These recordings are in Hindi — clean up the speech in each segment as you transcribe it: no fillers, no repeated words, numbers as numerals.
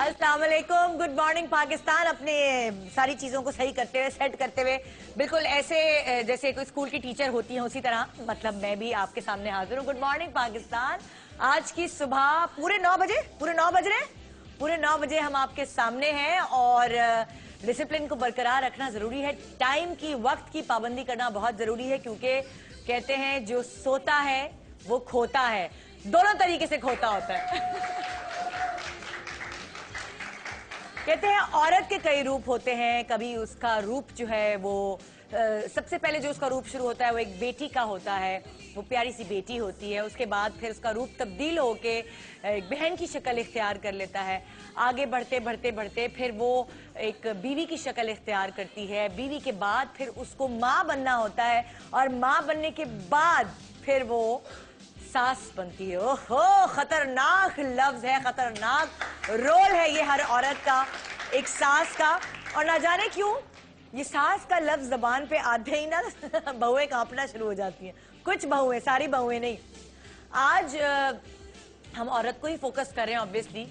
अस्सलाम वालेकुम, गुड मॉर्निंग पाकिस्तान। अपने सारी चीजों को सही करते हुए, सेट करते हुए, बिल्कुल ऐसे जैसे कोई स्कूल की टीचर होती हैं उसी तरह, मतलब मैं भी आपके सामने हाजिर हूँ। Good morning Pakistan. आज की सुबह पूरे 9 बजे, पूरे 9 बज रहे हैं, पूरे 9 बजे हम आपके सामने हैं और डिसिप्लिन को बरकरार रखना जरूरी है। टाइम की, वक्त की पाबंदी करना बहुत जरूरी है, क्योंकि कहते हैं जो सोता है वो खोता है, दोनों तरीके से खोता होता है। कहते हैं औरत के कई रूप होते हैं। कभी उसका रूप जो है वो सबसे पहले जो उसका रूप शुरू होता है वो एक बेटी का होता है, वो प्यारी सी बेटी होती है। उसके बाद फिर उसका रूप तब्दील होके एक बहन की शक्ल इख्तियार कर लेता है। आगे बढ़ते बढ़ते बढ़ते फिर वो एक बीवी की शक्ल इख्तियार करती है। बीवी के बाद फिर उसको माँ बनना होता है और माँ बनने के बाद फिर वो सास बनती है। ओहो, खतरनाक लफ्ज है, खतरनाक रोल है ये हर औरत का, एक सास का। और ना जाने क्यों ये सास का लफ्ज जबान पे आते ही ना बहुएं कांपना शुरू हो जाती हैं। कुछ बहुएं, सारी बहुएं नहीं। आज हम औरत को ही फोकस कर रहे हैं ऑब्वियसली।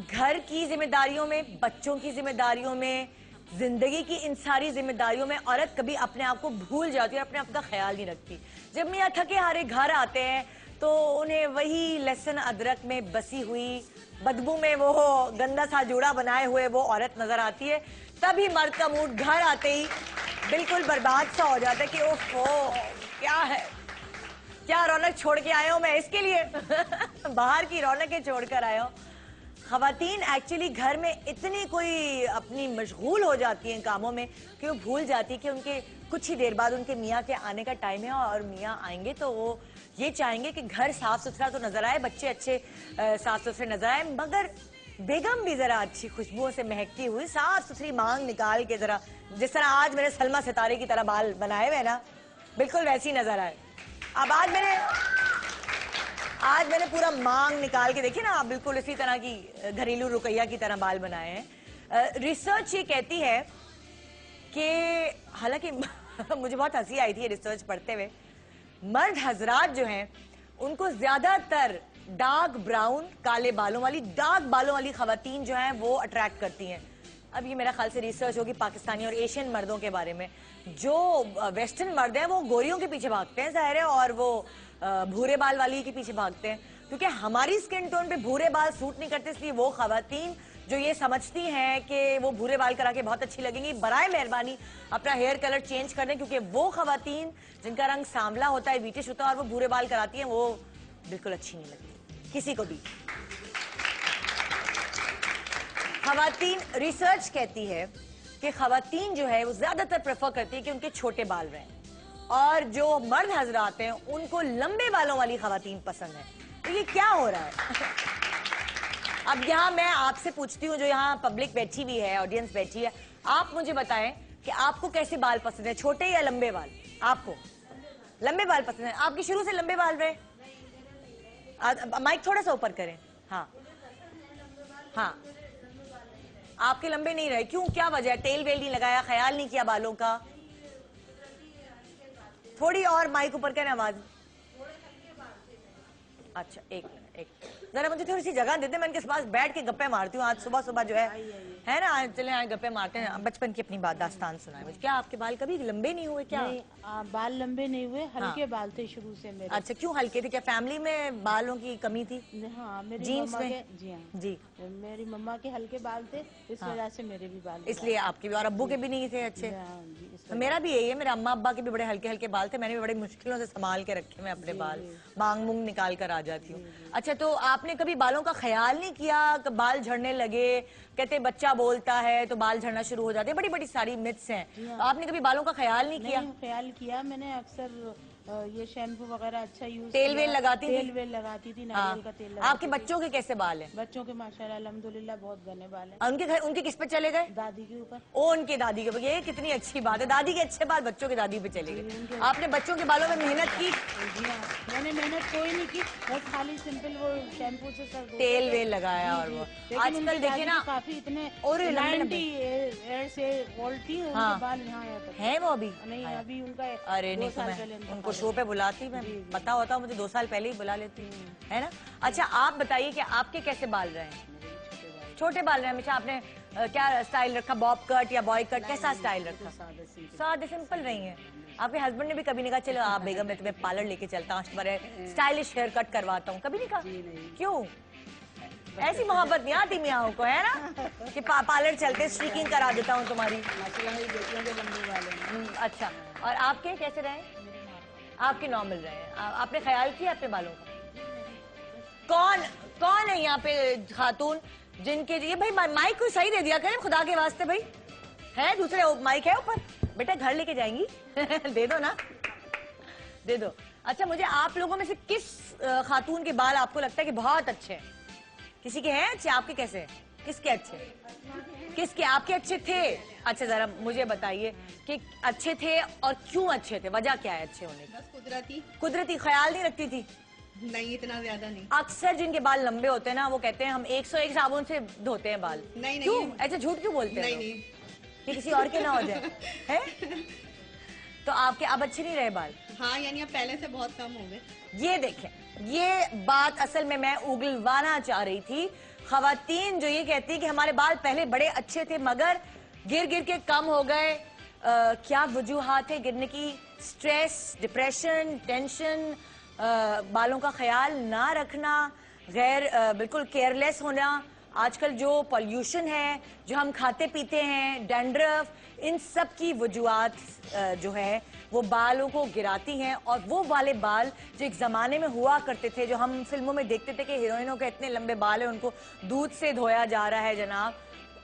घर की जिम्मेदारियों में, बच्चों की जिम्मेदारियों में, जिंदगी की इन सारी जिम्मेदारियों में औरत कभी अपने आप को भूल जाती है, अपने आप का ख्याल नहीं रखती। जब मियाँ थके हारे घर आते हैं तो उन्हें वही लहसुन अदरक में बसी हुई, बदबू में वो गंदा सा जूड़ा बनाए हुए वो औरत नजर आती है। तभी मर्द का मूड घर आते ही बिल्कुल बर्बाद सा हो जाता है कि ओफो, क्या है, क्या रौनक छोड़ के आए हो मैं इसके लिए बाहर की रौनकें छोड़कर आए हो। खवातीन एक्चुअली घर में इतनी कोई अपनी मशगूल हो जाती हैं कामों में कि वो भूल जाती है कि उनके कुछ ही देर बाद उनके मियाँ के आने का टाइम है और मियाँ आएंगे तो वो ये चाहेंगे कि घर साफ सुथरा तो नजर आए, बच्चे अच्छे साफ सुथरे नजर आए, मगर बेगम भी जरा अच्छी खुशबुओं से महकती हुई साफ सुथरी मांग निकाल के जरा, जिस तरह आज मेरे सलमा सितारे की तरह बाल बनाए हुए ना, बिल्कुल वैसी नजर आए। अब आज मैंने पूरा मांग निकाल के देखिए ना, आप बिल्कुल इसी तरह की घरेलू रुकैया की तरह बाल बनाए हैं। रिसर्च ये कहती है कि हालांकि मुझे बहुत हंसी आई थी रिसर्च पढ़ते हुए, मर्द हजरात जो हैं उनको ज्यादातर डार्क ब्राउन, काले बालों वाली, डार्क बालों वाली खवातीन जो हैं वो अट्रैक्ट करती हैं। अब ये मेरा ख्याल से रिसर्च होगी पाकिस्तानी और एशियन मर्दों के बारे में। जो वेस्टर्न मर्द हैं वो गोरियों के पीछे भागते हैं जाहिर है, और वो भूरे बाल वाली के पीछे भागते हैं, क्योंकि हमारी स्किन टोन पे भूरे बाल सूट नहीं करते। इसलिए वो खवातीन जो ये समझती हैं कि वो भूरे बाल करा के बहुत अच्छी लगेंगी, बराए मेहरबानी अपना हेयर कलर चेंज कर दें, क्योंकि वो खवातीन जिनका रंग सांवला होता है, व्हीटिश होता है, और वो भूरे बाल कराती हैं, वो बिल्कुल अच्छी नहीं लगती किसी को भी। खवातीन, रिसर्च कहती है कि खवातीन जो है वो ज्यादातर प्रेफर करती है कि उनके छोटे बाल रहें, और जो मर्द हजरात हैं उनको लंबे बालों वाली खवातीन पसंद है। तो ये क्या हो रहा है? अब यहाँ मैं आपसे पूछती हूँ, जो यहाँ पब्लिक बैठी हुई है, ऑडियंस बैठी है, आप मुझे बताएं कि आपको कैसे बाल पसंद है, छोटे या लंबे बाल? आपको लंबे बाल पसंद है? आपके शुरू से लंबे बाल रहे? माइक थोड़ा सा ऊपर करें। हाँ हाँ, आपके लंबे नहीं रहे, क्यों, क्या वजह है? तेल वेल नहीं लगाया, ख्याल नहीं किया बालों का? थोड़ी और माइक ऊपर करें, आवाज। अच्छा, एक मिनट, एक जरा मुझे थोड़ी सी जगह देते, मैं इनके पास बैठ के गप्पे मारती हूँ। आज सुबह सुबह जो है ना, चले आए गप्पे मारते हैं। बचपन की अपनी बात दास्तान सुनाए मुझे। क्या आपके बाल कभी लंबे नहीं हुए क्या? नहीं, बाल लंबे नहीं हुए, हल्के बाल थे शुरू से मेरे। अच्छा, क्यों हल्के थे? क्या फैमिली में बालों की कमी थी? हाँ, मेरी जीन्स मम्मा में? के, जी हाँ जी, मेरी मम्मा के हल्के बाल थे, इस वजह से मेरे भी बाल, इसलिए आपके भी, और अब्बू के भी नहीं थे अच्छे? जी, मेरा भी यही है, मेरे अम्मा अब्बा के भी बड़े हल्के हल्के बाल थे, मैंने भी बड़ी मुश्किलों से संभाल के रखे मैं अपने बाल, मांग मूंग निकाल कर आ जाती हूँ। अच्छा, तो आपने कभी बालों का ख्याल नहीं किया कि बाल झड़ने लगे? कहते बच्चा बोलता है तो बाल झड़ना शुरू हो जाते हैं, बड़ी बड़ी सारी मिथ्स हैं। तो आपने कभी बालों का ख्याल नहीं किया? ख्याल किया मैंने, अक्सर ये शैम्पू वगैरह अच्छा यूज, तेल वेल लगाती थी? तेल वेल लगाती थी, नारियल का तेल। आपके बच्चों के कैसे बाल हैं? बच्चों के माशाल्लाह अल्हम्दुलिल्लाह बहुत घने बाल हैं। उनके घर, उनके किस पे चले गए? दादी के ऊपर। ओ, उनके दादी के ऊपर। ये कितनी अच्छी बात है, दादी के अच्छे बाल बच्चों के दादी पे चले गए। आपने बच्चों के बालों में मेहनत की? जी हाँ, मैंने मेहनत कोई नहीं की, बस खाली सिंपल वो शैम्पू से सर तेल वेल लगाया। और वो आजकल देखिए ना, काफी इतने और 90 एयर से वोल्ट थी, उनके बाल यहाँ आया तक है वो अभी नहीं, अभी उनका अरे नहीं, 2 साल पहले उनको शो पे बुलाती, मैं पता होता मुझे 2 साल पहले ही बुला लेती, है ना? अच्छा, आप बताइए कि आपके कैसे बाल रहे हैं? छोटे बाल रहे हमेशा आपने क्या स्टाइल रखा, बॉब कट या बॉय कट, कैसा स्टाइल रखा? सादा सिंपल। सादे सिंपल रही हैं। आपके हस्बैंड ने भी कभी नहीं कहा चलो आप बेगम मैं तुम्हें पार्लर लेके चलता हूँ, तुम्हारे स्टाइलिश हेयर कट करवाता हूँ, कभी नहीं कहा? जी नहीं। क्यों? ऐसी मोहब्बत नहीं आती मियाँ को, है ना, कि पार्लर चलते स्ट्रीकिंग करा देता हूँ तुम्हारी। माशाल्लाह मेरी बेटियों के लंबे बाल हैं। अच्छा, और आपके कैसे रहे? आपके नॉर्मल रहे हैं। आपने ख्याल किया अपने बालों का? कौन कौन है यहाँ पे खातून जिनके, ये भाई माइक को सही दे दिया करें खुदा के वास्ते भाई, है दूसरे माइक है ऊपर, बेटा घर लेके जाएंगी दे दो ना, दे दो। अच्छा, मुझे आप लोगों में से किस खातून के बाल आपको लगता है कि बहुत अच्छे हैं? किसी के हैं अच्छे? आपके कैसे हैं? किसके अच्छे? किसके? आपके अच्छे थे? अच्छा, जरा मुझे बताइए कि अच्छे थे और क्यों अच्छे थे, वजह क्या है अच्छे होने की? बस कुदरती। कुदरती ख्याल नहीं रखती थी? नहीं, इतना ज्यादा नहीं। अक्सर जिनके बाल लंबे होते हैं ना, वो कहते हैं हम 101 साबुन से धोते हैं बाल। नहीं, क्यों नहीं। ऐसे झूठ क्यों बोलते हैं नहीं लोग? नहीं। कि किसी और के ना हो जाए है? तो आपके अब अच्छे नहीं रहे बाल? हाँ, यानी अब पहले से बहुत कम हो गए। ये देखें, ये बात असल में मैं उगलवाना चाह रही थी। खवातीन जो ये कहती है कि हमारे बाल पहले बड़े अच्छे थे मगर गिर गिर के कम हो गए, क्या वजूहात है गिरने की? स्ट्रेस, डिप्रेशन, टेंशन, बालों का ख्याल ना रखना, बिल्कुल केयरलेस होना, आजकल जो पॉल्यूशन है, जो हम खाते पीते हैं, डैंड्रफ, इन सब की वजूहात जो है वो बालों को गिराती हैं। और वो वाले बाल जो एक ज़माने में हुआ करते थे, जो हम फिल्मों में देखते थे कि हीरोइनों के इतने लंबे बाल हैं, उनको दूध से धोया जा रहा है जनाब,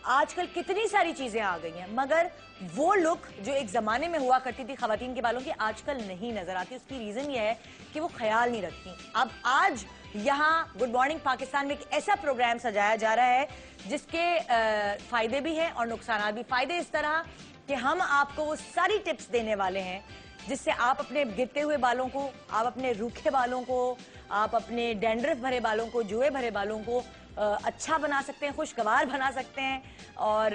आजकल कितनी सारी चीजें आ गई हैं, मगर वो लुक जो एक जमाने में हुआ करती थी खवातीन के बालों की आजकल नहीं नजर आती। उसकी रीजन ये है कि वो ख्याल नहीं रखती। अब आज यहाँ गुड मॉर्निंग पाकिस्तान में एक ऐसा प्रोग्राम सजाया जा रहा है जिसके फायदे भी हैं और नुकसान भी। फायदे इस तरह कि हम आपको वो सारी टिप्स देने वाले हैं जिससे आप अपने गिरते हुए बालों को, आप अपने रूखे बालों को, आप अपने डैंड्रफ भरे बालों को, जुए भरे बालों को अच्छा बना सकते हैं, खुशगवार बना सकते हैं। और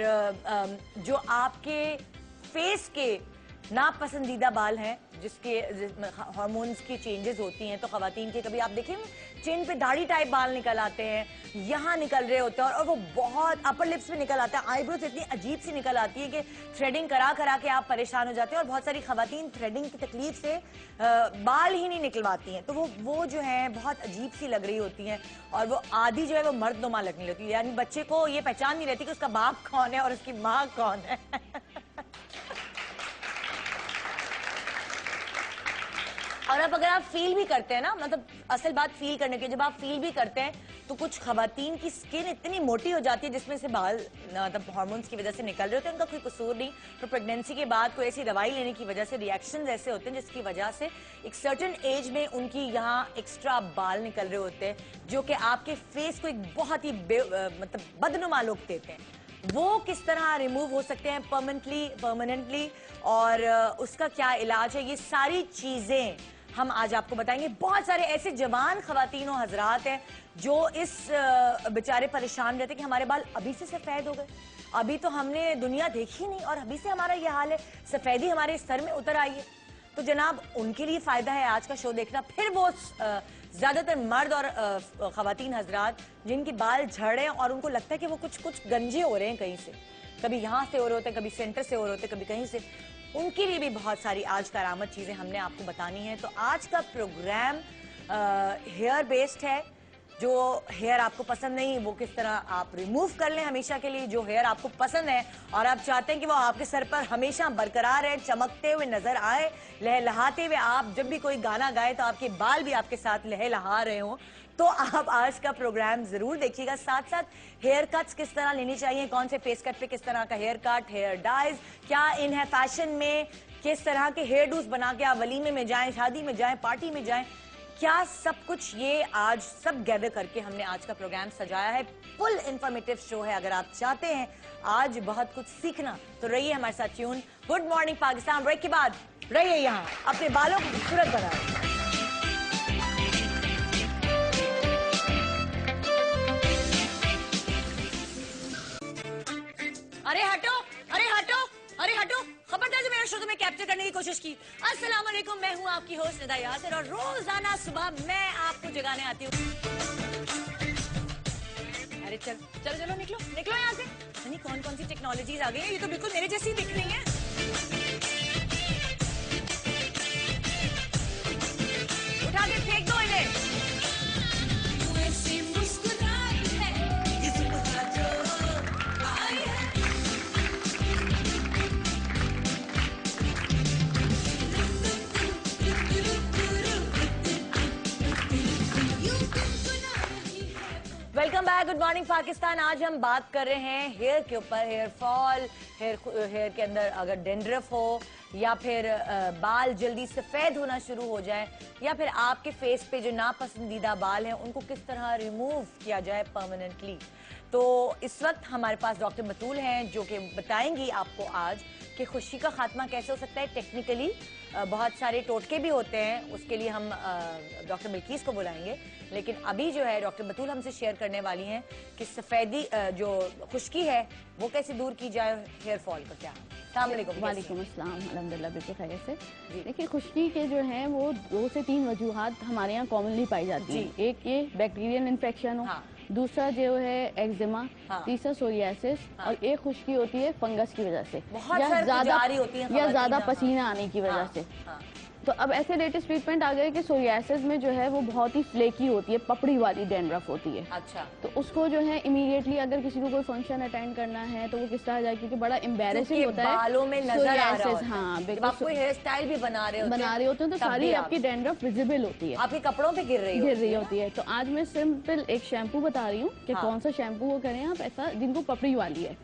जो आपके फेस के नापसंदीदा बाल हैं जिसके हार्मोन्स की चेंजेस होती हैं, तो खवातीन के कभी आप देखेंगे चेन पे दाढ़ी टाइप बाल निकल आते हैं, यहाँ निकल रहे होते हैं और वो बहुत अपर लिप्स में निकल आता है, आईब्रोज इतनी अजीब सी निकल आती है कि थ्रेडिंग करा करा के आप परेशान हो जाते हैं। और बहुत सारी खवातीन थ्रेडिंग की तकलीफ से बाल ही नहीं निकलवाती हैं, तो वो जो है बहुत अजीब सी लग रही होती हैं और वो आधी जो है वो मर्दनुमा लगने लगती है, यानी बच्चे को ये पहचान नहीं रहती कि उसका बाप कौन है और उसकी माँ कौन है और अब अगर आप फील भी करते हैं ना, मतलब असल बात फील करने की, जब आप फील भी करते हैं तो कुछ खवातीन की स्किन इतनी मोटी हो जाती है जिसमें से बाल मतलब हार्मोन्स की वजह से निकल रहे होते हैं, उनका कोई कसूर नहीं, तो प्रेगनेंसी के बाद कोई ऐसी दवाई लेने की वजह से रिएक्शन ऐसे होते हैं जिसकी वजह से एक सर्टेन एज में उनकी यहाँ एक्स्ट्रा बाल निकल रहे होते हैं जो कि आपके फेस को एक बहुत ही मतलब बदनुमा लुक देते हैं। वो किस तरह रिमूव हो सकते हैं परमानेंटली और उसका क्या इलाज है, ये सारी चीजें हम आज आपको बताएंगे। बहुत सारे ऐसे जवान खवातीन और हजरात हैं जो इस बेचारे परेशान रहते कि हमारे बाल अभी से सफेद हो गए, अभी तो हमने दुनिया देखी नहीं और अभी से हमारा ये हाल है, सफेदी हमारे सर में उतर आई है। तो जनाब उनके लिए फायदा है आज का शो देखना। फिर वो ज्यादातर मर्द और खवातीन हजरात जिनके बाल झड़ रहे हैं और उनको लगता है कि वो कुछ गंजे हो रहे हैं कहीं से, कभी यहाँ से हो रहे होते हैं, कभी सेंटर से हो रहे होते हैं, कभी कहीं से, उनके लिए भी बहुत सारी आज करामत चीजें हमने आपको बतानी है। तो आज का प्रोग्राम हेयर बेस्ड है। जो हेयर आपको पसंद नहीं वो किस तरह आप रिमूव कर लें हमेशा के लिए, जो हेयर आपको पसंद है और आप चाहते हैं कि वो आपके सर पर हमेशा बरकरार रहे, चमकते हुए नजर आए, लहलहाते हुए, आप जब भी कोई गाना गाए तो आपके बाल भी आपके साथ लहलहा रहे हों, तो आप आज का प्रोग्राम जरूर देखिएगा। साथ साथ हेयर कट्स किस तरह लेनी चाहिए, कौन से फेस कट पे किस तरह का हेयर कट, हेयर डाइज क्या इन है फैशन में, किस तरह के हेयर डूज बना के आप वलीमे में जाएं, शादी में जाएं, पार्टी में जाएं, क्या सब कुछ ये आज सब गैदर करके हमने आज का प्रोग्राम सजाया है। फुल इंफॉर्मेटिव शो है। अगर आप चाहते हैं आज बहुत कुछ सीखना तो रहिए हमारे साथ tune. Good morning Pakistan break के बाद रहिए यहाँ, अपने बालों को खूबसूरत बनाए। अरे हटो, अरे हटो, अरे हटो, खबरदार जो मेरा शो तुम्हें कैप्चर करने की कोशिश की। अस्सलाम वालेकुम, मैं हूँ आपकी होस्ट निदा यासिर और रोजाना सुबह मैं आपको जगाने आती हूँ। अरे चलो चलो निकलो निकलो यहाँ से। नहीं कौन कौन सी टेक्नोलॉजीज आ गई है, ये तो बिल्कुल मेरे जैसी दिख रही है। उठा के फेंक दो इन्हें। Welcome back, good morning Pakistan. आज हम बात कर रहे हैं हेयर के ऊपर, हेयर फॉल, हेयर के अंदर अगर डेंड्रफ हो या फिर बाल जल्दी सफेद होना शुरू हो जाए या फिर आपके फेस पे जो नापसंदीदा बाल हैं उनको किस तरह रिमूव किया जाए परमानेंटली। तो इस वक्त हमारे पास डॉक्टर बतूल हैं जो कि बताएंगी आपको आज कि खुशी का खात्मा कैसे हो सकता है टेक्निकली। बहुत सारे टोटके भी होते हैं, उसके लिए हम डॉक्टर बिल्कीस को बुलाएंगे, लेकिन अभी जो है डॉक्टर बतूल हमसे शेयर करने वाली हैं कि सफेदी जो खुश्की है वो कैसे दूर की जाए, हेयर फॉल का क्या। वालेकुम अस्सलाम, अल्हम्दुलिल्लाह बिल्कुल खैरियत से। देखिए खुश्की के जो हैं वो 2 से 3 वजूहात हमारे यहाँ कॉमनली पाई जाती हैं। एक ये बैक्टीरियल इन्फेक्शन हो, दूसरा जो है एक्जिमा, तीसरा सोरियासिस, और एक खुश्की होती है फंगस की वजह से या ज्यादा पसीना आने की वजह से। तो अब ऐसे लेटेस्ट ट्रीटमेंट आ गए कि सोरियासिस में जो है वो बहुत ही फ्लेकी होती है, पपड़ी वाली डेंड्रफ होती है। अच्छा। तो उसको जो है इमीडिएटली अगर किसी को कोई फंक्शन अटेंड करना है तो वो किस तरह जाए, क्योंकि बड़ा एम्बेरसिंग होता है, बालों में नजर आ रहा होता है। हाँ बिल्कुल। आप कोई हेयर स्टाइल भी बना रहे होते हैं तो सारी आपकी डेंड्रफ विजिबल होती है, आपके कपड़ों पे गिर रही होती है। तो आज मैं सिंपल एक शैम्पू बता रही हूँ कि कौन सा शैम्पू वो करें आप, ऐसा जिनको पपड़ी वाली है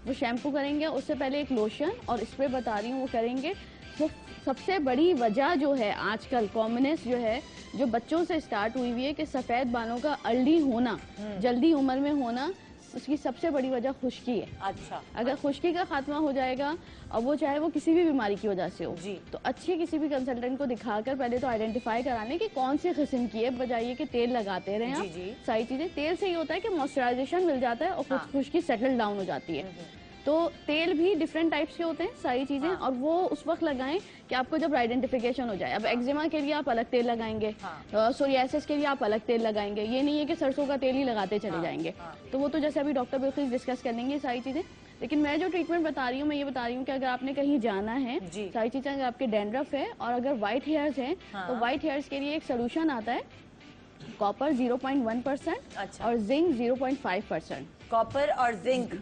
वो शैम्पू करेंगे। उससे पहले एक लोशन और स्प्रे बता रही हूँ वो करेंगे। तो सबसे बड़ी वजह जो है आजकल कॉमनेस जो है जो बच्चों से स्टार्ट हुई हुई है कि सफेद बालों का अर्ली होना, जल्दी उम्र में होना, उसकी सबसे बड़ी वजह खुश्की है। अच्छा। अगर खुश्की का खात्मा हो जाएगा और वो चाहे वो किसी भी बीमारी की वजह से हो तो अच्छी किसी भी कंसल्टेंट को दिखाकर पहले तो आइडेंटिफाई कराने की कौन से किस्म की है, बजाइए कि तेल लगाते रहे आप। सारी चीजें तेल से ही होता है कि मॉइस्चराइजेशन मिल जाता है और खुश्की सेटल डाउन हो जाती है। तो तेल भी डिफरेंट टाइप्स के होते हैं सारी चीजें, और वो उस वक्त लगाएं कि आपको जब आइडेंटिफिकेशन हो जाए। अब एक्जिमा के लिए आप अलग तेल लगाएंगे, सोरियासिस के लिए आप अलग तेल लगाएंगे, ये नहीं है कि सरसों का तेल ही लगाते चले जाएंगे। तो वो तो जैसे अभी डॉक्टर बिल्कुल डिस्कस कर लेंगे सारी चीजें। लेकिन मैं जो ट्रीटमेंट बता रही हूँ मैं ये बता रही हूँ कि अगर आपने कहीं जाना है, सारी चीजें, अगर आपके डेंड्रफ है और अगर व्हाइट हेयर्स हैं तो व्हाइट हेयर्स के लिए एक सोल्यूशन आता है, कॉपर 0.1% और जिंक 0.5%। कॉपर और जिंक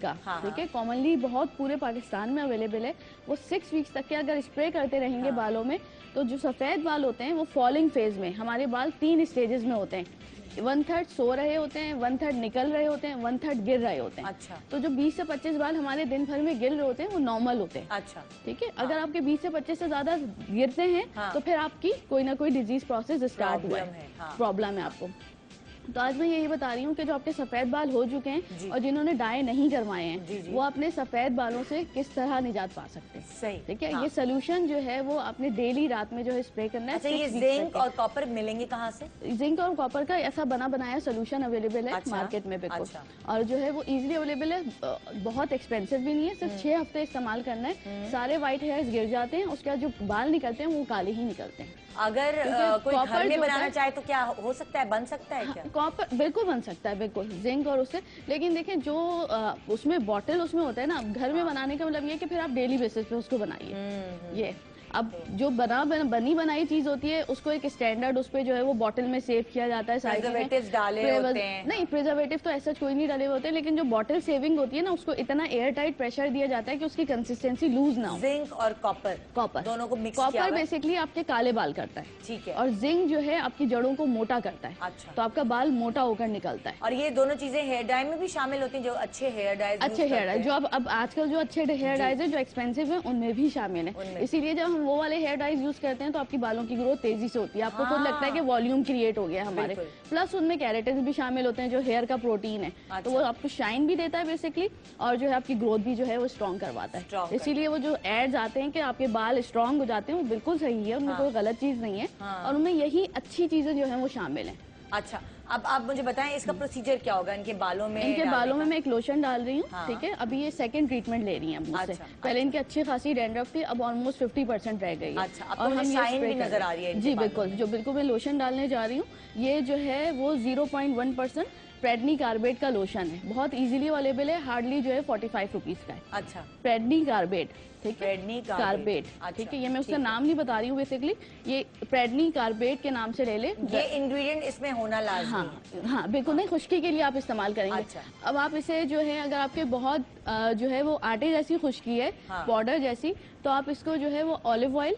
का ठीक है, कॉमनली बहुत पूरे पाकिस्तान में अवेलेबल है। वो 6 वीक्स तक के अगर स्प्रे करते रहेंगे बालों में तो जो सफेद बाल होते हैं वो फॉलिंग फेज में, हमारे बाल 3 स्टेजेस में होते हैं। 1/3 सो रहे होते हैं, 1/3 निकल रहे होते हैं, 1/3 गिर रहे होते हैं। अच्छा। तो जो 20 से 25 बाल हमारे दिन भर में गिर रहे होते हैं वो नॉर्मल होते हैं। अच्छा। ठीक है। अगर आपके 20 से 25 से ज्यादा गिरते हैं तो फिर आपकी कोई ना कोई डिजीज प्रोसेस स्टार्ट हुआ है, प्रॉब्लम है आपको। तो आज मैं यही बता रही हूँ कि जो आपके सफेद बाल हो चुके हैं और जिन्होंने डाई नहीं करवाए हैं वो अपने सफेद बालों से किस तरह निजात पा सकते हैं। सही। ठीक है। ये सोल्यूशन जो है वो आपने डेली रात में जो है स्प्रे करना है। अच्छा, ये जिंक और कॉपर मिलेंगे कहाँ से? जिंक और कॉपर का ऐसा बना बनाया सोल्यूशन अवेलेबल है मार्केट में बिल्कुल। और जो है वो इजिली अवेलेबल है, बहुत एक्सपेंसिव भी नहीं है, सिर्फ 6 हफ्ते इस्तेमाल करना है। सारे व्हाइट हेयर्स गिर जाते हैं, उसके बाद जो बाल निकलते हैं वो काले ही निकलते हैं। अगर कोई घर में बनाना चाहे तो क्या हो सकता है, बन सकता है क्या? कॉपर बिल्कुल बन सकता है, बिल्कुल जिंक और उससे। लेकिन देखें जो उसमें बॉटल उसमें होता है ना, घर में बनाने का मतलब ये कि फिर आप डेली बेसिस पे उसको बनाइए। ये अब जो बनी बनाई चीज होती है उसको एक स्टैंडर्ड उस पे जो है वो बॉटल में सेव किया जाता है। प्रिजर्वेटिव्स डाले होते हैं? नहीं, प्रिजर्वेटिव तो ऐसा कोई नहीं डाले होते हैं, लेकिन जो बॉटल सेविंग होती है ना उसको इतना एयर टाइट प्रेशर दिया जाता है कि उसकी कंसिस्टेंसी लूज ना हो। जिंक और कॉपर दोनों को मिक्स किया। कॉपर बेसिकली आपके काले बाल करता है, ठीक है, और जिंक जो है आपकी जड़ों को मोटा करता है। अच्छा। तो आपका बाल मोटा होकर निकलता है। और ये दोनों चीजें हेयर डाई में भी शामिल होती हैं, जो अच्छे हेयर डाइज जो अब आजकल जो अच्छे हेयर डाइज है जो एक्सपेंसिव है उनमें भी शामिल है। इसीलिए जब हम वो वाले हेयर डाइज यूज करते हैं तो आपकी बालों की ग्रोथ तेजी से होती है, आपको खुद लगता है कि वॉल्यूम क्रिएट हो गया हमारे। प्लस उनमें कैरेटिन भी शामिल होते हैं जो हेयर का प्रोटीन है। अच्छा। तो वो आपको शाइन भी देता है बेसिकली, और जो है आपकी ग्रोथ भी जो है वो स्ट्रॉन्ग करवाता है। इसीलिए वो जो एड्स आते हैं कि आपके बाल स्ट्रॉन्ग हो जाते हैं वो बिल्कुल सही है, उनमें कोई गलत चीज नहीं है, और उनमें यही अच्छी चीजें जो है वो शामिल है। अच्छा, अब आप मुझे बताएं इसका प्रोसीजर क्या होगा इनके बालों में? इनके बालों में मैं एक लोशन डाल रही हूँ। ठीक है। अभी ये सेकंड ट्रीटमेंट ले रही हैं मुझसे। पहले इनकी अच्छी खासी डेंड्रफ थी, अब ऑलमोस्ट 50% रह गई है। अच्छा, अब तो शाइन भी नजर आ रही है। जी बिल्कुल, जो बिल्कुल मैं लोशन डालने जा रही हूँ ये जो है वो 0.1% प्रेडनी कार्बेट का लोशन है, बहुत इजीली अवेलेबल है, हार्डली जो है 45 रुपीज का है। अच्छा, प्रेडनी कार्बेट, ठीक है, प्रेडनी कार्बेट, ठीक है, ये मैं उसका नाम नहीं बता रही हूँ बेसिकली, ये प्रेडनी कार्बेट के नाम से ले ले। ये इंग्रेडिएंट इसमें होना लाजमी है। हाँ बिल्कुल, नहीं खुश्की के लिए आप इस्तेमाल करेंगे। अच्छा। अब आप इसे जो है, अगर आपके बहुत जो है वो आटे जैसी खुश्की है, पाउडर जैसी, तो आप इसको जो है वो ऑलिव ऑयल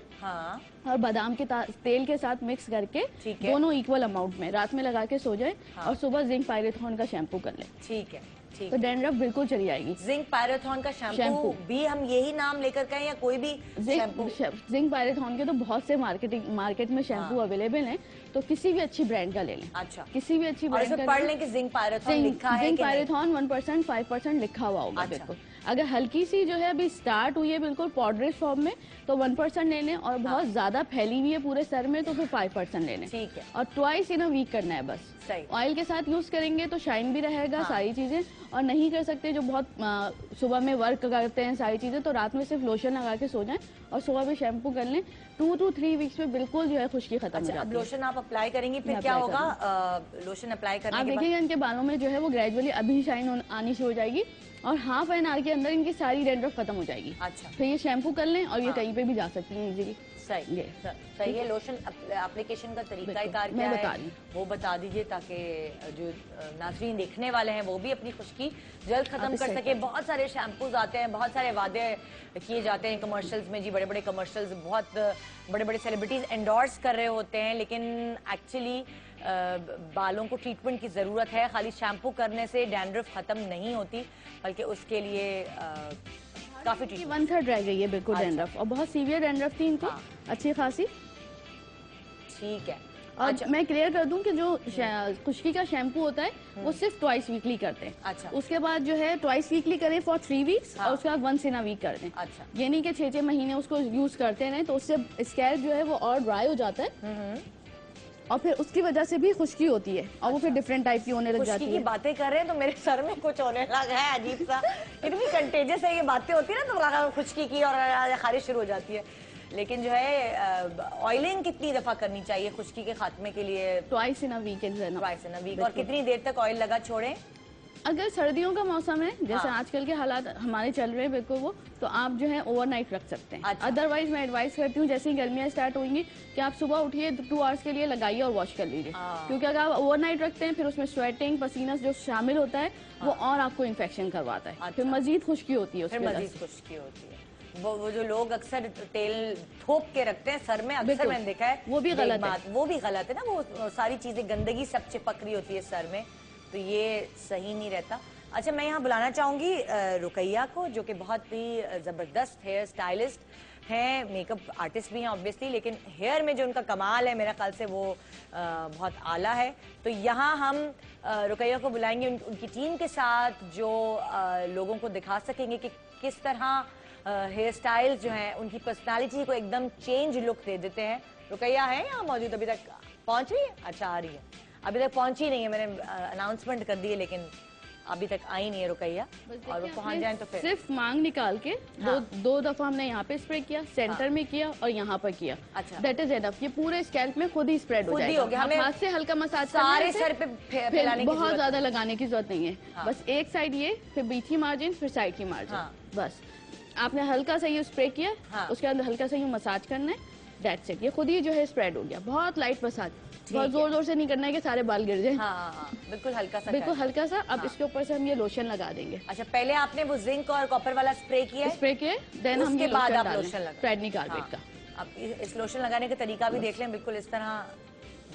और बादाम के तेल के साथ मिक्स करके दोनों इक्वल अमाउंट में रात में लगा के सो जाए और सुबह जिंक पायरेथॉन का शैम्पू कर ले। ठीक है, तो डैंड्रफ बिल्कुल चली जाएगी। जिंक पायरेथॉन का शैम्पू भी हम यही नाम लेकर कहें या कोई भी शैम्पू? जिंक पायरेथॉन के तो बहुत से मार्केट में शैम्पू अवेलेबल हैं, तो किसी भी अच्छी ब्रांड का ले लें। अच्छा, किसी भी अच्छी ब्रांड का पढ़ लें कि जिंक पायरेथॉन लिखा है, जिंक पायरेथॉन 1%, 5% लिखा हुआ होगा। बिल्कुल, अगर हल्की सी जो है अभी स्टार्ट हुई है बिल्कुल पाउडरिश फॉर्म में, तो 1% ले लें, और बहुत ज्यादा फैली हुई है पूरे सर में तो फिर 5% ले लें। ठीक है, और ट्वाइस इन अ वीक करना है बस। ऑयल के साथ यूज करेंगे तो शाइन भी रहेगा, सारी चीजें, और नहीं कर सकते जो बहुत सुबह में वर्क करते हैं सारी चीजें, तो रात में सिर्फ लोशन लगा के सो जाएं और सुबह भी शैम्पू कर लें। 2 to 3 वीक्स में बिल्कुल जो है खुश्की खत्म हो जाती है। लोशन आप अप्लाई करेंगे, फिर क्या होगा? लोशन अप्लाई करने आप देखिएगा इनके बालों में जो है वो ग्रेजुअली अभी शाइन आनी शुरू हो जाएगी, और हाफ एन आवर के अंदर इनकी सारी डैंड्रफ खत्म हो जाएगी। अच्छा, फिर ये शैम्पू कर लें और ये कहीं पे भी जा सकती हैं इजीली। सही है। लोशन एप्लीकेशन का तरीका क्या है वो बता दीजिए, ताकि जो नाज़रीन देखने वाले हैं वो भी अपनी खुश्की जल्द खत्म कर सके। बहुत सारे शैम्पूज आते हैं, बहुत सारे वादे किए जाते हैं कमर्शियल्स में जी, बड़े बड़े कमर्शियल्स, बहुत बड़े बड़े सेलिब्रिटीज एंडोर्स कर रहे होते हैं, लेकिन एक्चुअली बालों को ट्रीटमेंट की ज़रूरत है। खाली शैम्पू करने से डैंड्रफ ख़त्म नहीं होती, बल्कि उसके लिए काफ़ी 1/3 रह गई है बिल्कुल डैंड्रफ, और बहुत सीवियर डैंड्रफ थी इनको, अच्छी खासी। ठीक है। और मैं क्लियर कर दूं कि जो खुश्की का शैम्पू होता है वो सिर्फ ट्वाइस वीकली करते हैं। अच्छा। उसके बाद जो है ट्वाइस वीकली करें फॉर 3 वीक्स, और उसके बाद 1 इन अ वीक कर दें। अच्छा। ये नहीं कि 6-6 महीने उसको यूज करते रहें, तो उससे स्कैल्प जो है वो और ड्राई हो जाता है, और फिर उसकी वजह से भी खुश्की होती है, और वो फिर डिफरेंट टाइप की होने लग जाती है। की बातें कर रहे हैं तो मेरे सर में कुछ होने लगा है अजीब सा, इतनी कंटेजियस है ये बातें होती है ना, तो लगा खुश्की की और खारिश शुरू हो जाती है। लेकिन जो है ऑयलिंग कितनी दफा करनी चाहिए खुश्की के खात्मे के लिए? Twice in a week. Twice in a week. और कितनी देर तक ऑयल लगा छोड़ें? अगर सर्दियों का मौसम है, जैसे आजकल के हालात हमारे चल रहे हैं बिल्कुल वो, तो आप जो है ओवरनाइट रख सकते हैं। अदरवाइज मैं एडवाइस करती हूँ, जैसे ही गर्मियाँ स्टार्ट होंगी, कि आप सुबह उठिए 2 आवर्स के लिए लगाइए और वॉश कर लीजिए, क्योंकि अगर आप ओवरनाइट रखते हैं फिर उसमें स्वेटिंग, पसीना जो शामिल होता है वो और आपको इन्फेक्शन करवाता है। फिर मजीद खुश्की होती है, मजीद खुश्की होती है। वो जो लोग अक्सर तेल थोप के रखते हैं सर में, अक्सर मैंने देखा है, वो भी गलत है। वो भी गलत है ना, वो सारी चीजें गंदगी सब चिपक रही होती है सर में, तो ये सही नहीं रहता। अच्छा, मैं यहाँ बुलाना चाहूंगी रुकैया को, जो कि बहुत ही ज़बरदस्त हेयर स्टाइलिस्ट हैं, मेकअप आर्टिस्ट भी हैं ऑब्वियसली, लेकिन हेयर में जो उनका कमाल है मेरे ख्याल से वो बहुत आला है। तो यहाँ हम रुकैया को बुलाएंगे उनकी टीम के साथ, जो लोगों को दिखा सकेंगे कि किस तरह हेयर स्टाइल्स जो हैं उनकी पर्सनालिटी को एकदम चेंज लुक दे देते हैं। रुकैया है यहाँ मौजूद? अभी तक पहुँच रही है? अच्छा, आ रही है, अभी तक पहुँची नहीं है, मैंने अनाउंसमेंट कर दी है, लेकिन अभी तक आई नहीं है रुकैया, और वो पहुंच जाए तो फिर सिर्फ मांग निकाल के दो दफा हमने यहाँ पे स्प्रे किया, सेंटर में किया और यहाँ पर किया। अच्छा, दैट इज एनफ। ये पूरे स्कैल्प में खुद ही स्प्रेड हो जाएगा। हमें हाथ से हल्का मसाज सारे सर पे फैलाने की बहुत ज्यादा लगाने की जरूरत नहीं है। बस एक साइड ये, फिर बीच की मार्जिन, फिर साइड की मार्जिन, बस आपने हल्का सा ये स्प्रे किया, उसके अंदर हल्का सा ये मसाज करना है, दैट्स इट। ये खुद ही जो है स्प्रेड हो गया। बहुत लाइट मसाज, बहुत जोर जोर से नहीं करना है कि सारे बाल गिर जाए। बिल्कुल हल्का सा, बिल्कुल हल्का सा। अब इसके ऊपर से हम ये लोशन लगा देंगे। अच्छा, पहले आपने वो जिंक और कॉपर वाला स्प्रे किया देन हम ये बाद आप लोशन लगा प्रेडनी कार्बेट का। अब इस लोशन लगाने का तरीका भी देख लें, बिल्कुल इस तरह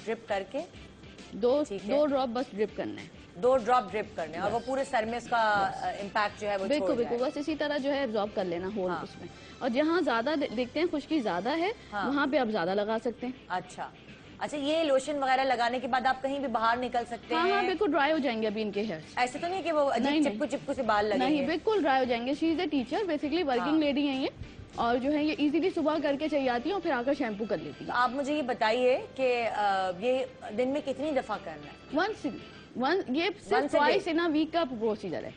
ड्रिप करके दो ड्रॉप बस ड्रिप करना है, 2 ड्रॉप ड्रिप करने, और वो पूरे सर में इसका इम्पैक्ट जो है वो बिल्कुल बिल्कुल बस इसी तरह जो है एब्जॉर्ब कर लेना होल उसमें। और जहाँ ज्यादा देखते हैं खुश्की ज्यादा है, वहाँ पे आप ज्यादा लगा सकते हैं। अच्छा, ये लोशन वगैरह लगाने के बाद आप कहीं भी बाहर निकल सकते हैं? हाँ, बिल्कुल ड्राई हो जाएंगे अभी इनके हेयर। ऐसे तो नहीं कि वो अजीब चिपकू से बाल लगेंगे? नहीं, बिल्कुल ड्राई हो जाएंगे। She is a teacher, basically working lady है ये, और जो है ये इजीली सुबह करके चली आती है और फिर आकर शैम्पू कर लेती है। आप मुझे ये बताइए कि ये दिन में कितनी दफा करना है? ये सिर्फ ट्वाइस इन अ वीक का प्रोसीजर है,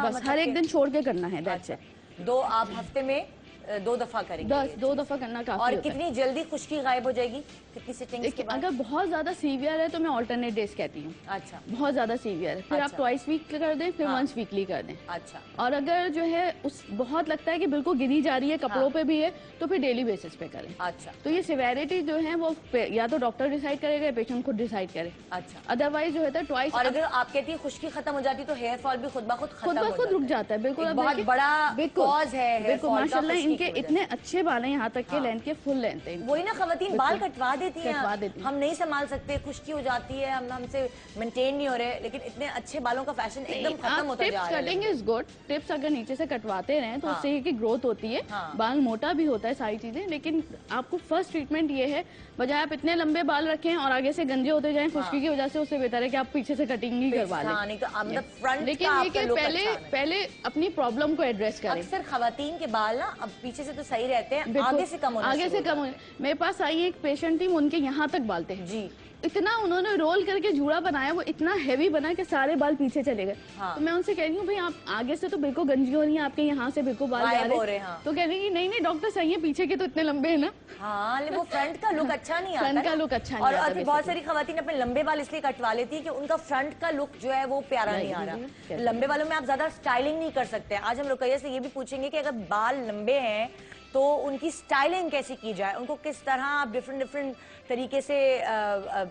बस हर एक दिन छोड़ के करना है। That's it. 2 आप हफ्ते में 2 दफा करेंगे? 2 दफा करना काफी और होता है। कितनी जल्दी खुश्की गायब हो जाएगी? कितनी सिटिंग्स के बाद? अगर बहुत ज्यादा सीवियर है तो मैं ऑल्टरनेट डेज कहती हूँ। अच्छा, बहुत ज्यादा सीवियर है फिर आप अच्छा। ट्वाइस वीक कर दें, फिर हाँ। वंस वीकली कर दें। अच्छा, और अगर जो है उस बहुत लगता है कि बिल्कुल गिरी जा रही है, कपड़ों हाँ। पे भी है, तो फिर डेली बेसिस पे करें। अच्छा, तो ये सिवेरिटी जो है वो या तो डॉक्टर डिसाइड करेगा या पेशेंट खुद डिसाइड करे। अच्छा। अदरवाइज जो है ट्वाइस, और अगर आप कहती है खुश्की खत्म हो जाती है तो हेयर फॉल भी खुद ब खुद खुद खत्म ब हो खुद रुक जाता जाता है। बिल्कुल एक आप बहुत देखिए, बड़ा बिल्कुल कॉज है हेयर बिल्कुल फॉल का माशाल्लाह खुश्की इनके की वजह इतने अच्छे बाल हैं, यहाँ तक के हाँ। लेंथ के फुल लेंथ है। वही ना, खवातीन बाल कटवा देती कटवा हैं, देती हैं। हम नहीं संभाल सकते, खुश्की हो जाती है, हम हमसे मेंटेन नहीं हो रहे, लेकिन इतने अच्छे बालों का फैशन एकदम खत्म होता जा रहा है। Cutting is good. टिप्स अगर नीचे से कटवाते रहें तो हाँ। उससे की ग्रोथ होती है, हाँ। बाल मोटा भी होता है, सारी चीजें। लेकिन आपको फर्स्ट ट्रीटमेंट ये है, बजाय आप इतने लंबे बाल रखें और आगे से गंजे होते जाएं खुश्की की वजह से, उससे बेहतर है कि आप पीछे से कटिंग ही करवा लें। हाँ, नहीं तो मतलब फ्रंट लेकिन का ये आपका कि look पहले अच्छा है। पहले अपनी प्रॉब्लम को एड्रेस करें। अक्सर खवातीन के बाल ना अब पीछे से तो सही रहते हैं, बिल्कुल, आगे से कम होना आगे शुरू से हो कम जाते होने। मेरे पास आई एक पेशेंट थी, उनके यहाँ तक बाल थे हैं। जी, इतना उन्होंने रोल करके जूड़ा बनाया, वो इतना हैवी बना कि सारे बाल पीछे चले गए। हाँ। तो मैं उनसे कह रही हूँ भाई आप आगे से तो बिल्कुल गंजी हो रही हैं, आपके यहाँ से बिल्कुल बाल जा गायब हो रहे रहे हैं। हैं, हाँ। तो कह रही है नहीं नहीं डॉक्टर सही है, पीछे के तो इतने लंबे हैं ना। हाँ, लेकिन वो फ्रंट का लुक अच्छा नहीं आता फ्रंट का ना। लुक अच्छा नहीं और आता अभी बहुत basically। सारी खवातीन अपने लंबे बाल इसलिए कटवा लेती है कि उनका फ्रंट का लुक जो है वो प्यारा नहीं आ रहा। लंबे बालों में आप ज्यादा स्टाइलिंग नहीं कर सकते। आज हम रुकैया से ये भी पूछेंगे कि अगर बाल लंबे हैं तो उनकी स्टाइलिंग कैसे की जाए, उनको किस तरह आप डिफरेंट डिफरेंट तरीके से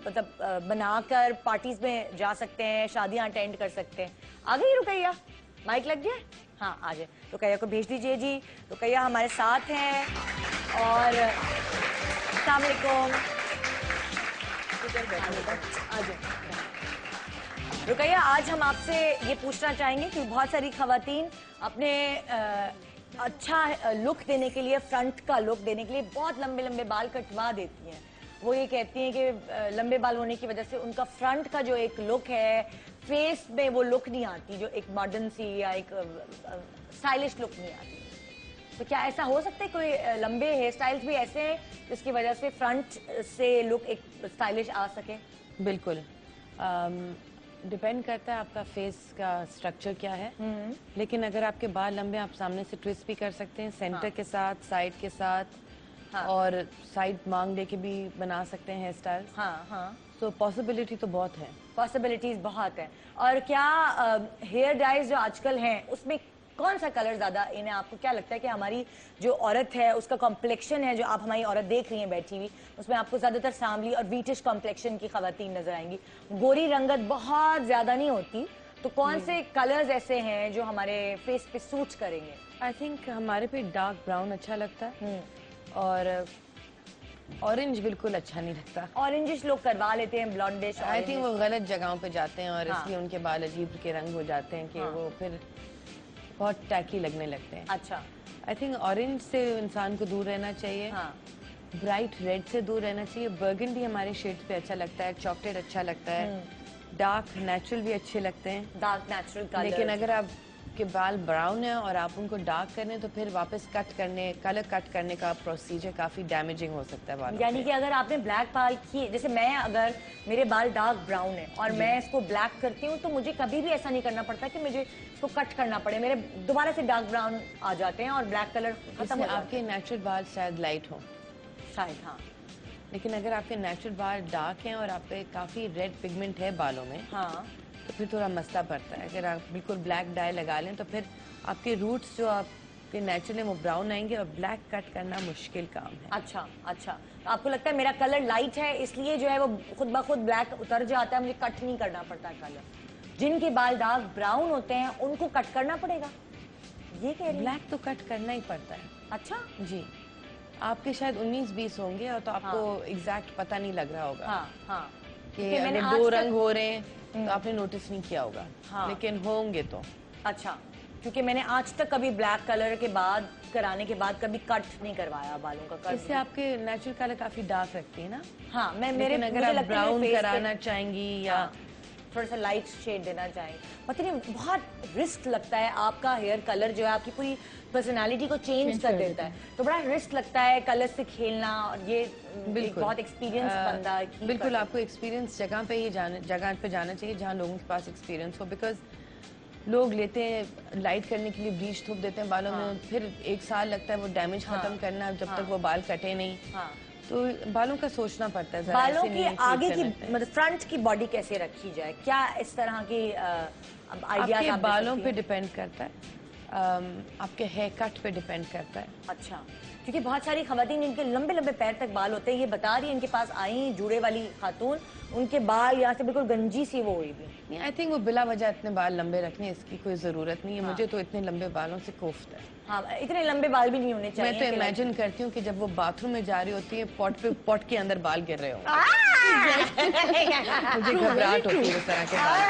मतलब बनाकर पार्टीज में जा सकते हैं, शादियां अटेंड कर सकते हैं। आ गई रुकैया, माइक लग गया? हाँ, आ जाए। रुकैया को भेज दीजिए जी। रुकैया हमारे साथ हैं और अस्सलाम वालेकुम। आ जाए। रुकैया, आज हम आपसे ये पूछना चाहेंगे कि बहुत सारी खवातीन अपने अच्छा लुक देने के लिए, फ्रंट का लुक देने के लिए बहुत लंबे लंबे बाल कटवा देती हैं। वो ये कहती हैं कि लंबे बाल होने की वजह से उनका फ्रंट का जो एक लुक है, फेस में वो लुक नहीं आती, जो एक मॉडर्न सी या एक स्टाइलिश लुक नहीं आती। तो क्या ऐसा हो सकता है, कोई लंबे हेयर स्टाइल्स भी ऐसे हैं जिसकी वजह से फ्रंट से लुक एक स्टाइलिश आ सके? बिल्कुल, डिपेंड करता है आपका फेस का स्ट्रक्चर क्या है। लेकिन अगर आपके बाल लंबे, आप सामने से ट्विस्ट भी कर सकते हैं, सेंटर के साथ, साइड के साथ, और साइड मांग दे के भी बना सकते हैं हेयर स्टाइल। हाँ हाँ, तो पॉसिबिलिटी तो बहुत है, पॉसिबिलिटीज बहुत है। और क्या हेयर डाइज जो आजकल हैं उसमें कौन सा कलर ज्यादा इन्हें, आपको क्या लगता है कि हमारी जो औरत है उसका कॉम्प्लेक्शन है, जो आप हमारी औरत देख रही हैं बैठी हुई, उसमें आपको ज्यादातर सांवली और वीटिश कॉम्प्लेक्शन की खवातीन नजर आएंगी, गोरी रंगत बहुत ज्यादा नहीं होती। तो कौन से कलर्स ऐसे हैं जो हमारे फेस पे सूट करेंगे? आई थिंक हमारे पे डार्क ब्राउन अच्छा लगता है और ऑरेंज बिल्कुल अच्छा नहीं लगता। ऑरेंजिश लोग करवा लेते हैं, ब्लॉन्डिश। आई थिंक वो गलत जगहों पे जाते हैं और हाँ। इसलिए उनके बाल अजीब के रंग हो जाते हैं कि हाँ। वो फिर बहुत टैकी लगने लगते हैं। अच्छा, आई थिंक ऑरेंज से इंसान को दूर रहना चाहिए। हाँ, ब्राइट रेड से दूर रहना चाहिए। बर्गंडी हमारे शेड्स पे अच्छा लगता है, चॉकलेट अच्छा लगता है, डार्क नेचुरल भी अच्छे लगते हैं। Dark natural colour. लेकिन अगर आपके बाल ब्राउन है और आप उनको डार्क कर रहे तो फिर वापस कट करने, कलर कट करने का प्रोसीजर काफी डैमेजिंग हो सकता है बालों यानी पे। कि अगर आपने ब्लैक बाल किए, जैसे मैं, अगर मेरे बाल डार्क ब्राउन है और मैं इसको ब्लैक करती हूँ तो मुझे कभी भी ऐसा नहीं करना पड़ता कि मुझे इसको कट करना पड़े, मेरे दोबारा से डार्क ब्राउन आ जाते हैं और ब्लैक कलर खत्म इससे हो जाता आपके नेचुरल बाल शायद लाइट हो, है शायद। हाँ लेकिन अगर आपके नेचुरल बाल डार्क हैं और आप पे काफी रेड पिगमेंट है बालों में, हाँ, तो फिर थोड़ा मसला पड़ता है। अगर आप बिल्कुल ब्लैक डाई लगा लें तो फिर आपके रूट्स जो आपके नेचुरल वो ब्राउन आएंगे और ब्लैक कट करना मुश्किल काम है। अच्छा अच्छा। तो आपको लगता है मेरा कलर लाइट है इसलिए जो है वो खुद ब खुद ब्लैक उतर जाता है, मुझे कट नहीं करना पड़ता कलर। जिनके बाल डार्क ब्राउन होते हैं उनको कट करना पड़ेगा, ये कह रही हैं? ब्लैक तो कट करना ही पड़ता है अच्छा जी। आपके शायद 19-20 होंगे और तो आपको एग्जैक्ट पता नहीं लग रहा होगा हाँ हाँ, कि क्योंकि मैंने अगर आज दो तक- रंग हो रहे हैं तो आपने नोटिस नहीं किया होगा। हाँ। लेकिन होंगे तो। अच्छा, क्योंकि मैंने आज तक कभी ब्लैक कलर के बाद, कराने के बाद कभी कट नहीं करवाया बालों का कट। इससे आपके नेचुरल कलर काफी डार्क रखती है ना। हाँ, मैं मेरे लेकिन अगर मुझे आप लगता है मेरे ब्राउन face पे- कराना चाहेंगी या हाँ, थोड़ा सा लाइट शेड देना चाहेंगे, पता नहीं बहुत रिस्क लगता है। आपका हेयर कलर जो है आपकी पूरी पर्सनालिटी को चेंज कर देता है, तो बड़ा रिस्क लगता है कलर से खेलना। और ये एक बहुत एक्सपीरियंस बंदा ही बिल्कुल कर- आपको एक्सपीरियंस जगह पे ही जगह पे जाना चाहिए जहाँ लोगों के पास एक्सपीरियंस हो। बिकॉज लोग लेते हैं लाइट करने के लिए ब्लीच थोप देते हैं बालों में, फिर 1 साल लगता है वो डैमेज खत्म करना जब तक वो बाल कटे नहीं। तो बालों का सोचना पड़ता है। बालों की आगे की मतलब फ्रंट की बॉडी कैसे रखी जाए, क्या इस तरह की आइडियाज आपके बालों पे डिपेंड करता है, आपके हेयर कट पे डिपेंड करता है। अच्छा, क्योंकि बहुत सारी खवातीन इनके लंबे लंबे पैर तक बाल होते हैं, ये बता रही है इनके पास आई जुड़े वाली खातून, उनके बाल यहाँ से बिल्कुल गंजी सी वो हुई भी। आई थिंक वो बिला वजह इतने बाल लंबे रखने इसकी कोई जरूरत नहीं है। मुझे तो इतने लंबे बालों से कोफ्त है। हाँ, इतने लंबे बाल भी नहीं होने चाहिए। मैं तो इमेजिन करती हूँ कि जब वो बाथरूम में जा रही होती है, पॉट के अंदर बाल गिर रहे हो, मुझे घबराहट होती है उस तरह के बाल।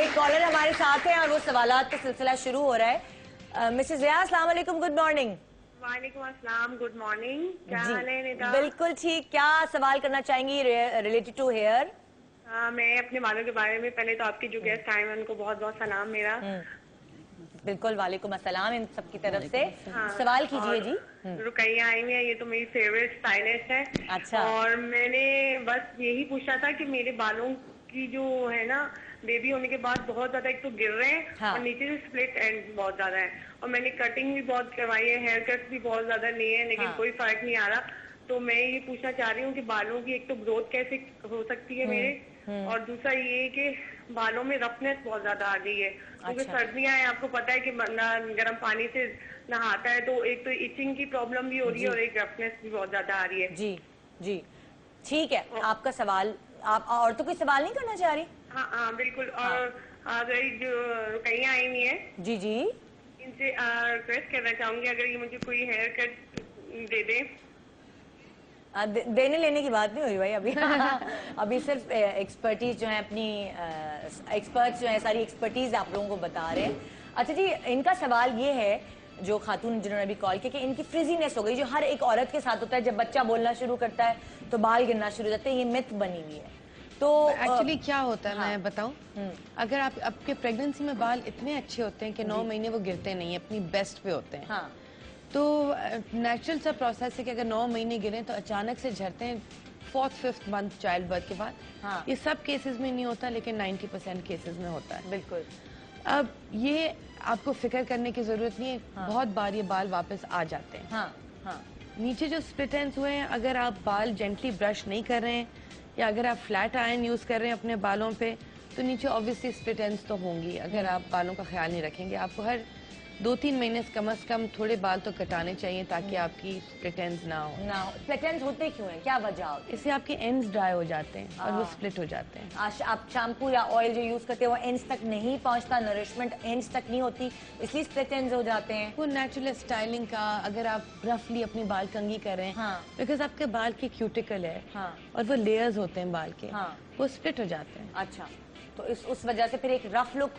एक कॉलर हमारे साथ है और वो सवालात का सिलसिला शुरू हो रहा है। मिसेस रिया, अस्सलाम वालेकुम, गुड मॉर्निंग। वालेकुम अस्सलाम, गुड मॉर्निंग। क्या हाल है निदा? बिल्कुल ठीक। क्या सवाल करना चाहेंगी रिलेटेड टू हेयर? मैं अपने बालों के बारे में, पहले तो आपके जो गेस्ट आए हैं उनको बहुत बहुत सलाम मेरा। बिल्कुल, वालेकुम अस्सलाम इन सबकी तरफ से। सवाल कीजिए जी। रुकैया आई हुई है, ये तो मेरी फेवरेट स्टाइलिस्ट है। अच्छा। और मैंने बस यही पूछा था कि मेरे बालों की जो है ना, बेबी होने के बाद बहुत ज्यादा एक तो गिर रहे हैं और नीचे से स्प्लिट एंड बहुत ज्यादा है, और मैंने कटिंग भी बहुत करवाई है, हेयर कट भी बहुत ज्यादा लिए हैं, लेकिन कोई फर्क नहीं आ रहा। तो मैं ये पूछना चाह रही हूँ कि बालों की एक तो ग्रोथ कैसे हो सकती है मेरे, और दूसरा ये कि बालों में रफनेस बहुत ज्यादा आ गई है, क्योंकि सर्दियां हैं, आपको पता है कि बंदा गर्म पानी से नहाता है, तो एक तो इचिंग की प्रॉब्लम भी हो रही है और एक रफनेस भी बहुत ज्यादा आ रही है। जी जी, ठीक है। आपका सवाल, आप और तो कोई सवाल नहीं करना चाह रही? हाँ हाँ बिल्कुल। और अगर जो रुकैया आई हुई है जी जी, इनसे रिक्वेस्ट करना चाहूंगी अगर ये मुझे कोई हेयर कट दे दे। देने लेने की बात नहीं हुई भाई अभी। अभी सिर्फ एक्सपर्टीज जो है अपनी एक्सपर्ट्स जो है सारी एक्सपर्टीज आप लोगों को बता रहे हैं। अच्छा जी, इनका सवाल ये है, जो खातून जिन्होंने अभी कॉल किया, कि इनकी फ्रिजीनेस हो गई, जो हर एक औरत के साथ होता है, जब बच्चा बोलना शुरू करता है तो बाल गिरना शुरू हो जाते हैं, ये मिथ बनी हुई है। तो एक्चुअली क्या होता है, मैं बताऊं, अगर आप आपके प्रेगनेंसी में बाल इतने अच्छे होते हैं कि 9 महीने वो गिरते नहीं, अपनी बेस्ट पे होते हैं। हाँ। तो नेचुरल सा प्रोसेस है कि अगर 9 महीने गिरे तो अचानक से झड़ते हैं 4th 5th month child birth के बाद। हाँ। ये सब केसेस में नहीं होता, लेकिन 90% केसेस में होता है। बिल्कुल। अब ये आपको फिक्र करने की जरूरत नहीं है। हाँ। बहुत बार ये बाल वापस आ जाते हैं। हाँ। हाँ। नीचे जो स्प्लिट एंड्स हुए हैं, अगर आप बाल जेंटली ब्रश नहीं कर रहे हैं या अगर आप फ्लैट आयरन यूज कर रहे हैं अपने बालों पे, तो नीचे ऑब्वियसली स्प्लिट एंड्स तो होंगी। अगर आप बालों का ख्याल नहीं रखेंगे, आपको हर 2-3 महीने से कम थोड़े बाल तो कटाने चाहिए ताकि आपकी स्प्लिट एंड्स ना हो। स्प्लिट एंड्स होते क्यों हैं, क्या वजह होती है? इससे आपके एंड्स ड्राई हो जाते हैं और वो स्प्लिट हो जाते हैं। आप शैम्पू या ऑयल जो यूज करते हैं वो एंड्स तक नहीं पहुंचता, नरिशमेंट एंड्स तक नहीं होती, इसलिए स्प्लिट एंड्स हो जाते हैं। वो नेचुरल स्टाइलिंग का, अगर आप रफली अपनी बाल कंघी कर रहे हैं, बिकॉज आपके बाल की क्यूटिकल है और वो लेयर्स होते हैं बाल के, वो स्प्लिट हो जाते हैं। अच्छा, तो उस वजह से फिर एक रफ लुक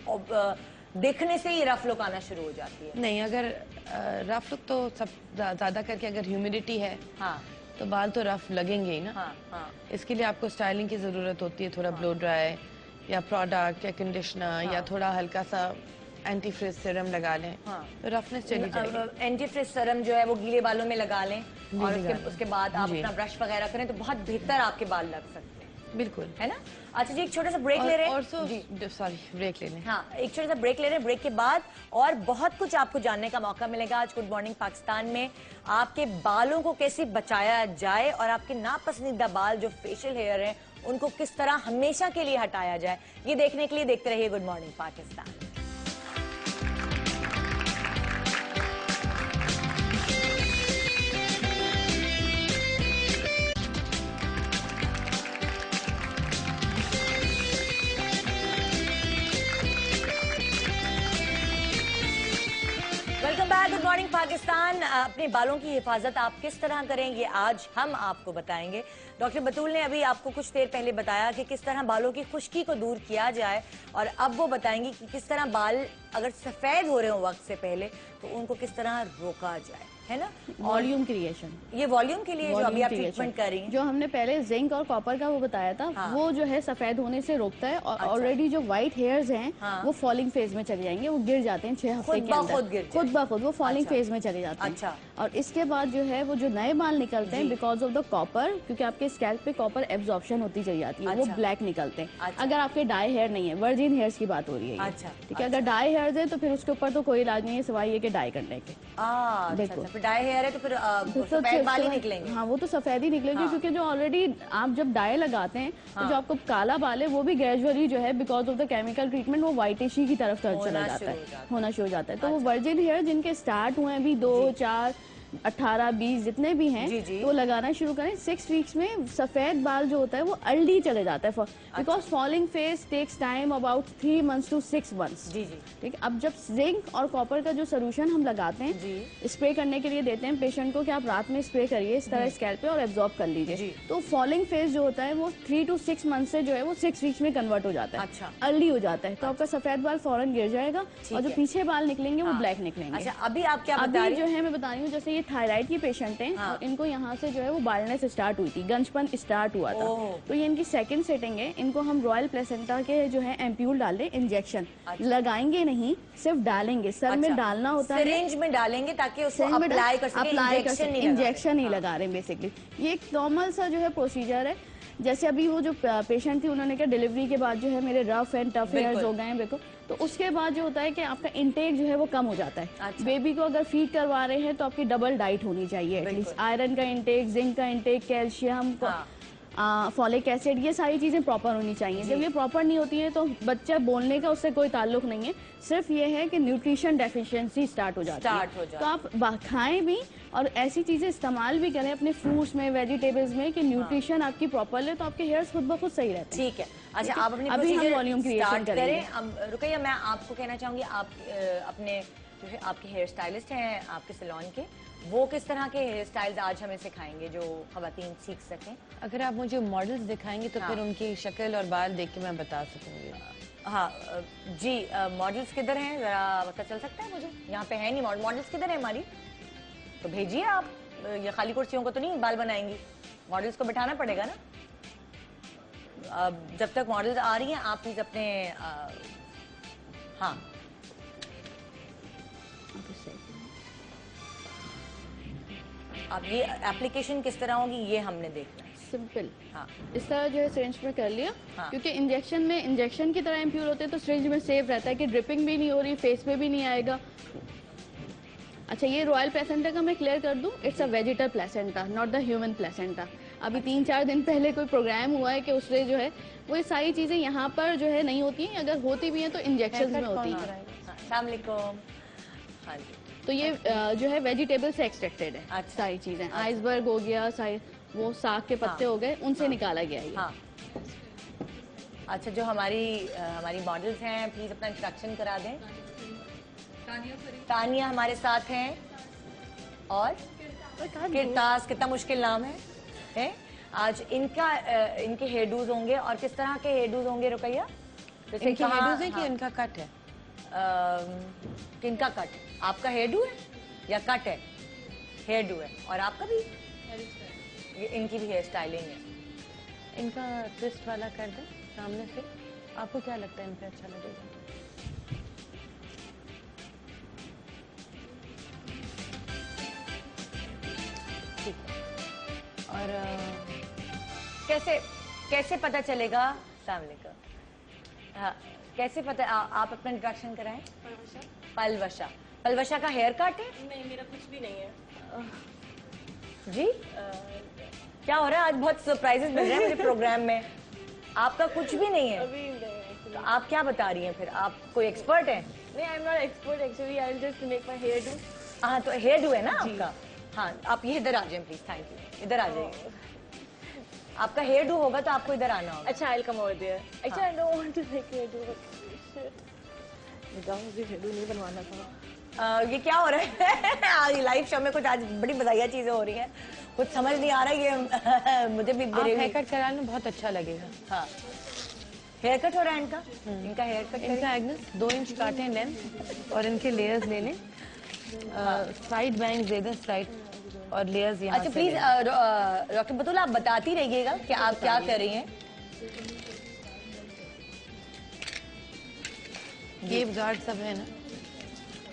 देखने से ही रफ लुक आना शुरू हो जाती है? नहीं, अगर रफ लुक तो सब ज्यादा करके अगर ह्यूमिडिटी है तो बाल तो रफ लगेंगे ही ना। इसके लिए आपको स्टाइलिंग की जरूरत होती है, थोड़ा ब्लो ड्राई या प्रोडक्ट या कंडीशनर या थोड़ा हल्का सा एंटी फ्रिज सीरम लगा लें, तो रफनेस चली जाएगी। एंटी फ्रिज सीरम जो है वो गीले बालों में लगा लें और उसके बाद आप अपना ब्रश वगैरह करें तो बहुत बेहतर आपके बाल लग सकते हैं। बिल्कुल, है ना? अच्छा जी, एक छोटा सा ब्रेक ले रहे हैं। ब्रेक लेने। हाँ, एक छोटा सा ब्रेक ले रहे हैं। ब्रेक के बाद और बहुत कुछ आपको जानने का मौका मिलेगा आज गुड मॉर्निंग पाकिस्तान में। आपके बालों को कैसे बचाया जाए और आपके नापसंदीदा बाल जो फेशियल हेयर हैं उनको किस तरह हमेशा के लिए हटाया जाए, ये देखने के लिए देखते रहिए good morning Pakistan. Welcome back good morning Pakistan. अपने बालों की हिफाजत आप किस तरह करेंगे आज हम आपको बताएंगे। डॉक्टर बतूल ने अभी आपको कुछ देर पहले बताया कि किस तरह बालों की खुश्की को दूर किया जाए और अब वो बताएंगी कि किस तरह बाल अगर सफेद हो रहे हो वक्त से पहले तो उनको किस तरह रोका जाए, है ना? वॉल्यूम क्रिएशन, ये वॉल्यूम के लिए जो अभी आप ट्रीटमेंट कर रही हैं, जो हमने पहले जिंक और कॉपर का वो बताया था, हाँ। वो जो है सफेद होने से रोकता है और अच्छा। ऑलरेडी जो व्हाइट हेयर्स हैं हाँ। वो फॉलिंग फेज में चले जाएंगे, वो गिर जाते हैं 6 हफ्ते के अंदर, खुद ब खुद वो फॉलिंग अच्छा। फेज में चले जाते हैं। अच्छा। और इसके बाद जो है वो जो नए बाल निकलते हैं बिकॉज ऑफ द कॉपर, क्योंकि आपके स्कैल्प पे कॉपर एब्जॉर्प्शन होती चली जाती है, वो अच्छा। ब्लैक निकलते हैं। अच्छा। अगर आपके डाई हेयर नहीं है, वर्जिन हेयर्स की बात हो रही है ये। अच्छा, ठीक है, अगर डाई हेयर्स है तो फिर उसके ऊपर तो कोई इलाज नहीं है सिवाय ये कि डाई करने के। अच्छा, फिर डाई हेयर है तो फिर सफेद बाल ही निकलेंगे। हाँ, वो तो सफेद ही निकलेंगे, हाँ। क्योंकि जो ऑलरेडी आप जब डाई लगाते हैं तो जो आपको काला बाल है वो भी ग्रेजुअली जो है because of the chemical treatment वो व्हाइटिश ही की तरफ चला जाता है, होना शुरू हो जाता है। तो वो वर्जिन हेयर जिनके स्टार्ट हुए हैं अभी 2, 4, 18, 20 जितने भी हैं, तो वो लगाना शुरू करें। 6 वीक्स में सफेद बाल जो होता है वो अर्ली चले जाता है, because falling phase takes time about 3 months to 6 months। जी जी। ठीक है, अब जब जिंक और कॉपर का जो सोल्यूशन हम लगाते हैं, स्प्रे करने के लिए देते हैं पेशेंट को कि आप रात में स्प्रे करिए इस तरह स्कैल्प पे और एब्जॉर्ब कर लीजिए, तो फॉलिंग फेज जो होता है वो 3 to 6 months से जो है वो 6 वीक्स में कन्वर्ट हो जाता है। अच्छा। अर्ली हो जाता है, तो आपका सफेद बाल फौरन गिर जाएगा और जो पीछे बाल निकलेंगे वो ब्लैक निकलेंगे। अच्छा, अभी आप क्या बता अभी रही जो है मैं बता रही हूँ, जैसे ये थायराइड की पेशेंट हैं और इनको यहाँ से जो है वो बाल्डनेस स्टार्ट हुई थी, गंजपन स्टार्ट हुआ था, तो ये इनकी सेकंड सेटिंग है। इनको हम रॉयल प्लेसेंटा के जो है एम्प्यूल डाल इंजेक्शन लगाएंगे नहीं, सिर्फ डालेंगे, सर में डालना होता है, सिरिंज में डालेंगे ताकि उसको अप्लाई कर सके, इंजेक्शन नहीं लगा रहे बेसिकली। ये एक नॉर्मल सा जो है प्रोसीजर है। जैसे अभी वो जो पेशेंट थी उन्होंने कहा डिलीवरी के बाद जो है मेरे रफ एंड टफ हेयर्स हो गए हैं देखो, तो उसके बाद जो होता है कि आपका इंटेक जो है वो कम हो जाता है। अच्छा। बेबी को अगर फीड करवा रहे हैं तो आपकी डबल डाइट होनी चाहिए, एटलीस्ट आयरन का इंटेक, जिंक का इंटेक, कैल्शियम, फॉलिक एसिड, ये सारी चीजें प्रॉपर होनी चाहिए। जब ये प्रॉपर नहीं होती है तो बच्चा बोलने का उससे कोई ताल्लुक नहीं है, सिर्फ ये है कि न्यूट्रिशन डेफिशिएंसी स्टार्ट हो जाती है। तो आप खाएं भी और ऐसी चीजें इस्तेमाल भी करें अपने फ्रूट्स में, वेजिटेबल्स में कि न्यूट्रिशन आपकी प्रॉपर है, तो आपके हेयर्स खुद ब खुद सही रहते हैं। ठीक है। अच्छा, आप अपनी अभी हम वॉल्यूम क्रिएशन करेंगे। अब रुकैया, मैं आपको कहना चाहूंगी, आप अपने जो है आपके हेयर स्टाइलिस्ट हैं आपके सैलून के, वो किस तरह के हेयर स्टाइल्स आज हमें सिखाएंगे जो खवातीन सीख सकें? अगर आप मुझे मॉडल्स दिखाएंगे तो फिर उनकी शक्ल और बाल देख के मैं बता सकूंगी। हाँ जी, मॉडल्स किधर हैं जरा पता चल सकता है मुझे? यहाँ पे है नहीं मॉडल्स किधर है हमारी? तो भेजिए आप, ये खाली कुर्सियों को तो नहीं बाल बनाएंगी, मॉडल्स को बैठाना पड़ेगा ना। जब तक मॉडल्स आ रही हैं आप प्लीज अपने हाँ अब ये एप्लीकेशन किस तरह होगी ये हमने देखना है। सिंपल, हाँ, इस तरह जो है सिरिंज में कर लिया। हाँ। क्योंकि इंजेक्शन की तरह इम्प्यूर होते हैं तो सिरिंज में सेफ रहता है कि ड्रिपिंग भी नहीं हो रही, फेस पे भी नहीं आएगा। अच्छा, ये रॉयल प्लेसेंटा का मैं क्लियर कर दूं, it's a vegetal placenta, not the human placenta. अभी 3-4 दिन पहले कोई प्रोग्राम हुआ है कि उससे जो है वो ये सारी चीजें यहाँ पर जो है नहीं होती हैं, अगर होती भी हैं तो इंजेक्शन में होती हैं। अस्सलाम वालेकुम। हाँ जी, तो ये जो है वेजिटेबल से एक्सट्रैक्टेड है। अच्छा। सारी चीजें, आइसबर्ग हो गया, वो साग के पत्ते हो गए, उनसे निकाला गया ये। हाँ। अच्छा, जो हमारी मॉडल्स हैं प्लीज अपना इंट्रोडक्शन करा दें। तानिया हमारे साथ हैं और किरतास, कितना मुश्किल नाम है? आज इनके हेयर डूज होंगे और किस तरह के हेयर डूज होंगे रुकैया? इनके हेयर डूज है कि इनका कट है? किनका कट? आपका हेयर डू है या कट है? हेयर डू है। और आपका भी? ये इनकी भी हेयर स्टाइलिंग है। इनका ट्विस्ट वाला कर दें सामने से, आपको क्या लगता है इन पे अच्छा लगेगा? ठीक है। और कैसे पता चलेगा? अस्सलाम वालेकुम। हाँ, कैसे पता? आप अपना इंट्रोडक्शन कराएं। पलवशा का हेयर कट है? नहीं, मेरा कुछ भी नहीं है जी। क्या हो रहा है आज? बहुत सरप्राइजेस मिल रहे हैं मुझे प्रोग्राम में। आपका कुछ भी नहीं है? अभी नहीं। तो आप क्या बता रही हैं फिर? आप कोई एक्सपर्ट हैं? नहीं, I am not expert actually, I will just make my hair do. हाँ, तो हेयर डू है ना आपका? हाँ, आप ये इधर आ जाएं प्लीज। थैंक यू, इधर आ जाइए। आपका हेयर डू होगा तो आपको इधर आना होगा। अच्छा, I will come over there. Actually I don't want to make hair do. मुझे हेयर डू नहीं बनवाना था। ये क्या हो रहा है? आज लाइव शो में कुछ आज बड़ी बधाइयाँ चीजें हो रही हैं, कुछ समझ नहीं आ रहा है। ये मुझे भी आप हेयर कट कराने बहुत अच्छा लगेगा। हाँ, हेयर कट हो रहा है इनका, इनका हेयर कट। इनका एग्नेस 2 इंच काटें लेंथ और इनके लेयर्स ले लें। साइड बैंग दे दें साइड और लेयर्स यहाँ। अच्छा प्लीज डॉक्टर बतूल आप बताती रहिएगा कि आप क्या कर रही हैं। ये गार्ड सब है ना।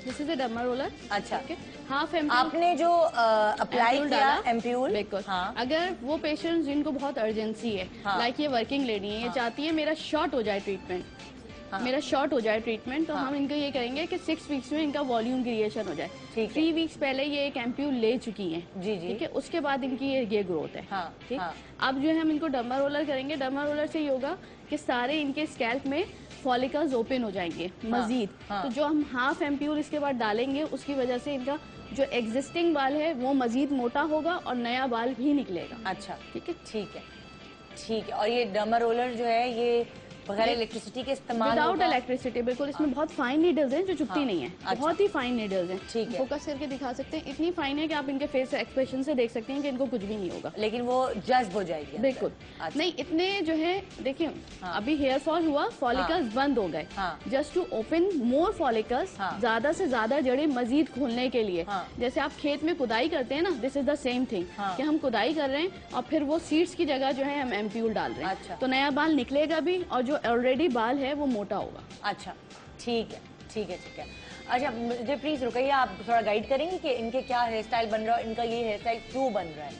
This is a derma roller. अच्छा हाफ आपने जो अप्लाई किया एम्प्यूल, बिल्कुल। हाँ। अगर वो पेशेंट जिनको बहुत अर्जेंसी है, हाँ। लाइक ये वर्किंग लेडी है, ये चाहती है मेरा शॉर्ट हो जाए ट्रीटमेंट, मेरा शॉर्ट हो जाए ट्रीटमेंट, तो हम इनको ये करेंगे कि 6 वीक्स में इनका वॉल्यूम क्रिएशन हो जाए। 3 वीक्स पहले ये एक एम्प्यूल ले चुकी हैं, जी जी, ठीक है, उसके बाद इनकी ये ग्रोथ है। हाँ, ठीक। हाँ। अब जो है हम इनको डर्मा रोलर करेंगे। डर्मा रोलर से ये होगा कि सारे इनके स्कैल्प में फॉलिकल्स ओपन हो जाएंगे मजीद। तो जो हम हाफ एम्प्यूल इसके बाद डालेंगे उसकी वजह से इनका जो एग्जिस्टिंग बाल है वो मजीद मोटा होगा और नया बाल भी निकलेगा। अच्छा ठीक है, ठीक है, ठीक है। और ये डर्मा रोलर जो है ये बगैर इलेक्ट्रिसिटी के इस्तेमाल विदाउट इलेक्ट्रिसिटी, बिल्कुल। इसमें बहुत फाइन नीडल्स हैं जो चुभती नहीं है। अच्छा। बहुत ही फाइन नीडल्स हैं। ठीक है। फोकस करके दिखा सकते हैं, इतनी फाइन है कि आप इनके फेस एक्सप्रेशन से देख सकते हैं कि इनको कुछ भी नहीं होगा, लेकिन वो जज्ब हो जाएगी अंदर। बिल्कुल। अच्छा। नहीं, इतने जो है देखिए, अभी हेयर फॉल हुआ, फॉलिकल्स बंद हो गए। Just to open more follicles, ज्यादा से ज्यादा जड़ें मजीद खोलने के लिए। जैसे आप खेत में खुदाई करते हैं ना, this is the same thing कि हम खुदाई कर रहे हैं और फिर वो सीड्स की जगह जो है हम एम्प्यूल डाल रहे हैं। अच्छा। तो नया बाल निकलेगा भी और जो ऑलरेडी बाल है वो मोटा होगा। अच्छा ठीक है, ठीक है, ठीक है। अच्छा मुझे प्लीज रुकइए, आप थोड़ा गाइड करेंगे कि इनके क्या हेयर स्टाइल बन रहा है, इनका ये हेयर स्टाइल क्यों बन रहा है?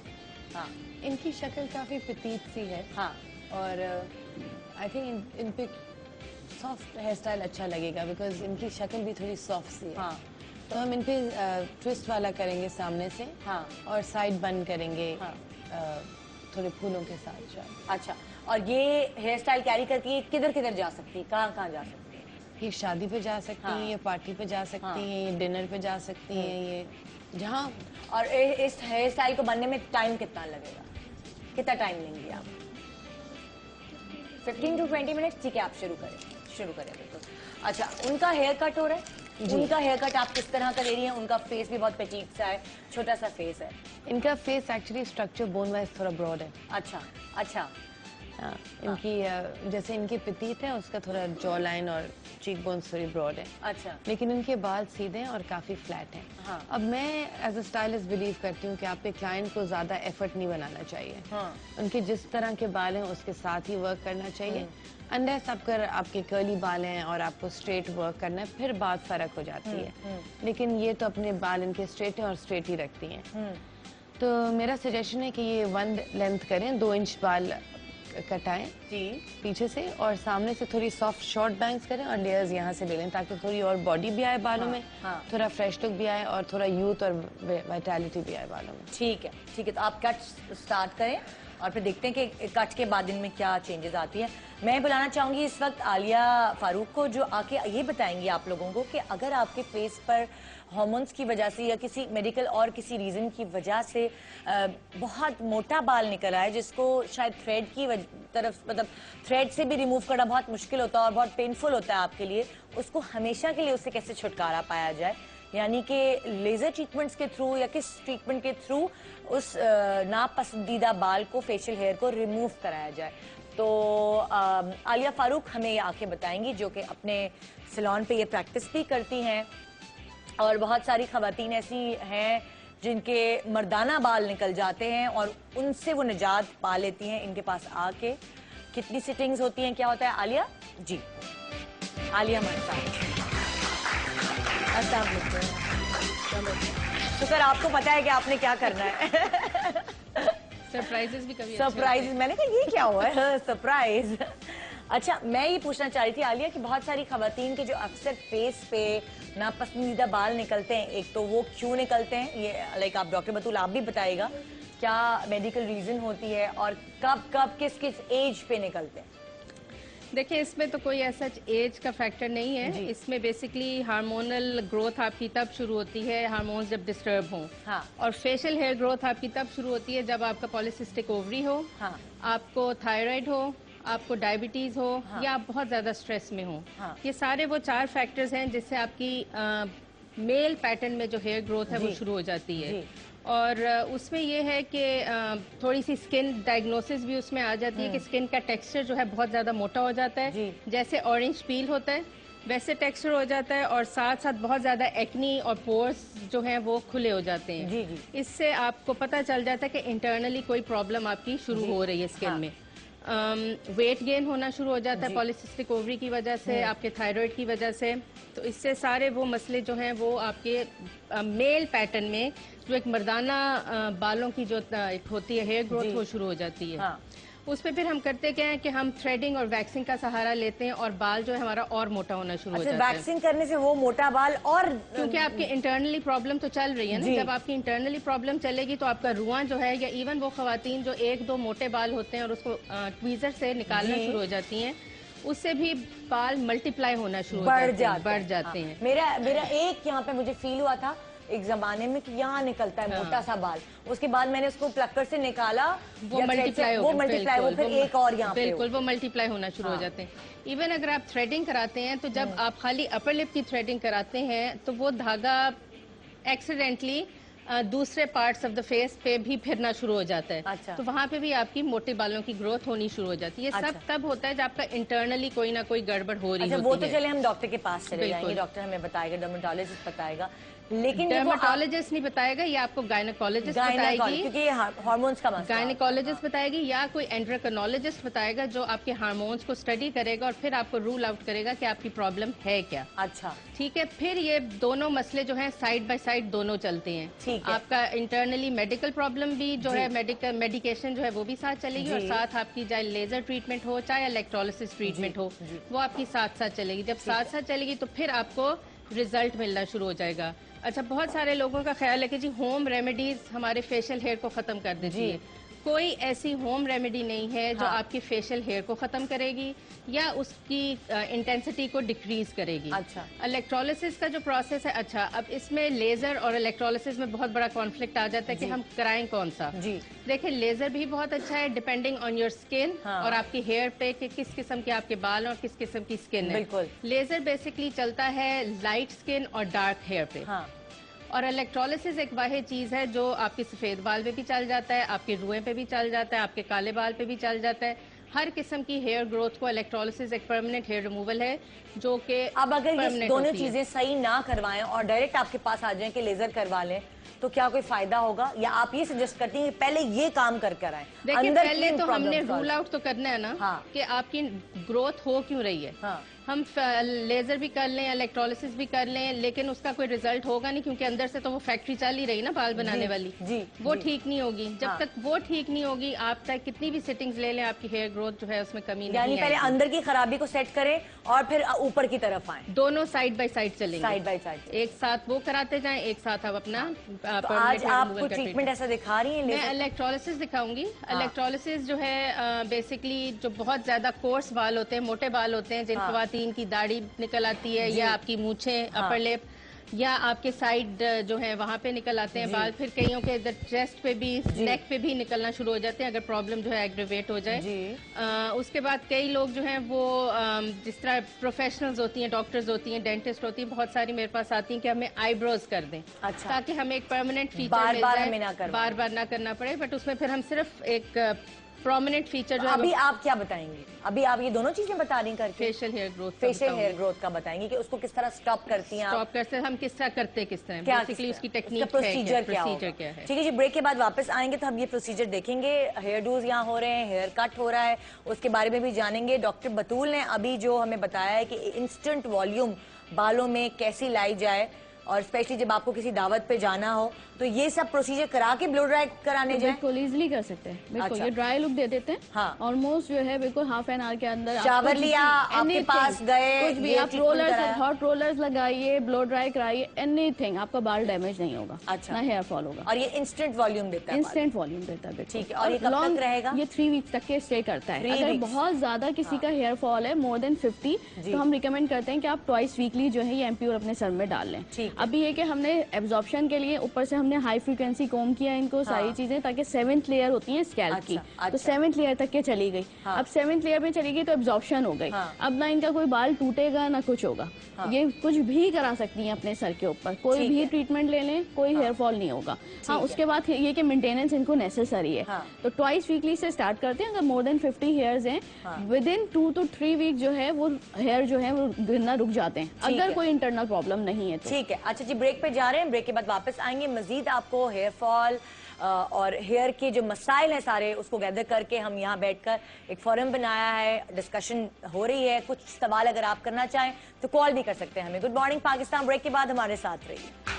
हाँ, इनकी शक्ल काफी petite सी है। हाँ। और आई थिंक इन पे सॉफ्ट हेयर स्टाइल अच्छा लगेगा बिकॉज इनकी शक्ल भी थोड़ी सॉफ्ट सी है। हाँ। तो हम इन पे ट्विस्ट वाला करेंगे सामने से। हाँ। और साइड बन करेंगे। हाँ। थोड़े फूलों के साथ शायद। अच्छा, और ये हेयर स्टाइल कैरी करके ये किधर किधर जा सकती है, कहाँ कहाँ जा सकती है? ये शादी पे जा सकती हैं, ये पार्टी पे जा सकती हैं, ये डिनर पे जा सकती हैं, ये जहाँ। और इस हेयर स्टाइल को बनने में टाइम कितना लगेगा, कितना टाइम लेंगी आप? 15 to 20 मिनट। ठीक है, आप शुरू करें बिल्कुल। अच्छा, उनका हेयर कट हो रहा है। उनका हेयर कट आप किस तरह का दे रही हैं? उनका फेस भी बहुत पेचीट सा है, छोटा सा फेस है। इनका face actually structure bone wise थोड़ा ब्रॉड है। अच्छा अच्छा। हाँ, इनकी जैसे इनकी petite है उसका थोड़ा जॉ लाइन और चीक बोन्स थोड़ी ब्रॉड है। अच्छा। लेकिन इनके बाल सीधे हैं और काफी फ्लैट हैं। हाँ। अब मैं एज अ स्टाइलिस्ट बिलीव करती हूँ कि आपके क्लाइंट को ज्यादा एफर्ट नहीं बनाना चाहिए। हाँ। उनके जिस तरह के बाल हैं उसके साथ ही वर्क करना चाहिए। अनलेस आपके कर्ली बाल हैं और आपको स्ट्रेट वर्क करना है, फिर बात फर्क हो जाती है। लेकिन ये तो अपने बाल इनके स्ट्रेट हैं और स्ट्रेट ही रखती हैं। तो मेरा सजेशन है कि ये 1 लेंथ करें, 2 इंच बाल कटाएं जी पीछे से और सामने से थोड़ी सॉफ्ट शॉर्ट बैंग्स करें और लेयर्स यहाँ से ले लें ताकि थोड़ी और बॉडी भी आए बालों में। हाँ। थोड़ा फ्रेश लुक भी आए और थोड़ा यूथ और वाइटैलिटी भी आए बालों में। ठीक है, ठीक है। तो आप कट स्टार्ट करें और फिर देखते हैं कि कट के बाद इनमें क्या चेंजेस आती है। मैं बुलाना चाहूंगी इस वक्त आलिया फारूक को, जो आके ये बताएंगी आप लोगों को कि अगर आपके फेस पर हार्मोन्स की वजह से या किसी मेडिकल और किसी रीज़न की वजह से बहुत मोटा बाल निकल आए, जिसको शायद थ्रेड की तरफ, मतलब थ्रेड से भी रिमूव करना बहुत मुश्किल होता है और बहुत पेनफुल होता है आपके लिए, उसको हमेशा के लिए उससे कैसे छुटकारा पाया जाए, यानी कि लेज़र ट्रीटमेंट्स के थ्रू या किस ट्रीटमेंट के थ्रू उस नापसंदीदा बाल को, फेशियल हेयर को रिमूव कराया जाए। तो आलिया फारूक हमें ये आके बताएंगी, जो कि अपने सैलून पे ये प्रैक्टिस भी करती हैं। और बहुत सारी खवातीन ऐसी हैं जिनके मर्दाना बाल निकल जाते हैं और उनसे वो निजात पा लेती हैं इनके पास आके। कितनी सिटिंग्स होती हैं, क्या होता है? आलिया जी, आलिया शुक्र आपको पता है कि आपने क्या करना है। सरप्राइजेस भी कभी सरप्राइज, मैंने कहा ये क्या हुआ है सरप्राइज। अच्छा, मैं ये पूछना चाह रही थी आलिया कि बहुत सारी खवातीन के जो अक्सर फेस पे नापसंदीदा बाल निकलते हैं, एक तो वो क्यों निकलते हैं, ये लाइक आप डॉक्टर बतूल आप भी बताइएगा, क्या मेडिकल रीजन होती है और कब कब किस किस एज पे निकलते हैं? देखिए, इसमें तो कोई ऐसा एज का फैक्टर नहीं है। इसमें बेसिकली हार्मोनल ग्रोथ आपकी तब शुरू होती है हार्मोन्स जब डिस्टर्ब हों। हाँ। और फेशियल हेयर ग्रोथ आपकी तब शुरू होती है जब आपका पॉलीसिस्टिक ओवरी हो। हाँ। आपको थायराइड हो, आपको डायबिटीज हो। हाँ। या आप बहुत ज्यादा स्ट्रेस में हो। हाँ। ये सारे वो 4 फैक्टर्स हैं जिससे आपकी मेल पैटर्न में जो हेयर ग्रोथ है वो शुरू हो जाती है। और उसमें ये है कि थोड़ी सी स्किन डायग्नोसिस भी उसमें आ जाती है कि स्किन का टेक्सचर जो है बहुत ज़्यादा मोटा हो जाता है, जैसे ऑरेंज पील होता है वैसे टेक्सचर हो जाता है, और साथ साथ बहुत ज़्यादा एक्नी और पोर्स जो हैं वो खुले हो जाते हैं। जी जी। इससे आपको पता चल जाता है कि इंटरनली कोई प्रॉब्लम आपकी शुरू हो रही है स्किन में। वेट गेन होना शुरू हो जाता है पॉलीसिस्टिक ओवरी की वजह से, आपके थायराइड की वजह से। तो इससे सारे वो मसले जो हैं वो आपके मेल पैटर्न में जो एक मर्दाना बालों की जो एक होती है हेयर ग्रोथ वो शुरू हो जाती है। उसमें फिर हम करते क्या है कि हम थ्रेडिंग और वैक्सिंग का सहारा लेते हैं और बाल जो है हमारा और मोटा होना शुरू हो जाता है। वैक्सिंग करने से वो मोटा बाल और क्योंकि आपकी इंटरनली प्रॉब्लम तो चल रही है ना, जब आपकी इंटरनली प्रॉब्लम चलेगी तो आपका रुआं जो है, या इवन वो खवातीन जो एक दो मोटे बाल होते हैं और उसको ट्वीजर से निकालना शुरू हो जाती हैं, उससे भी बाल मल्टीप्लाई होना शुरू बढ़ जाते हैं। मेरा एक यहाँ पे मुझे फील हुआ था एक जमाने में कि यहाँ निकलता है मोटा सा बाल, उसके बाद मैंने उसको प्लकर से निकाला, वो मल्टीप्लाई वो फिर एक और यहाँ पे बिल्कुल वो मल्टीप्लाई होना शुरू हो जाते हैं। इवन अगर आप थ्रेडिंग कराते हैं तो जब आप खाली अपर लिप की थ्रेडिंग कराते हैं तो वो धागा एक्सीडेंटली दूसरे पार्ट्स ऑफ द फेस पे भी फिरना शुरू हो जाता है। अच्छा। तो वहाँ पे भी आपकी मोटे बालों की ग्रोथ होनी शुरू हो जाती है। सब तब होता है जब आपका इंटरनली कोई ना कोई गड़बड़ हो रही होती है। वो तो चले हम डॉक्टर के पास चले जाएंगे, डॉक्टर हमें बताएगा, डर्मेटोलॉजिस्ट बताएगा, लेकिन डर्मेटोलॉजिस्ट नहीं बताएगा, या आपको गायनेकोलॉजिस्ट बताएगी, क्योंकि ये हार्मोन्स का मसला। गायनेकोलॉजिस्ट बताएगी या कोई एंड्रोक्रिनोलॉजिस्ट बताएगा जो आपके हार्मोन्स को स्टडी करेगा और फिर आपको रूल आउट करेगा कि आपकी प्रॉब्लम है क्या। अच्छा ठीक है, फिर ये दोनों मसले जो हैं साइड बाय साइड दोनों चलते हैं। ठीक है। आपका इंटरनली मेडिकल प्रॉब्लम भी जो है, मेडिकेशन जो है वो भी साथ चलेगी, और साथ आपकी चाहे लेजर ट्रीटमेंट हो चाहे इलेक्ट्रोलिसिस ट्रीटमेंट हो वो आपकी साथ साथ चलेगी। जब साथ साथ चलेगी तो फिर आपको रिजल्ट मिलना शुरू हो जाएगा। अच्छा, बहुत सारे लोगों का ख्याल है कि जी होम रेमेडीज हमारे फेशियल हेयर को खत्म कर देती है। कोई ऐसी होम रेमेडी नहीं है जो आपकी फेशियल हेयर को खत्म करेगी या उसकी इंटेंसिटी को डिक्रीज करेगी। अच्छा। इलेक्ट्रोलिसिस का जो प्रोसेस है, अच्छा अब इसमें लेजर और इलेक्ट्रोलिसिस में बहुत बड़ा कॉन्फ्लिक्ट आ जाता है कि हम कराएं कौन सा। देखिए, लेजर भी बहुत अच्छा है डिपेंडिंग ऑन योर स्किन और आपकी हेयर पे कि किस किस्म के आपके बाल और किस किस्म की स्किन है। बिल्कुल। लेजर बेसिकली चलता है लाइट स्किन और डार्क हेयर पे। और इलेक्ट्रोलिसिस एक वाहिद चीज है जो आपके सफेद बाल पे भी चल जाता है, आपके रुएं पे भी चल जाता है, आपके काले बाल पे भी चल जाता है। हर किस्म की हेयर ग्रोथ को इलेक्ट्रोलिसिस एक परमानेंट हेयर रिमूवल है जो कि अब अगर ये दोनों चीजें सही ना करवाएं और डायरेक्ट आपके पास आ जाएं कि लेजर करवा लें तो क्या कोई फायदा होगा, या आप ये सजेस्ट करती हैं कि पहले ये काम कर कर आए? देखिए, पहले तो हमने रूल आउट तो करना है ना कि आपकी ग्रोथ हो क्यों रही है। हम लेजर भी कर लें, इलेक्ट्रोलिसिस भी कर लें, लेकिन उसका कोई रिजल्ट होगा नहीं क्योंकि अंदर से तो वो फैक्ट्री चल ही रही ना बाल बनाने वाली। वो ठीक नहीं होगी। जब तक वो ठीक नहीं होगी, आप चाहे कितनी भी सेटिंग्स ले लें, आपकी हेयर ग्रोथ जो है उसमें कमी नहीं आएगी। पहले अंदर की खराबी को सेट करें और फिर ऊपर की तरफ आए। दोनों साइड बाय साइड चलेंगे, साइड बाय साइड, एक साथ वो कराते जाएं, एक साथ आप अपना तो आज आप कुछ ट्रीटमेंट ऐसा दिखा रही हैं? मैं इलेक्ट्रोलिसिस दिखाऊंगी। इलेक्ट्रोलिसिस जो है बेसिकली जो बहुत ज्यादा कोर्स बाल होते हैं, मोटे बाल होते हैं, जिन खवातीन की दाढ़ी निकल आती है या आपकी मूछें, अपर लिप या आपके साइड जो है वहाँ पे निकल आते हैं बाल, फिर कईयों के इधर चेस्ट पे भी, नेक पे भी निकलना शुरू हो जाते हैं अगर प्रॉब्लम जो है एग्रेवेट हो जाए। उसके बाद कई लोग जो हैं वो जिस तरह प्रोफेशनल्स होती हैं, डॉक्टर्स होती हैं, डेंटिस्ट होती हैं, बहुत सारी मेरे पास आती हैं कि हमें आईब्रोज कर दें। अच्छा। ताकि हमें एक परमानेंट फीचर मिल जाए, बार बार ना करना पड़े। बट उसमें फिर हम सिर्फ एक प्रोमिनेंट फीचर जो अभी आप क्या बताएंगे? अभी आप ये दोनों चीजें बता रही करके facial hair growth, facial hair growth का बताएंगे कि उसको किस तरह स्टॉप करती हैं, स्टॉप करते हैं हम, किस तरह करते हैं, किस तरह बेसिकली उसकी टेक्निक, प्रोसीजर क्या है। ठीक है जी, ब्रेक के बाद वापस आएंगे तो हम ये प्रोसीजर देखेंगे। हेयर डूज यहाँ हो रहे हैं, हेयर कट हो रहा है, उसके बारे में भी जानेंगे। डॉक्टर बतूल ने अभी जो हमें बताया है कि इंस्टेंट वॉल्यूम बालों में कैसी लाई जाए, और स्पेशली जब आपको किसी दावत पे जाना हो तो ये सब प्रोसीजर करा के ब्लो ड्राई कराने जाए? बिल्कुल इजीली कर सकते हैं, बिल्कुल। ये ड्राई लुक दे देते हैं। हाँ। ऑलमोस्ट जो है बिल्कुल हाफ एन आवर के अंदर शावर लिया, आपके पास गए, कुछ भी आप रोलर्स, हॉट रोलर्स लगाइए, ब्लो ड्राई कराइए, एनीथिंग, आपका बाल डैमेज नहीं होगा। अच्छा। ना हेयर फॉल होगा। और ये इंस्टेंट वॉल्यूम देता है? इंस्टेंट वॉल्यूम देता है। ठीक है। और ये कब तक रहेगा? ये 3 वीक्स तक के स्टे करता है। अगर बहुत ज्यादा किसी का हेयर फॉल है मोर देन 50 तो हम रिकमेंड करते हैं कि आप ट्वाइस वीकली जो है ये एम्प्योर अपने सर में डाल लें। अभी ये कि हमने एब्जॉर्प्शन के लिए ऊपर से हमने हाई फ्रीक्वेंसी कोम किया इनको सारी चीजें, ताकि 7th लेयर होती है स्कैल्प की, तो 7th लेयर तक के चली गई। अब 7th लेयर में चली गई तो एब्जॉर्प्शन हो गई। अब ना इनका कोई बाल टूटेगा ना कुछ होगा। ये कुछ भी करा सकती हैं अपने सर के ऊपर, कोई भी ट्रीटमेंट ले लें, कोई हेयर फॉल नहीं होगा। हाँ, उसके बाद ये कि मेंटेनेंस इनको नेसेसरी है। तो ट्वाइस वीकली से स्टार्ट करते हैं। अगर मोर देन 50 हेयर्स हैं, विद इन 2 to 3 वीक जो है वो हेयर जो है वो गिरना रुक जाते हैं, अगर कोई इंटरनल प्रॉब्लम नहीं है तो। ठीक है, अच्छा जी, ब्रेक पे जा रहे हैं, ब्रेक के बाद वापस आएंगे। मजीद आपको हेयर फॉल और हेयर के जो मसाइल हैं सारे उसको गैदर करके हम यहाँ बैठकर एक फोरम बनाया है, डिस्कशन हो रही है। कुछ सवाल अगर आप करना चाहें तो कॉल भी कर सकते हैं हमें। गुड मॉर्निंग पाकिस्तान, ब्रेक के बाद हमारे साथ रहिए।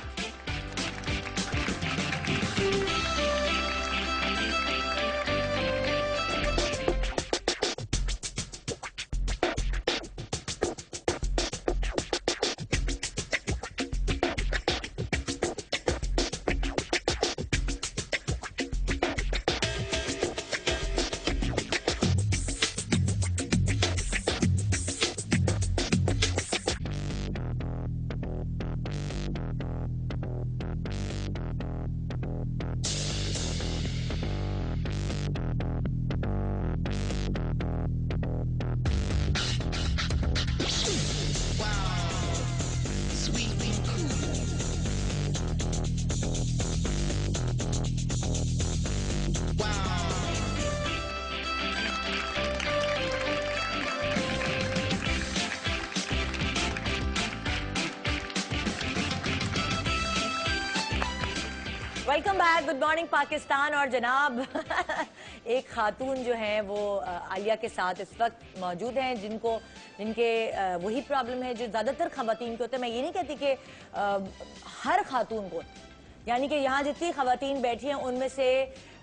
Welcome back, good morning Pakistan. और जनाब एक खातून जो है वो आलिया के साथ इस वक्त मौजूद हैं, जिनके वही प्रॉब्लम है जो ज़्यादातर खवातीन को होता है। मैं ये नहीं कहती कि हर खातून को, यानी कि यहाँ जितनी खवातीन बैठी हैं उनमें से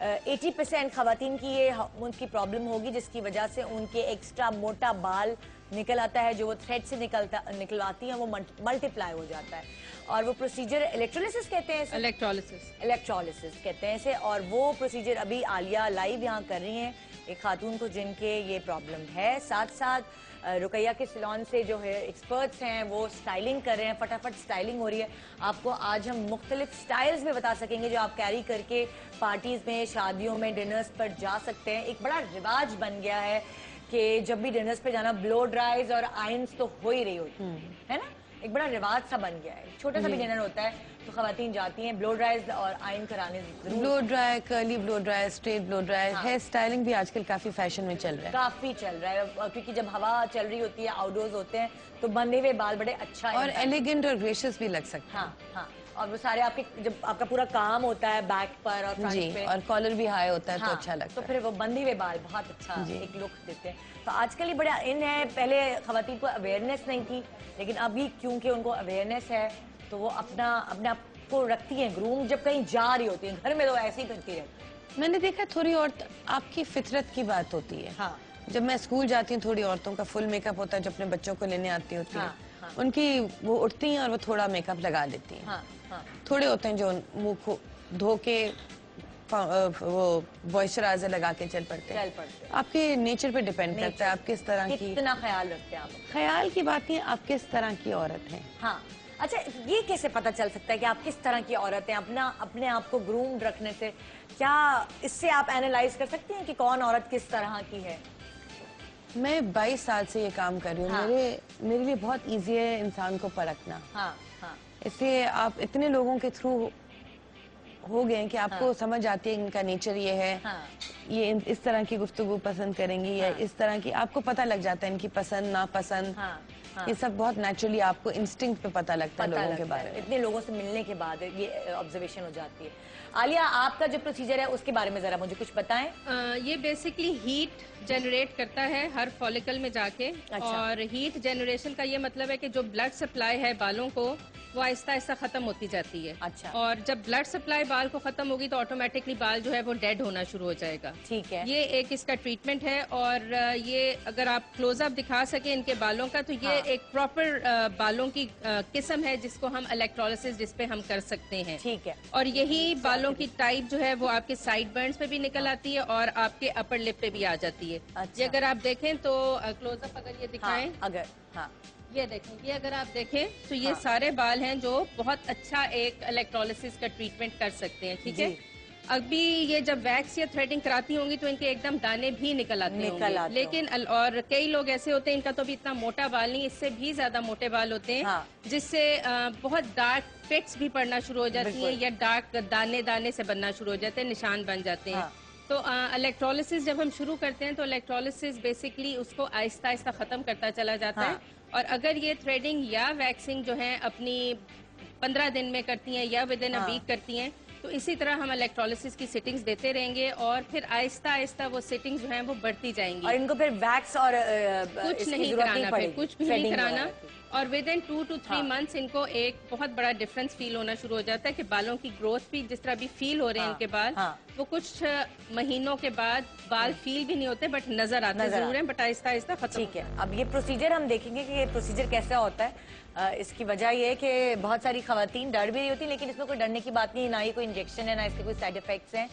80% खवातीन की ये उनकी प्रॉब्लम होगी, जिसकी वजह से उनके एक्स्ट्रा मोटा बाल निकल आता है, जो वो थ्रेड से निकलवाती हैं, वो मल्टीप्लाई हो जाता है। और वो प्रोसीजर इलेक्ट्रोलिसिस कहते हैं, इलेक्ट्रोलिसिस कहते हैं इसे। और वो प्रोसीजर अभी आलिया लाइव यहाँ कर रही हैं एक खातून को जिनके ये प्रॉब्लम है। साथ साथ रुकैया के सैलून से जो है एक्सपर्ट्स हैं वो स्टाइलिंग कर रहे हैं, फटाफट स्टाइलिंग हो रही है। आपको आज हम मुख्तलिफ स्टाइल्स में बता सकेंगे जो आप कैरी करके पार्टीज में, शादियों में, डिनर्स पर जा सकते हैं। एक बड़ा रिवाज बन गया है कि जब भी डिनर्स पे जाना ब्लो ड्राइज और आयंस तो हो ही रही होती है ना, एक बड़ा रिवाज सा बन गया है। छोटा सा भी डिनर होता है तो खवातीन जाती हैं ब्लो ड्राइज और आयन कराने। Blow dry, curly blow dry, straight blow dry, hair styling भी आजकल काफी फैशन में चल रहा है, काफी चल रहा है, क्योंकि जब हवा चल रही होती है, आउटडोर्स होते हैं, तो बंधे हुए बाल बड़े अच्छा और एलिगेंट और ग्रेशियस भी लग सकते हैं। हाँ हाँ, और वो सारे आपके जब आपका पूरा काम होता है बैक पर और फ्रंट पे, और कॉलर भी हाई होता है, तो अच्छा लगता है, तो फिर वो बंधे हुए बाल बहुत अच्छा एक लुक देते हैं। तो आजकल ये बड़ा इन है। पहले खवातीन को अवेयरनेस नहीं थी, लेकिन अभी क्योंकि उनको अवेयरनेस है तो वो अपने आप को रखती हैं ग्रूम, जब कहीं जा रही होती हैं। घर में तो ऐसे ही करती रहती। मैंने देखा थोड़ी और आपकी फितरत की बात होती है। हाँ। जब मैं स्कूल जाती हूँ थोड़ी औरतों का फुल मेकअप होता है, जो अपने बच्चों को लेने आती होती है, उनकी वो उठती हैं और वो थोड़ा मेकअप लगा लेती हैं। हाँ, हाँ। थोड़े होते हैं जो मुंह को धो के वो मॉइस्चराइजर लगा के चल पड़ते हैं। आपके नेचर पे डिपेंड करता है आप किस तरह की, कितना ख्याल रखते हैं आप। ख्याल की बात नहीं, आप किस तरह की औरत हैं। हाँ, अच्छा, ये कैसे पता चल सकता है कि आप किस तरह की औरत हैं? अपने आप को ग्रूम्ड रखने से क्या इससे आप एनालाइज कर सकती हैं कि कौन औरत किस तरह की है? मैं 22 साल से ये काम कर रही हूँ। हाँ। मेरे लिए बहुत इजी है इंसान को परखना। हाँ, हाँ। इसलिए आप इतने लोगों के थ्रू हो गए हैं कि आपको समझ आती है इनका नेचर ये है। हाँ। ये इस तरह की गुफ्तगू पसंद करेंगी या इस तरह की, आपको पता लग जाता है इनकी पसंद नापसंद। ये सब बहुत नेचुरली आपको इंस्टिंक्ट पे पता लगता है लोगों के बारे में। इतने लोगों से मिलने के बाद ये ऑब्जर्वेशन हो जाती है। आलिया, आपका जो प्रोसीजर है उसके बारे में जरा मुझे कुछ बताएं। ये बेसिकली हीट जनरेट करता है हर फॉलिकल में जाके। अच्छा। और हीट जनरेशन का ये मतलब है कि जो ब्लड सप्लाई है बालों को वो आहिस्ता आहिस्ता खत्म होती जाती है। अच्छा। और जब ब्लड सप्लाई बाल को खत्म होगी तो ऑटोमेटिकली बाल जो है वो डेड होना शुरू हो जाएगा। ठीक है। ये एक इसका ट्रीटमेंट है। और ये अगर आप क्लोजअप दिखा सके इनके बालों का, तो ये एक प्रॉपर बालों की किस्म है जिसको हम इलेक्ट्रोलिसिस जिसपे हम कर सकते हैं। ठीक है। और यही बालों की टाइप जो है वो आपके साइड बर्न्स पे भी निकल आती है और आपके अपर लिप पे भी आ जाती है। अच्छा। ये अगर आप देखें तो क्लोजअप अगर ये दिखाएं, अगर ये देखें, ये अगर आप देखें तो ये सारे बाल हैं जो बहुत अच्छा एक इलेक्ट्रोलिसिस का ट्रीटमेंट कर सकते हैं, ठीक है। अभी ये जब वैक्स या थ्रेडिंग कराती होंगी तो इनके एकदम दाने भी निकल आते होंगे, लेकिन और कई लोग ऐसे होते हैं इनका तो भी इतना मोटा बाल नहीं, इससे भी ज्यादा मोटे बाल होते हैं, जिससे बहुत डार्क पिट्स भी पड़ना शुरू हो जाती हैं या डार्क दाने दाने से बनना शुरू हो जाते हैं, निशान बन जाते हैं। तो इलेक्ट्रोलिसिस जब हम शुरू करते हैं तो इलेक्ट्रोलिसिस बेसिकली उसको आहिस्ता आहिस्ता खत्म करता चला जाता है। और अगर ये थ्रेडिंग या वैक्सिंग जो है अपनी 15 दिन में करती हैं या विद इन अ वीक करती हैं, तो इसी तरह हम इलेक्ट्रोलिसिस की सिटिंग्स देते रहेंगे और फिर आहिस्ता आहिस्ता वो सिटिंग्स जो हैं वो बढ़ती जाएंगी। और इनको फिर वैक्स और कुछ नहीं कराना, फिर कुछ भी नहीं कराना। और विद इन 2 to 3 मंथ्स इनको एक बहुत बड़ा डिफरेंस फील होना शुरू हो जाता है कि बालों की ग्रोथ भी जिस तरह भी फील हो रहे हैं इनके बाल, वो कुछ महीनों के बाद बाल फील भी नहीं होते बट नजर आते जरूर हैं, बट आहिस्ता आहिस्ता खत्म। ठीक है, अब ये प्रोसीजर हम देखेंगे कि ये प्रोसीजर कैसा होता है। इसकी वजह ये है कि बहुत सारी खवातीन डर भी रही होती, लेकिन इसमें कोई डरने की बात नहीं, ना ही कोई इंजेक्शन है ना इसके कोई साइड इफेक्ट्स हैं।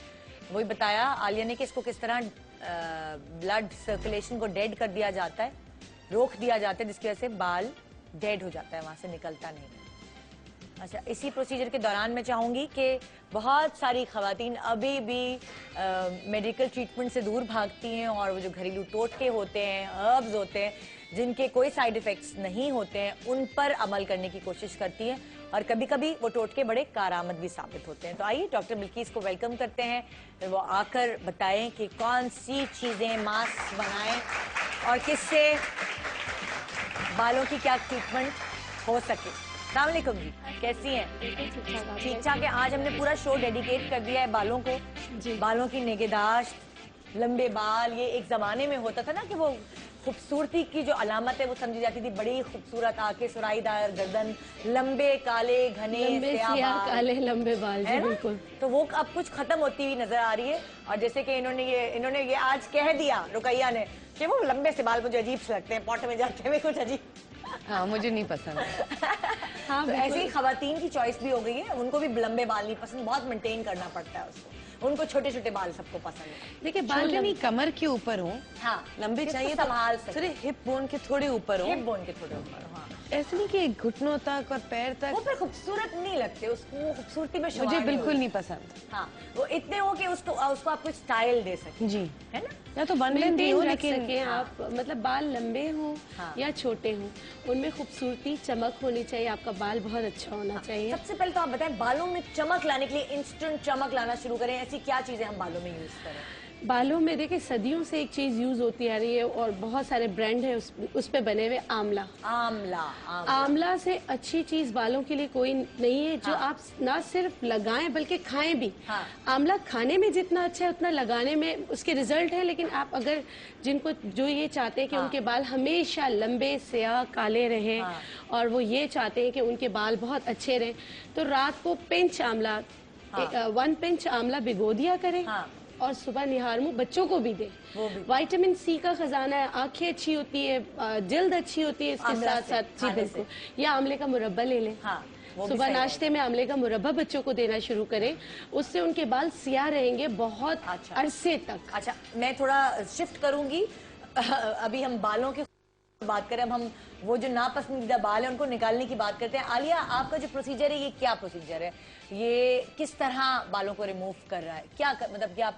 वही बताया आलिया ने कि इसको किस तरह ब्लड सर्कुलेशन को डेड कर दिया जाता है, रोक दिया जाता है, जिसकी वजह से बाल डेड हो जाता है, वहां से निकलता नहीं। अच्छा, इसी प्रोसीजर के दौरान मैं चाहूंगी कि बहुत सारी खवातीन अभी भी मेडिकल ट्रीटमेंट से दूर भागती हैं और वो जो घरेलू टोटके होते हैं, हर्ब्स होते हैं जिनके कोई साइड इफेक्ट्स नहीं होते हैं, उन पर अमल करने की कोशिश करती हैं और कभी कभी वो टोटके बड़े कारआमद भी साबित होते हैं। तो आइए डॉक्टर बिल्किस को वेलकम करते हैं, वो आकर बताएं कि कौन सी चीजें मास्क बनाएं और किससे बालों की क्या ट्रीटमेंट हो सके। अस्सलाम वालेकुम जी, कैसी हैं? ठीक ठाक है। आज हमने पूरा शो डेडिकेट कर दिया है बालों को, बालों की निगहदाश्त, लंबे बाल। ये एक जमाने में होता था ना कि वो खूबसूरती की जो अलामत है वो समझी जाती थी, बड़ी खूबसूरत आंखें, सुराईदार गर्दन, लंबे काले घने सियाह काले लंबे बाल, जी बिल्कुल। तो वो अब कुछ खत्म होती हुई नजर आ रही है। और जैसे कि इन्होंने ये आज कह दिया रुकैया ने कि वो लंबे से बाल मुझे अजीब से लगते हैं, पॉट में जाते हुए कुछ अजीब। हाँ, मुझे नहीं पसंद। हाँ, तो ऐसे ही खवातीन की चॉइस भी हो गई है, उनको भी लंबे बाल नहीं पसंद, बहुत मेंटेन करना पड़ता है उसको, उनको छोटे छोटे बाल सबको पसंद है। देखिए, बाल नहीं कमर के ऊपर हो, हाँ लंबे चाहिए, संभाल थोड़े हिप बोन के थोड़े ऊपर हो, हिप बोन के थोड़े ऊपर। हाँ, ऐसे नहीं कि घुटनों तक और पैर तक। वो फिर खूबसूरत नहीं लगते, उसको खूबसूरती में मुझे बिल्कुल नहीं पसंद। हाँ, वो इतने हो कि उसको आप कुछ स्टाइल दे सके, जी है ना। या तो बन लेते हो लेकिन आप मतलब बाल लंबे हो या छोटे हो, उनमें खूबसूरती चमक होनी चाहिए, आपका बाल बहुत अच्छा होना चाहिए। सबसे पहले तो आप बताएं, बालों में चमक लाने के लिए इंस्टेंट चमक लाना शुरू करें, ऐसी क्या चीजें हम बालों में यूज करें? बालों में देखिए सदियों से एक चीज यूज होती आ रही है और बहुत सारे ब्रांड है उस पे बने हुए, आंवला। आंवला से अच्छी चीज बालों के लिए कोई नहीं है, जो आप ना सिर्फ लगाएं बल्कि खाएं भी। आंवला खाने में जितना अच्छा है उतना लगाने में उसके रिजल्ट है, लेकिन आप अगर जिनको जो ये चाहते हैं कि उनके बाल हमेशा लंबे स्याह काले रहें और वो ये चाहते हैं कि उनके बाल बहुत अच्छे रहें, तो रात को पिंच आंवला 1 पिंच आंवला भिगो दिया करें और सुबह निहार मुंह बच्चों को भी दे। विटामिन सी का खजाना है, आंखें अच्छी होती है, जल्द अच्छी होती है, इसके साथ साथ जी बिल्कुल। या आंवले का मुरब्बा ले लें, सुबह नाश्ते में आंवले का मुरब्बा बच्चों को देना शुरू करें, उससे उनके बाल सियाह रहेंगे बहुत अरसे तक। अच्छा, मैं थोड़ा शिफ्ट करूंगी, अभी हम बालों की बात करें, अब हम वो जो नापसंदीदा बाल है उनको निकालने की बात करते हैं। आलिया, आपका जो प्रोसीजर है ये क्या प्रोसीजर है? ये किस तरह बालों को रिमूव कर रहा है? क्या मतलब क्या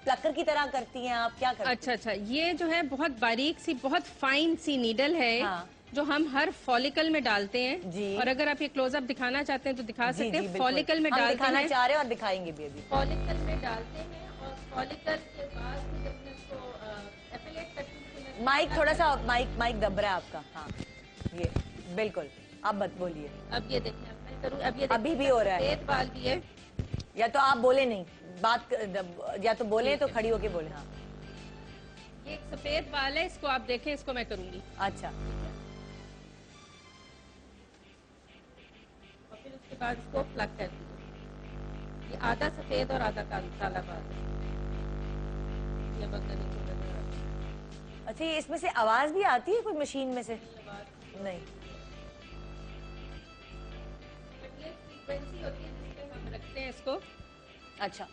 प्लकर की तरह करती हैं आप, क्या करती हैं? अच्छा, ये जो है बहुत बारीक सी, बहुत फाइन सी नीडल है जो हम हर फॉलिकल में डालते हैं जी। और अगर आप ये क्लोजअप दिखाना चाहते हैं तो दिखा सकते हैं। फॉलिकल में डालते दिखाना चाह रहे हैं और दिखाएंगे भी अभी। फॉलिकल में डालते हैं और फॉलिकल के बाद जब इसको एपिलेट करते हैं। माइक थोड़ा सा माइक दब रहा है आपका। हाँ, ये बिल्कुल, आप मत बोलिए। अब ये देखिए, मैं करूँ, अब ये अभी भी हो रहा है, सफेद बाल भी है। या तो आप बोले नहीं, बात या तो बोले तो खड़ी होके बोले। हाँ, ये एक सफेद बाल है, इसको आप देखें, इसको मैं करूंगी। अच्छा, और फिर उसके बाद इसको प्लग कर दीजिए। ये आधा सफेद और आधा काला बाल है। ये बगल नीचे बना है। अच्छा, ये इसमें से आवाज भी आती है कोई मशीन में से? नहीं, ये फ्रीक्वेंसी होती है जिसपे हम रखते हैं इसको। अच्छा,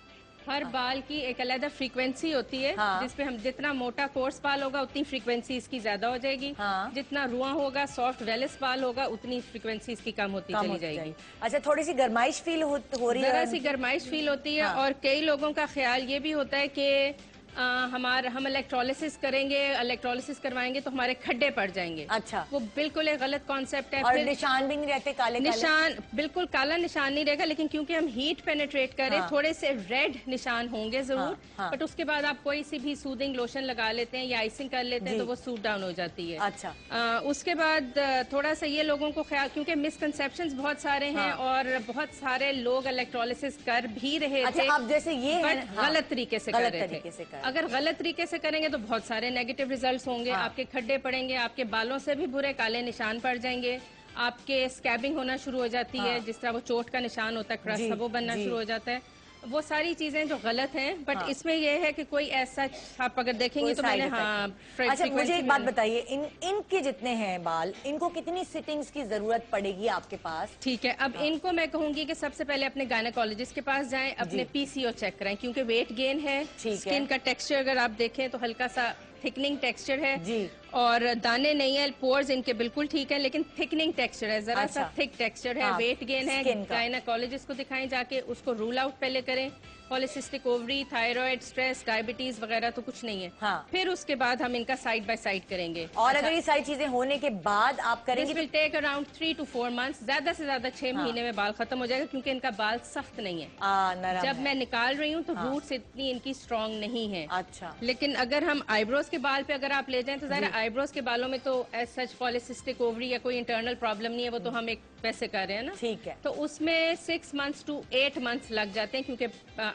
हर बाल की एक अलग फ्रीक्वेंसी होती है, जिसपे हम जितना मोटा कोर्स बाल होगा उतनी फ्रीक्वेंसी इसकी ज्यादा हो जाएगी, जितना रुआ होगा सॉफ्ट वेलस बाल होगा उतनी फ्रीक्वेंसी इसकी कम होती चली जाएगी। अच्छा, थोड़ी सी गरमाइश फील हो रही है? जरा सी गरमाइश फील होती है। और कई लोगों का ख्याल ये भी होता है कि हम इलेक्ट्रोलिसिस करेंगे, इलेक्ट्रोलिसिस करवाएंगे तो हमारे खड्डे पड़ जाएंगे। अच्छा, वो बिल्कुल एक गलत कॉन्सेप्ट है। और निशान भी नहीं रहते काले? निशान बिल्कुल काला निशान नहीं रहेगा, लेकिन क्योंकि हम हीट पेनिट्रेट करें थोड़े से रेड निशान होंगे जरूर। बट उसके बाद आप कोई सी भी सूदिंग लोशन लगा लेते हैं या आइसिंग कर लेते हैं तो वो सूट डाउन हो जाती है। अच्छा, उसके बाद थोड़ा सा ये लोगों को ख्याल, क्योंकि मिसकंसेप्शंस बहुत सारे हैं और बहुत सारे लोग इलेक्ट्रोलिसिस कर भी रहे थे, अब जैसे ये गलत तरीके से कर रहे थे। अगर गलत तरीके से करेंगे तो बहुत सारे नेगेटिव रिजल्ट्स होंगे। आपके खड्डे पड़ेंगे, आपके बालों से भी बुरे काले निशान पड़ जाएंगे, आपके स्कैबिंग होना शुरू हो जाती है, जिस तरह वो चोट का निशान होता है, क्रस्ट वो बनना शुरू हो जाता है। वो सारी चीजें जो गलत हैं, बट इसमें ये है कि कोई ऐसा आप अगर देखेंगे तो मैंने अच्छा, मुझे एक बात बताइए, इनके जितने हैं बाल, इनको कितनी सिटिंग्स की जरूरत पड़ेगी आपके पास? ठीक है, अब इनको मैं कहूंगी कि सबसे पहले अपने गायनेकोलॉजिस्ट के पास जाएं, अपने पीसीओ चेक कराएं, क्योंकि वेट गेन है, स्किन का टेक्सचर अगर आप देखें तो हल्का सा थिकनिंग टेक्सचर है जी, और दाने नहीं है, पोर्स इनके बिल्कुल ठीक है, लेकिन थिकनिंग टेक्सचर है, जरा सा थिक टेक्सचर है, वेट गेन है। गायनेकोलॉजिस्ट को दिखाएं जाके, उसको रूल आउट पहले करें, polycystic ovary, thyroid, stress, diabetes वगैरह तो कुछ नहीं है। फिर उसके बाद हम इनका साइड बाय साइड करेंगे। और अगर ये सारी चीजें होने के बाद आप करेंगे? This will take around 3 to 4 months, ज्यादा से ज्यादा 6 महीने में बाल खत्म हो जाएगा, क्योंकि इनका बाल सख्त नहीं है। जब मैं निकाल रही हूँ तो रूट्स इतनी इनकी स्ट्रॉन्ग नहीं है। अच्छा, लेकिन अगर हम आईब्रोज के बाल पे अगर आप ले जाएं तो जरा आईब्रोज के बालों में तो एज सच पॉलिसिस्टिक ओवरी या कोई इंटरनल प्रॉब्लम नहीं है, वो तो हम एक वैसे कर रहे हैं ना। ठीक है, तो उसमें 6 months to 8 months लग जाते हैं, क्योंकि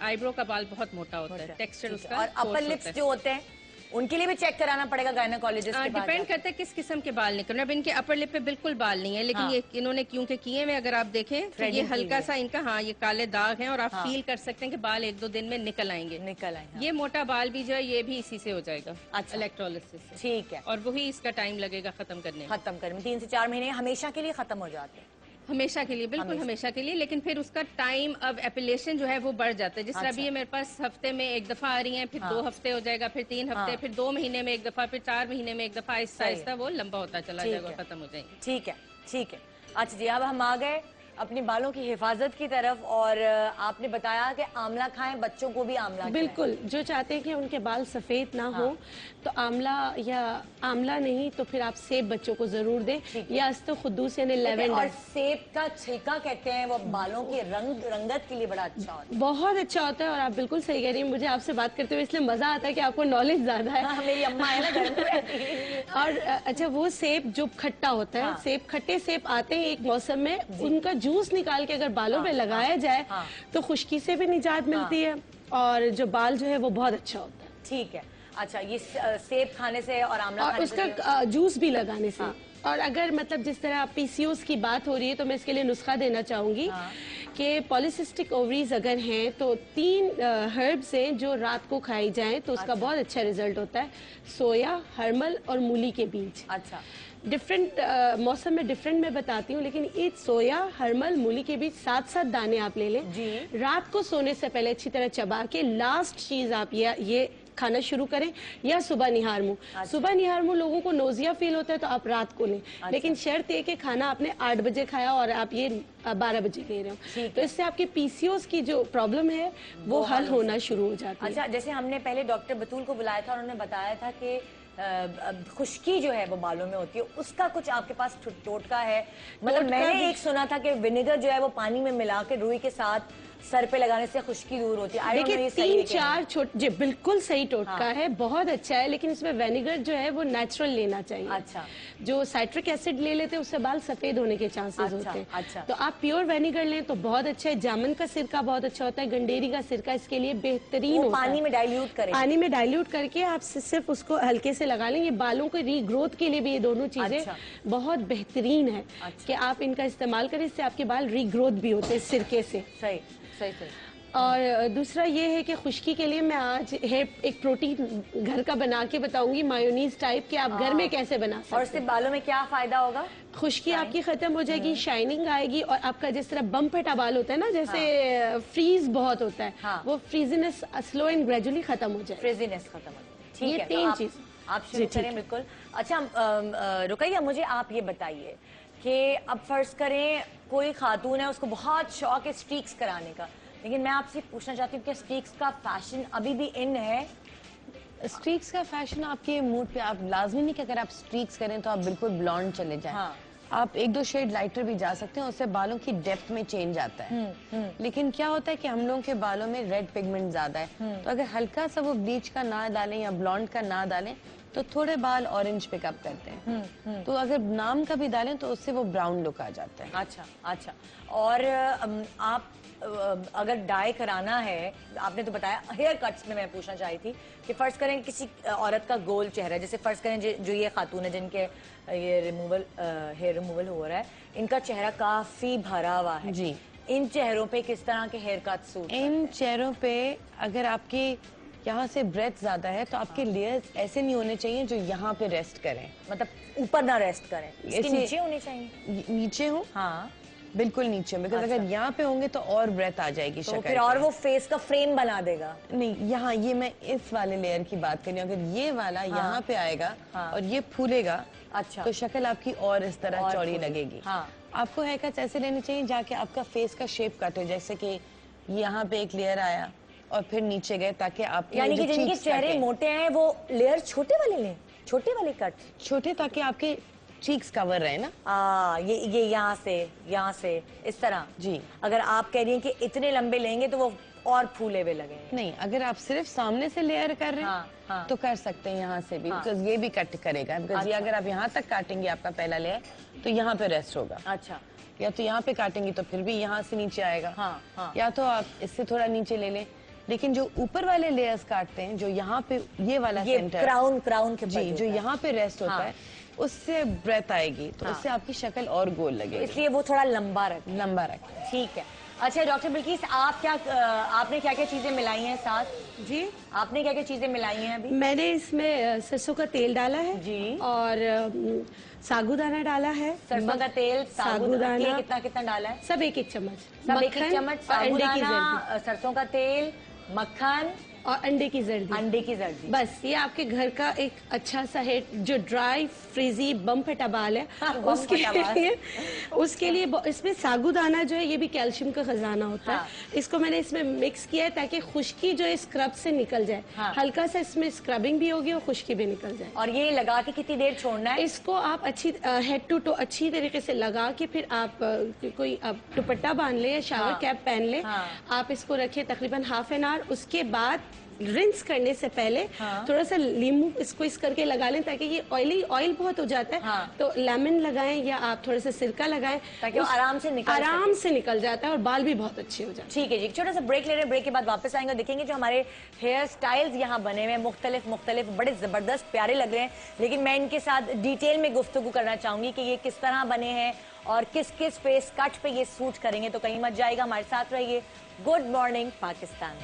आईब्रो का बाल बहुत मोटा होता है, टेक्सचर उसका। और अपर लिप्स जो होते हैं उनके लिए भी चेक कराना पड़ेगा गायनेकोलॉजिस्ट के पास? डिपेंड करता है किस किस्म के बाल निकलने। अब इनके अपर लिप पे बिल्कुल बाल नहीं है, लेकिन ये इन्होंने क्योंकि किए हुए, अगर आप देखें तो ये हल्का सा इनका ये काले दाग हैं, और आप फील कर सकते हैं कि बाल 1-2 दिन में निकल आएंगे। ये मोटा बाल भी जो है ये भी इसी से हो जाएगा, इलेक्ट्रोलिसिस से। ठीक है, और वही इसका टाइम लगेगा खत्म करने में। 3 से 4 महीने हमेशा के लिए खत्म हो जाते हैं? हमेशा के लिए, बिल्कुल हमेशा के लिए, लेकिन फिर उसका टाइम अब एपिलेशन जो है वो बढ़ जाता है। जिस तरह अभी ये मेरे पास हफ्ते में 1 दफा आ रही हैं, फिर 2 हफ्ते हो जाएगा, फिर 3 हफ्ते, फिर 2 महीने में 1 दफा, फिर 4 महीने में 1 दफा, आहिस्ता आहिस्ता वो लंबा होता चला जाएगा, खत्म हो जाएंगे। ठीक है, ठीक है। अच्छा जी, अब हम आ गए अपने बालों की हिफाजत की तरफ, और आपने बताया कि आंवला खाएं, बच्चों को भी आंवला बिल्कुल, जो चाहते हैं कि उनके बाल सफेद ना हो तो आंवला, या आंवला नहीं तो फिर आप सेब बच्चों को जरूर दें, या अस्तखुद्दूस यानी लेवेंडर। और सेब का छिलका कहते हैं वो बालों की रंगत के लिए बड़ा अच्छा होता है, बहुत अच्छा होता है। और आप बिल्कुल सही कह रही हैं, मुझे आपसे बात करते हुए इसलिए मजा आता है कि आपको नॉलेज ज्यादा है। मेरी अम्मा है ना घर में रहती है। और अच्छा, वो सेब जो खट्टा होता है, सेब खट्टे सेब आते हैं एक मौसम में, उनका जूस निकाल के अगर बालों पे लगाया जाए तो खुश्की से भी निजात मिलती है, और जो बाल जो है वो बहुत अच्छा होता है। ठीक है, अच्छा, ये सेब खाने से और आंवला और उसका जूस भी लगाने से। और अगर मतलब जिस तरह पीसीओस की बात हो रही है तो मैं इसके लिए नुस्खा देना चाहूंगी कि पॉलिसिस्टिक ओवरीज अगर हैं तो 3 हर्ब्स हैं जो रात को खाई जाएं तो उसका बहुत अच्छा रिजल्ट होता है। सोया, हर्मल और मूली के बीज। अच्छा, डिफरेंट मौसम में डिफरेंट मैं बताती हूँ, लेकिन ये सोया, हर्मल, मूली के बीच 7-7 दाने आप ले लें जी। रात को सोने से पहले अच्छी तरह चबा के लास्ट चीज आप ये खाना शुरू करें, या सुबह निहार मुंह। अच्छा। सुबह निहार मुंह लोगों को नोजिया फील होता है तो आप रात को लें। अच्छा। लेकिन शर्त ये कि खाना आपने 8 बजे खाया और आप ये 12 बजे ले रहे हो, तो इससे आपकी पीसीओस की जो प्रॉब्लम है वो हल होना शुरू हो जाती है। अच्छा, जैसे हमने पहले डॉक्टर बतूल को बुलाया था, उन्होंने बताया था कि खुश्की जो है वो बालों में होती है, उसका कुछ आपके पास टोटका है? मतलब मैंने एक सुना था कि विनेगर जो है वो पानी में मिला के रुई के साथ सर पे लगाने से खुश्की दूर होती है। देखिए 3-4 छोटे, जी बिल्कुल सही टोटका है, बहुत अच्छा है, लेकिन इसमें विनेगर जो है वो नेचुरल लेना चाहिए। अच्छा, जो साइट्रिक एसिड ले लेते हैं उससे बाल सफेद होने के चांसेस होते हैं। अच्छा, तो आप प्योर विनेगर लें तो बहुत अच्छा है। जामुन का सिरका बहुत अच्छा होता है, गंडेरी का सिरका इसके लिए बेहतरीन होता है। पानी में डाइल्यूट करें, पानी में डाइल्यूट करके आप सिर्फ उसको हल्के से लगा लें। ये बालों के रीग्रोथ के लिए भी ये दोनों चीजें बहुत बेहतरीन है कि आप इनका इस्तेमाल करें, इससे आपके बाल रीग्रोथ भी होते हैं सिरके से। सही सही सही। और दूसरा ये है कि खुश्की के लिए मैं आज एक प्रोटीन घर का बना के बताऊंगी, मायोनीज टाइप, कि आप घर में कैसे बना सकते हैं। और इससे बालों में क्या फायदा होगा? खुश्की आपकी खत्म हो जाएगी, शाइनिंग आएगी, और आपका जिस तरह बम फटा बाल होता है ना, जैसे फ्रीज बहुत होता है, वो फ्रीजीनेस स्लो एंड ग्रेजुअली खत्म हो जाए। फ्रीजीनेस खत्म हो जाए, ठीक है। ये 3 चीज आप शुरू करें। बिल्कुल। अच्छा रुकैया, मुझे आप ये बताइए कि अब फर्ज करें कोई खातून है, उसको बहुत शौक है स्ट्रीक्स कराने का, लेकिन मैं आपसे पूछना चाहती हूँ कि स्ट्रीक्स का फैशन अभी भी इन है? स्ट्रीक्स का फैशन आपके मूड पे, आप लाजमी नहीं कि अगर आप स्ट्रीक्स करें तो आप बिल्कुल ब्लॉन्ड चले जाएं। हाँ। आप 1-2 शेड लाइटर भी जा सकते हैं, उससे बालों की डेप्थ में चेंज आता है। लेकिन क्या होता है कि हम लोगों के बालों में रेड पिगमेंट ज्यादा है, तो अगर हल्का सा वो ब्लीच का ना डालें या ब्लॉन्ड का ना डालें तो थोड़े बाल ऑरेंज पिकअप करते हैं। तो अगर नाम का भी डालें तो उससे वो ब्राउन लुक आ जाता है। अच्छा अच्छा। और आप अगर डाई कराना है, आपने तो बताया, हेयर कट्स में मैं पूछना चाही थी कि फर्ज करें किसी औरत का गोल चेहरा, जैसे फर्ज करें जो ये खातून है जिनके ये हेयर रिमूवल हो रहा है, इनका चेहरा काफी भरा हुआ है जी, इन चेहरों पे किस तरह के हेयर कट सूट? इन चेहरों पे अगर आपके यहाँ से ब्रेथ ज्यादा है तो आपके लेयर्स ऐसे नहीं होने चाहिए जो यहाँ पे रेस्ट करें, मतलब ऊपर ना रेस्ट करें, इसके ऐसे- नीचे होने चाहिए। नीचे हो, हाँ बिल्कुल नीचे, बिकॉज अच्छा। अगर यहाँ पे होंगे तो और ब्रेथ आ जाएगी तो शक्ल फिर और पे। वो फेस का फ्रेम बना देगा। नहीं, यहाँ ये मैं इस वाले लेयर की बात कर रही हूँ, अगर ये वाला यहाँ पे आएगा और ये फूलेगा, अच्छा, तो शक्ल आपकी और इस तरह और चौड़ी फूलेगी। लगेगी। हाँ। आपको हेयर कट्स ऐसे लेने चाहिए जाके आपका फेस का शेप कट हो, जैसे कि यहाँ पे एक लेयर आया और फिर नीचे गए, ताकि आपके यानी कि जो जिनके cheeks चेहरे कटे, मोटे हैं वो लेयर छोटे वाले लें, छोटे वाले कट। छोटे, ताकि आपके चीक्स कवर रहे ना। ये यहाँ से इस तरह। जी। अगर आप कह रही हैं कि इतने लंबे लेंगे तो वो और फूले हुए लगेंगे। नहीं, अगर आप सिर्फ सामने से लेयर कर रहे हैं हाँ। तो कर सकते हैं यहाँ से भी, बिकॉज ये भी कट करेगा, बिकॉज ये अच्छा। अगर आप यहाँ तक काटेंगे आपका पहला लेयर तो यहाँ पे रेस्ट होगा, अच्छा। या तो यहाँ पे काटेंगे तो फिर भी यहाँ से नीचे आएगा, हाँ। या तो आप इससे थोड़ा नीचे ले लें। लेकिन जो ऊपर वाले लेयर्स काटते हैं, जो यहाँ पे ये वाला ये सेंटर, क्राउन के जी, जो यहाँ पे रेस्ट होता हाँ। है, उससे ब्रेथ आएगी, तो उससे आपकी शक्ल और गोल लगेगी, इसलिए वो थोड़ा लंबा रखें। लंबा रखें। ठीक है। अच्छा डॉक्टर बिल्किस, आपने क्या क्या चीजें मिलाई हैं साथ? जी, आपने क्या क्या चीजें मिलाई हैं अभी? मैंने इसमें सरसों का तेल डाला है जी। और साबूदाना डाला है, सरसों का तेल, साबूदाना, ये कितना कितना डाला है? सब 1-1 चम्मच, सब एक मक्खन चम्मच और अंडे की साबूदाना, जर्दी सरसों का तेल, मक्खन, और अंडे की जर्दी। अंडे की जर्दी। बस ये आपके घर का एक अच्छा सा है, जो ड्राई फ्रीजी बम फटा बाल है बम फटा बाल। उसके लिए इसमें साबूदाना जो है ये भी कैल्शियम का खजाना होता है, इसको मैंने इसमें मिक्स किया है ताकि खुश्की जो है स्क्रब से निकल जाए। हल्का सा इसमें स्क्रबिंग भी होगी और खुश्की भी निकल जाए। और ये लगा के कितनी देर छोड़ना है? इसको आप अच्छी हेड टू टो अच्छी तरीके से लगा के फिर आप कोई दुपट्टा बांध ले या शावर कैप पहन ले, आप इसको रखिए तकरीबन हाफ एन आवर। उसके बाद रिंस करने से पहले थोड़ा सा नींबू इसको इस करके लगा लें, ताकि ये ऑयल बहुत हो जाता है, तो लेमन लगाएं या आप थोड़ा सा सिरका लगाएं, ताकि वो आराम से निकल जाता है और बाल भी बहुत अच्छे हो जाते हैं। ठीक है जी, छोटा सा ब्रेक ले रहे हैं, ब्रेक के बाद वापस आएंगे, देखेंगे जो हमारे हेयर स्टाइल्स यहाँ बने हुए हैं मुख्तलिफ बड़े जबरदस्त प्यारे लग रहे हैं, लेकिन मैं इनके साथ डिटेल में गुफ्तगू करना चाहूंगी कि ये किस तरह बने हैं और किस किस फेस कट पे ये सूट करेंगे, तो कहीं मत जाएगा, हमारे साथ रहिए। Good morning Pakistan.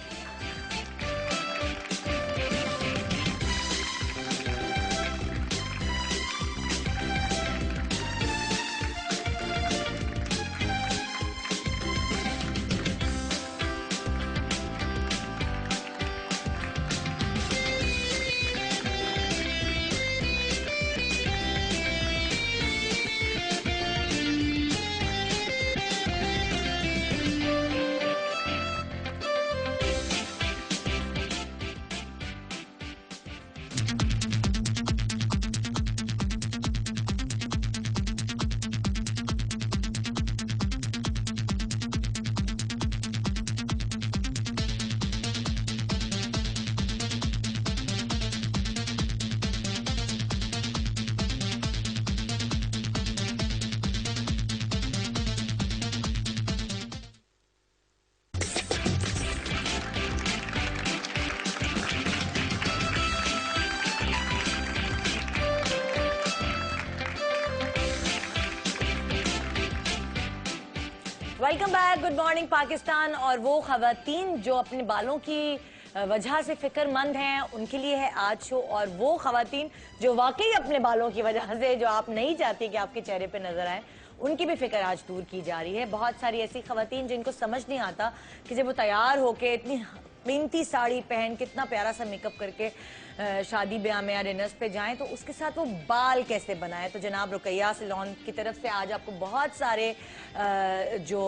Welcome back, good morning Pakistan. और वो खवातीन जो अपने बालों की वजह से फिक्रमंद हैं उनके लिए है आज शो। और वो खवातीन जो वाकई अपने बालों की वजह से, जो आप नहीं चाहती कि आपके चेहरे पे नजर आए, उनकी भी फिक्र आज दूर की जा रही है। बहुत सारी ऐसी खवातीन जिनको समझ नहीं आता कि जब वो तैयार होके इतनी कीमती साड़ी पहन के इतना प्यारा सा मेकअप करके शादी ब्याह में या डिनर्स पे जाएं तो उसके साथ वो बाल कैसे बनाएं। तो जनाब रुकैया सैलून की तरफ से आज आपको बहुत सारे जो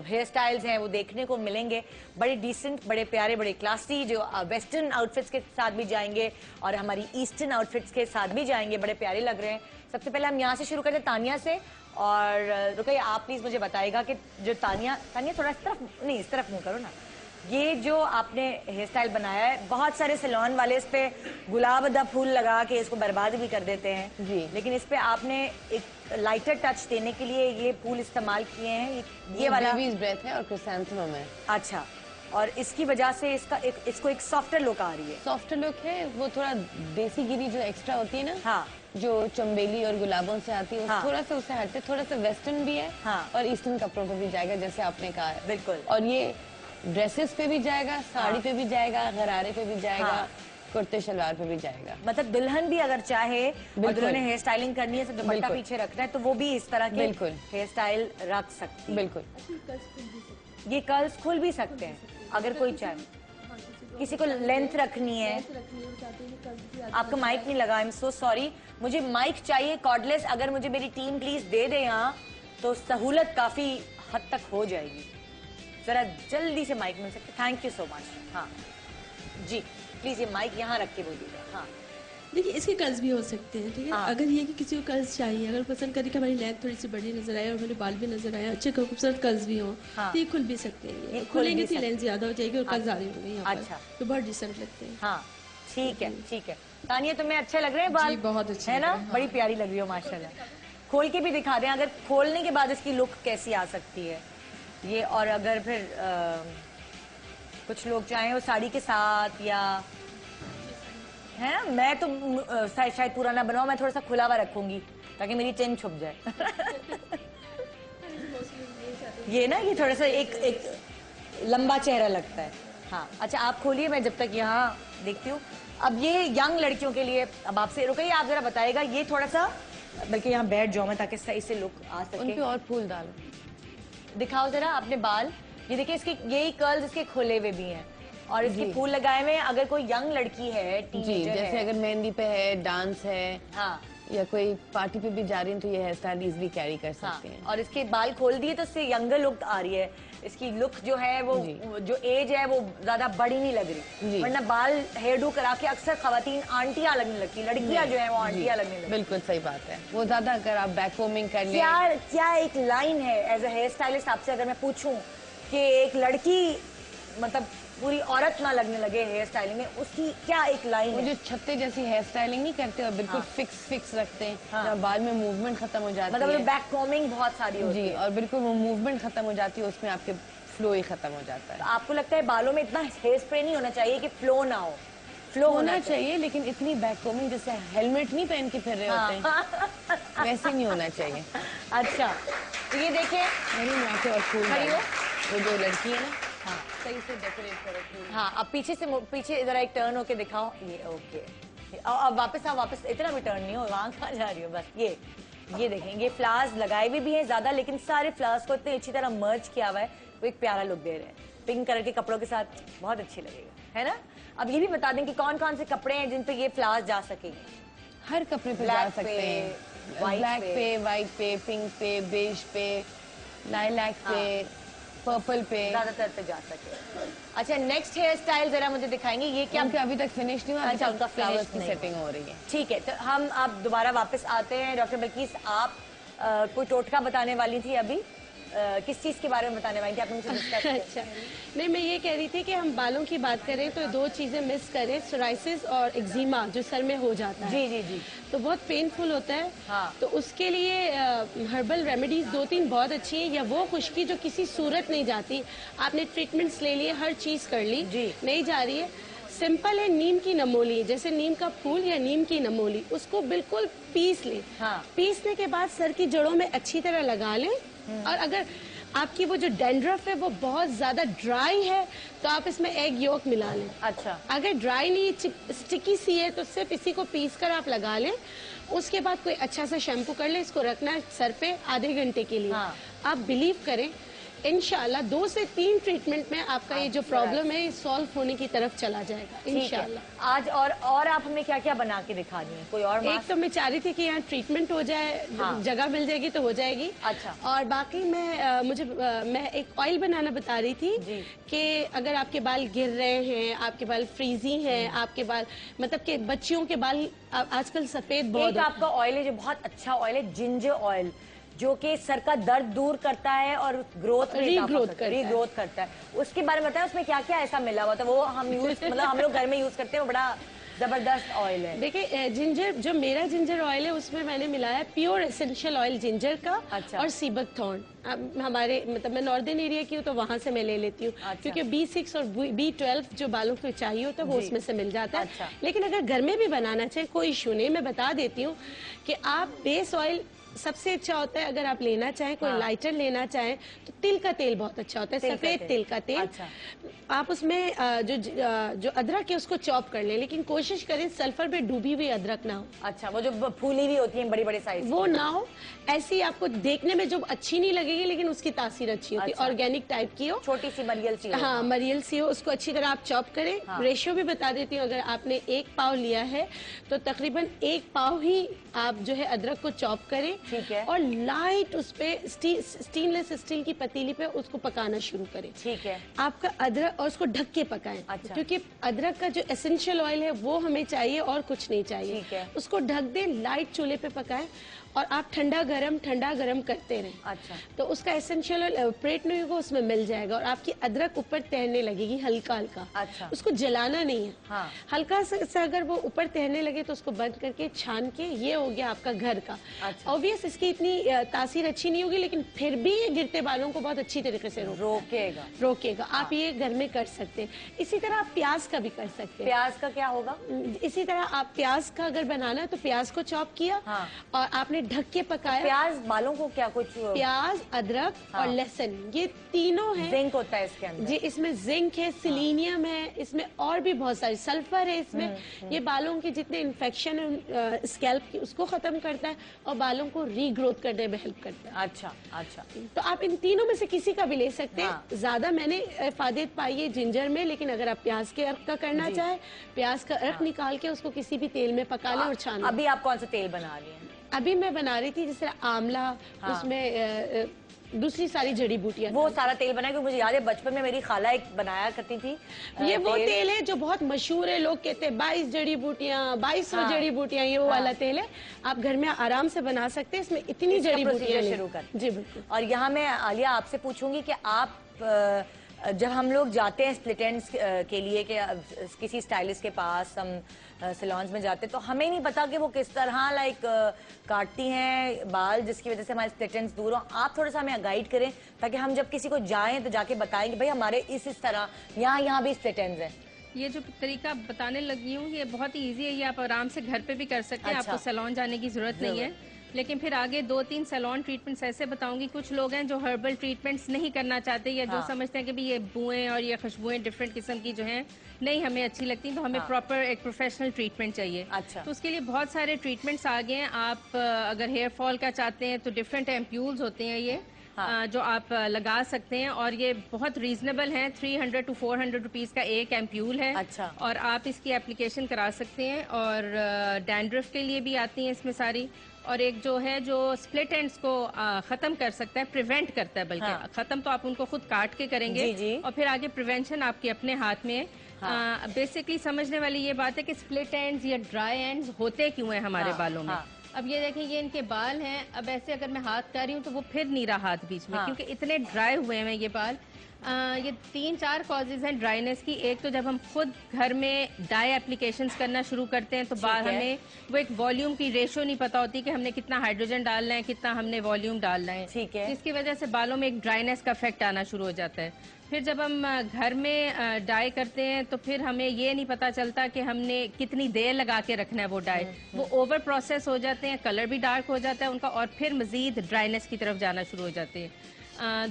हेयर स्टाइल्स हैं वो देखने को मिलेंगे। बड़े डिसेंट, बड़े प्यारे, बड़े क्लासी, जो वेस्टर्न आउटफिट्स के साथ भी जाएंगे और हमारी ईस्टर्न आउटफिट्स के साथ भी जाएंगे। बड़े प्यारे लग रहे हैं। सबसे पहले हम यहाँ से शुरू करते हैं तानिया से। और रुकैया आप प्लीज मुझे बताइएगा कि जो तानिया थोड़ा इस तरफ नहीं, इस तरफ मुंह करो ना। ये जो आपने हेयर स्टाइल बनाया है, बहुत सारे सैलून वाले इस पे गुलाब दा फूल लगा के इसको बर्बाद भी कर देते हैं जी, लेकिन इस पे आपने एक लाइटर टच देने के लिए ये फूल इस्तेमाल किए हैं। ये वाला बेबीज ब्रेथ है और क्रिसैंथेमम है। अच्छा, और इसकी वजह से इसको एक सॉफ्टर लुक आ रही है। सॉफ्टर लुक है, वो थोड़ा देसी गिरी जो एक्स्ट्रा होती है ना, हाँ, जो चंबेली और गुलाबों से आती है, हाँ, थोड़ा सा उससे हटते, थोड़ा सा वेस्टर्न भी है, हाँ, और ईस्टर्न कपड़ों पे भी जाएगा जैसे आपने कहा है। बिल्कुल। और ये ड्रेसेस पे भी जाएगा, साड़ी पे भी जाएगा, गरारे पे भी जाएगा, कुर्ते शलवार पे भी जाएगा। मतलब दुल्हन भी अगर चाहे और दुल्हन ने हेयर स्टाइलिंग करनी है तो दुपट्टा पीछे रखना है तो वो भी इस तरह के हेयर स्टाइल रख सकती है। बिल्कुल, ये कर्ल्स खुल भी सकते हैं अगर कोई चाहे। किसी को लेंथ रखनी है। आपका माइक नहीं लगा, आई एम सो सॉरी। मुझे माइक चाहिए कॉर्डलेस। अगर मुझे मेरी टीम प्लीज दे दे यहाँ तो सहूलत काफी हद तक हो जाएगी। जरा जल्दी से माइक मिल सकते। Thank you so much. हाँ जी, प्लीज ये माइक यहाँ रख के बोलिएगा। हाँ, देखिए इसके कर्ल्स भी हो सकते हैं, ठीक है। हाँ। अगर ये कि किसी को कर्ल्स चाहिए, अगर पसंद करें कि हमारी लेंथ थोड़ी सी बड़ी नजर आए और मेरे बाल भी नजर आए, अच्छे खूबसूरत कर्ल्स भी हों, हाँ। तो ये खुल भी सकते हैं। ये खुलेंगे तो लेंथ ज्यादा हो जाएगी और कर्ल्स ज्यादा होंगे यहाँ पर। अच्छा, तो बहुत डिसेंट लगते हैं। हाँ ठीक है, ठीक है। तानिया तुम्हें अच्छे लग रहे हैं बाल? बहुत अच्छे है ना, बड़ी प्यारी लग रही हो माशाल्लाह। खोल के भी दिखा दें, अगर खोलने के बाद इसकी लुक कैसी आ सकती है ये। और अगर फिर कुछ लोग चाहें वो साड़ी के साथ या है ना, मैं तो शायद पूरा ना बनाऊं, मैं थोड़ा सा खुला हुआ रखूंगी ताकि मेरी चेन छुप जाए। ये ना, ये थोड़ा सा एक लंबा चेहरा लगता है। हाँ अच्छा, आप खोलिए, मैं जब तक यहाँ देखती हूँ। अब ये यंग लड़कियों के लिए, अब आपसे रुकिए, आप जरा बताइएगा ये थोड़ा सा, बल्कि यहाँ बैठ जाओ मैं ताकि सही से लुक आ सके। उन पे और फूल डालो, दिखाओ जरा अपने बाल। ये देखिए, इसके यही कर्ल्स इसके खुले हुए भी हैं और इसके फूल लगाए हुए हैं। अगर कोई यंग लड़की है, टीनेजर है, जैसे अगर मेहंदी पे है, डांस है, हाँ, या कोई पार्टी पे भी जा रही है तो ये हेयर स्टाइल इजीली कैरी कर सकते हैं। और इसके बाल खोल दिए तो इससे यंगर लुक आ रही है। इसकी लुक जो है वो जो एज है वो ज्यादा बड़ी नहीं लग रही, वरना बाल हेयर डू करा के अक्सर खवातीन आंटियां लगने लगती, लड़कियां जो है वो आंटियां लगने लगती। बिल्कुल सही बात है। वो ज्यादा अगर आप बैक कोमिंग कर लें। क्या एक लाइन है एज अ हेयर स्टाइलिस्ट आपसे अगर मैं पूछूं कि एक लड़की मतलब पूरी औरत ना लगने लगे हेयर स्टाइलिंग में, उसकी क्या एक लाइन है? जो छत्ते जैसी हेयर स्टाइलिंग नहीं करते और बिल्कुल फिक्स रखते हैं, हाँ, बाल में मूवमेंट खत्म हो जाती है, मतलब बैक कॉमिंग बहुत सारी होती है। और बिल्कुल वो मूवमेंट खत्म हो जाती है, उसमें आपके फ्लो ही खत्म हो जाता है। तो आपको लगता है बालों में इतना हेयर स्प्रे नहीं होना चाहिए कि फ्लो ना हो? फ्लो होना चाहिए, लेकिन इतनी बैक कॉमिंग जैसे हेलमेट नहीं पहन के फिर रहे होते हैं वैसे नहीं होना चाहिए। अच्छा, तो ये देखिए मेरी माँ के और फूल वो जो लड़की है ना, हाँ, सही से डेकोरेट करो। हाँ, अब पीछे जरा एक टर्न होके दिखाओ। ये ओके, अब वापस आओ, वापस इतना भी टर्न नहीं हो, वहां कहाँ जा रही हो? बस ये देखें, ये फ्लावर्स लगाए भी हैं ज्यादा, लेकिन सारे फ्लावर्स को इतनी अच्छी तरह मर्ज किया हुआ है, वो एक प्यारा लुक दे रहे हैं। पिंक कलर के कपड़ों के साथ बहुत अच्छे लगेगा, है ना। अब ये भी बता दें कि कौन कौन से कपड़े हैं जिन पे ये फ्लावर्स जा सकेंगे? हर कपड़े पे जा सकते हैं, ब्लैक पे, व्हाइट पे, पिंक पे, बेज पे, लाइलैक पे, पर्पल पे, ज्यादातर पे जा सके। अच्छा, नेक्स्ट हेयर स्टाइल जरा मुझे दिखाएंगे। ये क्या अभी तक फिनिश नहीं हुआ? अच्छा, उनका फ्लावर्स की सेटिंग हो रही है। ठीक है, तो हम अब दोबारा वापस आते हैं। डॉक्टर बल्कीस, आप कोई टोटका बताने वाली थी अभी, किस चीज के बारे में बताने वाली थी आपने मुझे डिस्कस किया? अच्छा, नहीं, मैं ये कह रही थी कि हम बालों की बात करें तो दो चीजें मिस करें, सोराइसिस और एक्जिमा जो सर में हो जाता है। जी, तो बहुत पेनफुल होता है। हाँ। तो उसके लिए हर्बल रेमेडीज 2-3 बहुत अच्छी है, या वो खुश्की जो किसी सूरत नहीं जाती, आपने ट्रीटमेंट्स ले लिए, हर चीज कर ली, नहीं जा रही है, सिंपल है। नीम की नमोली, जैसे नीम का फूल या नीम की नमोली, उसको बिल्कुल पीस लें। हाँ। पीसने के बाद सर की जड़ों में अच्छी तरह लगा लें। और अगर आपकी वो जो डैंड्रफ है वो बहुत ज्यादा ड्राई है तो आप इसमें एग योक मिला लें। अच्छा। अगर ड्राई नहीं स्टिकी सी है तो सिर्फ इसी को पीस कर आप लगा लें। उसके बाद कोई अच्छा सा शैम्पू कर लें, इसको रखना है सर पे आधे घंटे के लिए। हाँ। आप बिलीव करें इंशाल्लाह 2 से 3 ट्रीटमेंट में आपका ये जो प्रॉब्लम है सॉल्व होने की तरफ चला जाएगा इंशाल्लाह। आज और आप हमें क्या क्या बना के दिखा रही हैं? कोई और एक तो मैं चाह रही थी कि यहाँ ट्रीटमेंट हो जाए, जगह मिल जाएगी तो हो जाएगी। अच्छा। और बाकी मैं एक ऑयल बनाना बता रही थी कि अगर आपके बाल गिर रहे हैं, आपके बाल फ्रीजी हैं, आपके बाल मतलब कि बच्चियों के बाल आजकल सफेद बहुत। एक आपका ऑयल है जो बहुत अच्छा ऑयल है, जिंजर ऑयल, जो कि सर का दर्द दूर करता है और ग्रोथ रीग्रोथ करता है। उसके बारे में बताएं, उसमें क्या क्या ऐसा मिला हुआ था? वो हम लोग घर में यूज करते हैं, वो बड़ा जबरदस्त ऑयल है। देखिए जिंजर, जो मेरा जिंजर ऑयल है उसमें मैंने मिलाया प्योर एसेंशियल ऑयल जिंजर का। अच्छा। और सीबक थॉर्न। हमारे मतलब मैं नॉर्दर्न एरिया की हूँ तो वहां से मैं ले लेती हूँ। अच्छा। क्योंकि B6 और B12 जो बालों को चाहिए होता है वो उसमें से मिल जाता है। अच्छा। लेकिन अगर घर में भी बनाना चाहे कोई इशू नहीं, मैं बता देती हूँ कि आप बेस ऑयल सबसे अच्छा होता है। अगर आप लेना चाहें, कोई लाइटर लेना चाहें तो तिल का तेल बहुत अच्छा होता है, सफेद तिल का तेल। अच्छा। आप उसमें जो अदरक है उसको चॉप कर लें, लेकिन कोशिश करें सल्फर पे डूबी हुई अदरक ना हो। अच्छा, वो जो फूली हुई होती है बड़ी बड़ी साइज, वो ना हो। ऐसी आपको देखने में जो अच्छी नहीं लगेगी लेकिन उसकी तासीर अच्छी होती है। अच्छा। ऑर्गेनिक टाइप की हो, छोटी सी मरियल सी हो। हाँ, मरियल सी हो, उसको अच्छी तरह आप चॉप करें। हाँ। रेशियो भी बता देती हूँ, अगर आपने 1 पाव लिया है तो तकरीबन 1 पाव ही आप जो है अदरक को चॉप करें। ठीक है। और लाइट उस पे स्टेनलेस स्टील की पतीली पे उसको पकाना शुरू करें। ठीक है। आपका अदरक, और उसको ढक के पकाएं। अच्छा। क्योंकि अदरक का जो एसेंशियल ऑयल है वो हमें चाहिए और कुछ नहीं चाहिए। ठीक है। उसको ढक दें, लाइट चूल्हे पे पकाएं और आप ठंडा गरम करते रहें। अच्छा। तो उसका एसेंशियल ऑयल प्लेट में को उसमें मिल जाएगा और आपकी अदरक ऊपर तैरने लगेगी हल्का हल्का। अच्छा। उसको जलाना नहीं है। हाँ। हल्का से अगर वो ऊपर तैरने लगे तो उसको बंद करके छान के, ये हो गया आपका घर का। अच्छा। ऑब्वियस इसकी इतनी तासीर अच्छी नहीं होगी लेकिन फिर भी ये गिरते बालों को बहुत अच्छी तरीके से रोकेगा। हाँ। आप ये घर में कर सकते हैं। इसी तरह आप प्याज का भी कर सकते हैं। प्याज का क्या होगा? इसी तरह आप प्याज का अगर बनाना है तो प्याज को चॉप किया। हाँ। और आपने ढक के पकाया। प्याज बालों को क्या कुछ? प्याज, अदरक। हाँ। और लहसुन, ये तीनों है। जिंक होता है इसके अंदर। जी, इसमें जिंक है, सिलीनियम है, इसमें और भी बहुत सारी, सल्फर है इसमें। ये बालों के जितने इन्फेक्शन है स्कैल्प की उसको खत्म करता है और बालों को रीग्रोथ करने में हेल्प करता है। अच्छा। तो आप इन तीनों में से किसी का भी ले सकते हैं। हाँ। ज्यादा मैंने इफादत पाई है जिंजर में, लेकिन अगर आप प्याज के अर्क का करना चाहे, प्याज का अर्क निकाल के उसको किसी भी तेल में पका लें और छान। अभी आप कौन सा तेल बना रही हैं? अभी मैं बना रही थी जैसे आंवला। हाँ। उसमें दूसरी सारी जड़ी बूटियां, वो सारा तेल बना, क्योंकि मुझे याद है बचपन में मेरी खाला एक बनाया करती थी। ये वो तेल है जो बहुत मशहूर है, लोग कहते हैं 22 जड़ी बूटियां, 2200 जड़ी बूटियां, ये वो वाला तेल है। आप घर में आराम से बना सकते हैं, इसमें इतनी जड़ी बूटियां शुरू कर। जी बिल्कुल। और यहाँ मैं आलिया आपसे पूछूंगी कि आप जब हम लोग जाते हैं स्प्लिट एंड्स के लिए कि किसी स्टाइलिस्ट के पास, हम सैलून्स में जाते हैं, तो हमें नहीं पता कि वो किस तरह काटती हैं बाल जिसकी वजह से हमारे स्प्लिट एंड्स दूर हो। आप थोड़ा सा हमें गाइड करें ताकि हम जब किसी को जाएं तो जाके बताएं कि भाई हमारे इस तरह यहाँ भी स्प्लिट एंड्स हैं। ये जो तरीका बताने लगी हूँ ये बहुत ही ईजी है, ये आप आराम से घर पे भी कर सकते हैं। आपको सैलून जाने की जरूरत नहीं है। लेकिन फिर आगे 2-3 सैलून ट्रीटमेंट्स ऐसे बताऊंगी। कुछ लोग हैं जो हर्बल ट्रीटमेंट्स नहीं करना चाहते या जो समझते हैं कि भी ये बुएं और ये खुशबुएं डिफरेंट किस्म की जो हैं नहीं हमें अच्छी लगती, तो हमें प्रॉपर एक प्रोफेशनल ट्रीटमेंट चाहिए। अच्छा। तो उसके लिए बहुत सारे ट्रीटमेंट्स आ गए हैं। आप अगर हेयर फॉल का चाहते हैं तो डिफरेंट एम्प्यूल्स होते हैं ये। हाँ। जो आप लगा सकते हैं और ये बहुत रीजनेबल है। 300 to 400 रुपीज का एक एम्प्यूल है। अच्छा। और आप इसकी एप्लीकेशन करा सकते हैं। और डैंड्रफ के लिए भी आती हैं इसमें सारी। और एक जो है जो स्प्लिट एंड्स को खत्म कर सकता है, प्रिवेंट करता है बल्कि। हाँ। खत्म तो आप उनको खुद काट के करेंगे। जी। और फिर आगे प्रिवेंशन आपके अपने हाथ में है। हाँ। बेसिकली समझने वाली ये बात है कि स्प्लिट एंड्स या ड्राई एंड्स होते क्यों हैं हमारे बालों में। अब ये देखें, ये इनके बाल हैं। अब ऐसे अगर मैं हाथ कर रही हूँ तो वो फिर नहीं रहा हाथ बीच में। क्योंकि इतने ड्राई हुए हैं ये बाल। ये 3-4 कॉजेज हैं ड्राइनेस की। एक तो जब हम खुद घर में डाई एप्लीकेशंस करना शुरू करते हैं तो हमें वो एक वॉल्यूम की रेशो नहीं पता होती कि हमने कितना हाइड्रोजन डालना है, कितना हमने वॉल्यूम डालना है। ठीक है। जिसकी वजह से बालों में एक ड्राइनेस का इफेक्ट आना शुरू हो जाता है। फिर जब हम घर में डाई करते हैं तो फिर हमें ये नहीं पता चलता कि हमने कितनी देर लगा के रखना है वो डाई। वो ओवर प्रोसेस हो जाते हैं, कलर भी डार्क हो जाता है उनका और फिर मजीद ड्राइनेस की तरफ जाना शुरू हो जाते हैं।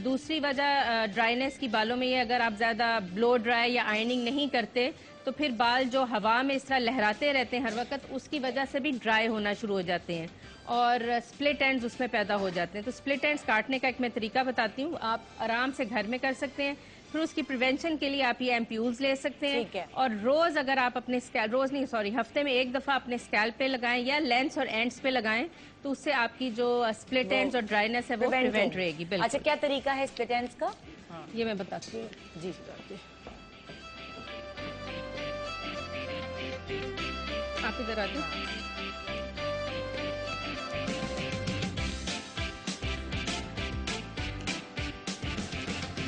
दूसरी वजह ड्राइनेस की बालों में ये, अगर आप ज़्यादा ब्लो ड्राई या आयरनिंग नहीं करते तो फिर बाल जो हवा में इस तरह लहराते रहते हैं हर वक्त, उसकी वजह से भी ड्राई होना शुरू हो जाते हैं और स्प्लिट एंड्स उसमें पैदा हो जाते हैं। तो स्प्लिट एंड्स काटने का एक मैं तरीका बताती हूँ, आप आराम से घर में कर सकते हैं। फिर उसकी प्रिवेंशन के लिए आप ये एम्प्यूल्स ले सकते हैं और रोज अगर आप अपने स्कैल्प, रोज नहीं सॉरी, हफ्ते में एक दफा अपने स्कैल्प पे लगाएं या लेंस और एंड्स पे लगाएं, तो उससे आपकी जो स्प्लिट एंड्स और ड्राइनेस है वो प्रिवेंट रहेगी। बिल्कुल। अच्छा, क्या तरीका है स्प्लिट एंड्स का? ये मैं बताती हूँ जी। आप इधर आ जाओ।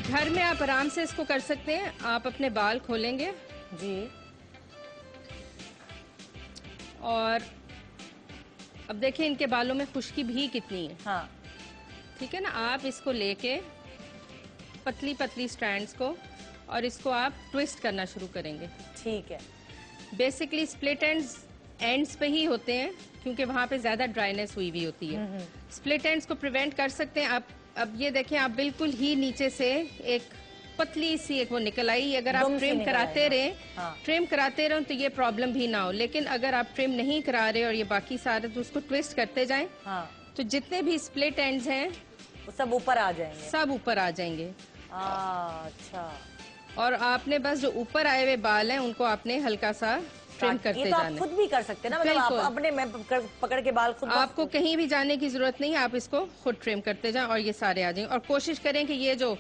घर में आप आराम से इसको कर सकते हैं। आप अपने बाल खोलेंगे जी और अब देखिए इनके बालों में खुश्की भी कितनी है। हाँ, ठीक है ना। आप इसको लेके पतली पतली स्ट्रैंड्स को और इसको आप ट्विस्ट करना शुरू करेंगे। ठीक है। बेसिकली स्प्लिट एंड्स पे ही होते हैं क्योंकि वहां पे ज्यादा ड्राइनेस हुई हुई होती है। स्प्लिट एंड्स को प्रिवेंट कर सकते हैं आप। अब ये देखें, आप बिल्कुल ही नीचे से एक पतली सी एक वो निकल आई। अगर आप ट्रिम कराते रहे ट्रिम कराते रहे तो ये प्रॉब्लम भी ना हो, लेकिन अगर आप ट्रिम नहीं करा रहे और ये बाकी सारे, तो उसको ट्विस्ट करते जाएं। तो जितने भी स्प्लिट एंड्स हैं वो सब ऊपर आ जाएंगे। सब ऊपर आ जाएंगे। अच्छा। और आपने बस जो ऊपर आए हुए बाल हैं उनको आपने हल्का सा ट्रिम करते ये तो जाना। आप खुद भी कर सकते हैं ना, मतलब आप अपने में पकड़ के बाल खुद। आपको कहीं भी जाने की जरूरत नहीं है, आप इसको खुद ट्रिम करते जाएं और ये सारे आ जाएंगे। और कोशिश करें कि ये जो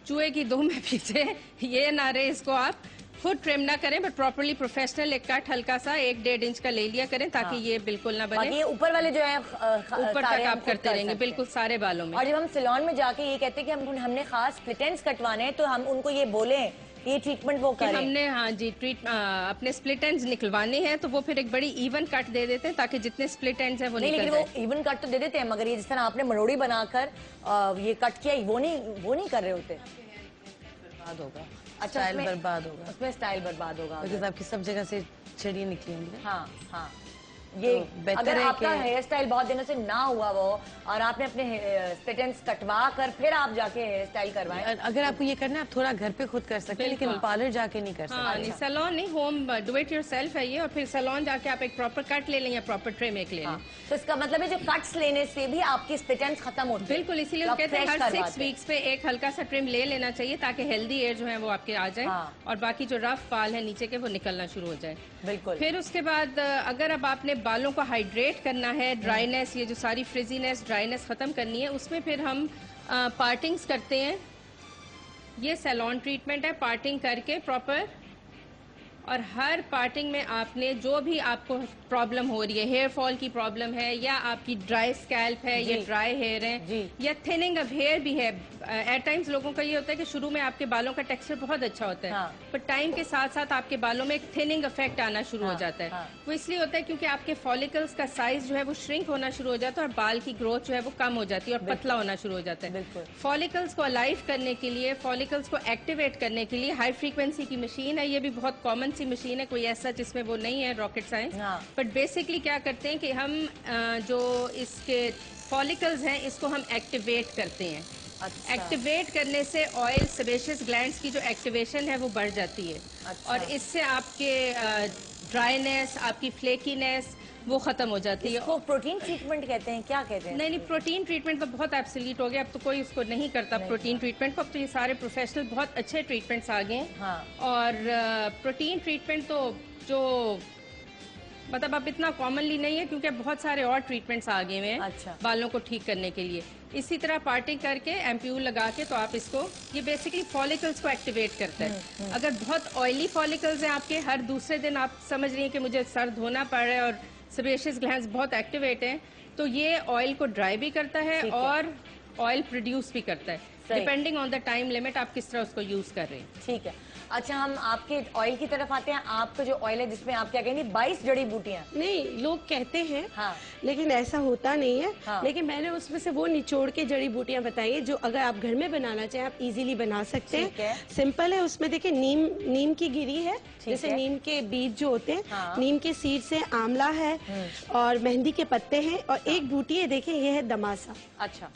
चूहे की दुम में पीछे ये ना रहे, इसको आप खुद ट्रिम ना करें, बट प्रॉपर्ली प्रोफेशनल एक कट हल्का सा 1-1.5 इंच का ले लिया करें ताकि ये बिल्कुल ना बने। ये ऊपर वाले जो है ऊपर तक आप करते रहेंगे, बिल्कुल सारे बालों में। और जब हम सैलून में जाके ये कहते हैं कि हमने खास स्प्लिट एंड्स कटवाने हैं, तो हम उनको ये बोले ये ट्रीटमेंट वो करें। हमने हाँ जी अपने स्प्लिट एंड्स निकलवाने हैं, तो वो फिर एक बड़ी इवन कट दे देते हैं ताकि जितने स्प्लिट एंड्स हैं वो निकल जाए। लेकिन वो इवन कट तो दे देते हैं, मगर ये जिस तरह आपने मरोड़ी बनाकर ये कट किया, वो नहीं कर रहे होते। बर्बाद होगा। अच्छा, स्टाइल बर्बाद होगा। उसमें स्टाइल बर्बाद होगा बिकॉज़ आपकी सब जगह से छड़ी निकली होंगी। हाँ हाँ। ये तो अगर आपका हेयर स्टाइल बहुत दिनों से ना हुआ वो और आपने अपने स्प्लिट एंड्स कटवा कर फिर आप जाके हेयर स्टाइल करवाएं। अगर आपको ये करना है, आप थोड़ा घर पे खुद कर सकते हैं, लेकिन पार्लर जाके नहीं कर सकते। नहीं, सैलून नहीं, होम डू इट योरसेल्फ है ये। और फिर सैलून जाके आप एक प्रॉपर कट ले लें या प्रॉपर ट्रिम एक ले लें। तो इसका मतलब है जो कट्स लेने से भी आपकी स्प्लिट एंड्स खत्म होती है। बिल्कुल, इसीलिए वो कहते हैं हर 6 वीक्स पे एक हल्का सा ट्रिम ले लेना चाहिए ताकि हेल्दी हेयर जो है वो आपके आ जाए और बाकी जो रफ बाल है नीचे के वो निकलना शुरू हो जाए। बिल्कुल। फिर उसके बाद अगर अब आपने बालों को हाइड्रेट करना है, ड्राइनेस, ये जो सारी फ्रिजीनेस ड्राइनेस खत्म करनी है, उसमें फिर हम पार्टिंग्स करते हैं। ये सैलून ट्रीटमेंट है, पार्टिंग करके प्रॉपर। और हर पार्टिंग में आपने जो भी आपको प्रॉब्लम हो रही है, हेयर फॉल की प्रॉब्लम है या आपकी ड्राई स्कैल्प है या ड्राई हेयर है या थिनिंग ऑफ हेयर भी है। एट टाइम्स लोगों का ये होता है कि शुरू में आपके बालों का टेक्सचर बहुत अच्छा होता है, पर टाइम के साथ साथ आपके बालों में एक थिनिंग इफेक्ट आना शुरू हो जाता है। वो इसलिए होता है क्योंकि आपके फॉलिकल्स का साइज जो है वो श्रिंक होना शुरू हो जाता है और बाल की ग्रोथ जो है वो कम हो जाती है और पतला होना शुरू हो जाता है। फॉलिकल्स को अलाइव करने के लिए, फॉलिकल्स को एक्टिवेट करने के लिए हाई फ्रीक्वेंसी की मशीन है। ये भी बहुत कॉमन सी मशीन है, कोई ऐसा जिसमें वो नहीं है रॉकेट साइंस, बट बेसिकली क्या करते हैं कि हम जो इसके फॉलिकल्स हैं इसको हम एक्टिवेट करते हैं। एक्टिवेट करने से ऑयल सेबेशियस ग्लैंड्स की जो एक्टिवेशन है वो बढ़ जाती है और इससे आपके ड्राइनेस, आपकी फ्लेकीनेस वो खत्म हो जाती है। इसको प्रोटीन ट्रीटमेंट कहते हैं, क्या कहते हैं? नहीं, प्रोटीन ट्रीटमेंट तो बहुत एब्सोल्यूट हो गया, अब तो कोई उसको नहीं करता प्रोटीन ट्रीटमेंट को। अब तो ये सारे प्रोफेशनल बहुत अच्छे ट्रीटमेंट्स आ गए हैं। और प्रोटीन ट्रीटमेंट तो जो मतलब अब इतना कॉमनली नहीं है क्योंकि बहुत सारे और ट्रीटमेंट्स आ गए हैं बालों को ठीक करने के लिए। इसी तरह पार्टिंग करके एम्प्यूल लगा के तो आप इसको, ये बेसिकली फॉलिकल्स को एक्टिवेट करता है। अगर बहुत ऑयली फॉलिकल्स हैं आपके, हर दूसरे दिन आप समझ रही हैं कि मुझे सर धोना पड़ रहा है और सेबेशियस ग्लैंड्स बहुत एक्टिवेट हैं, तो ये ऑयल को ड्राई भी करता है और ऑयल प्रोड्यूस भी करता है, depending on the time limit आप किस तरह उसको यूज कर रहे हैं। ठीक है। अच्छा, हम आपके ऑयल की तरफ आते हैं। आपका जो ऑयल है जिसमें आप क्या कहेंगे 22 जड़ी बूटियां? नहीं, लोग कहते हैं लेकिन ऐसा होता नहीं है। लेकिन मैंने उसमें से वो निचोड़ के जड़ी बूटियां बताई है जो अगर आप घर में बनाना चाहें आप इजीली बना सकते हैं। सिंपल है। उसमें देखिए नीम की गिरी है, जैसे नीम के बीज जो होते हैं, नीम के सीड्स है, आंवला है और मेहंदी के पत्ते हैं और एक बूटी है, देखिए ये है दमासा। अच्छा,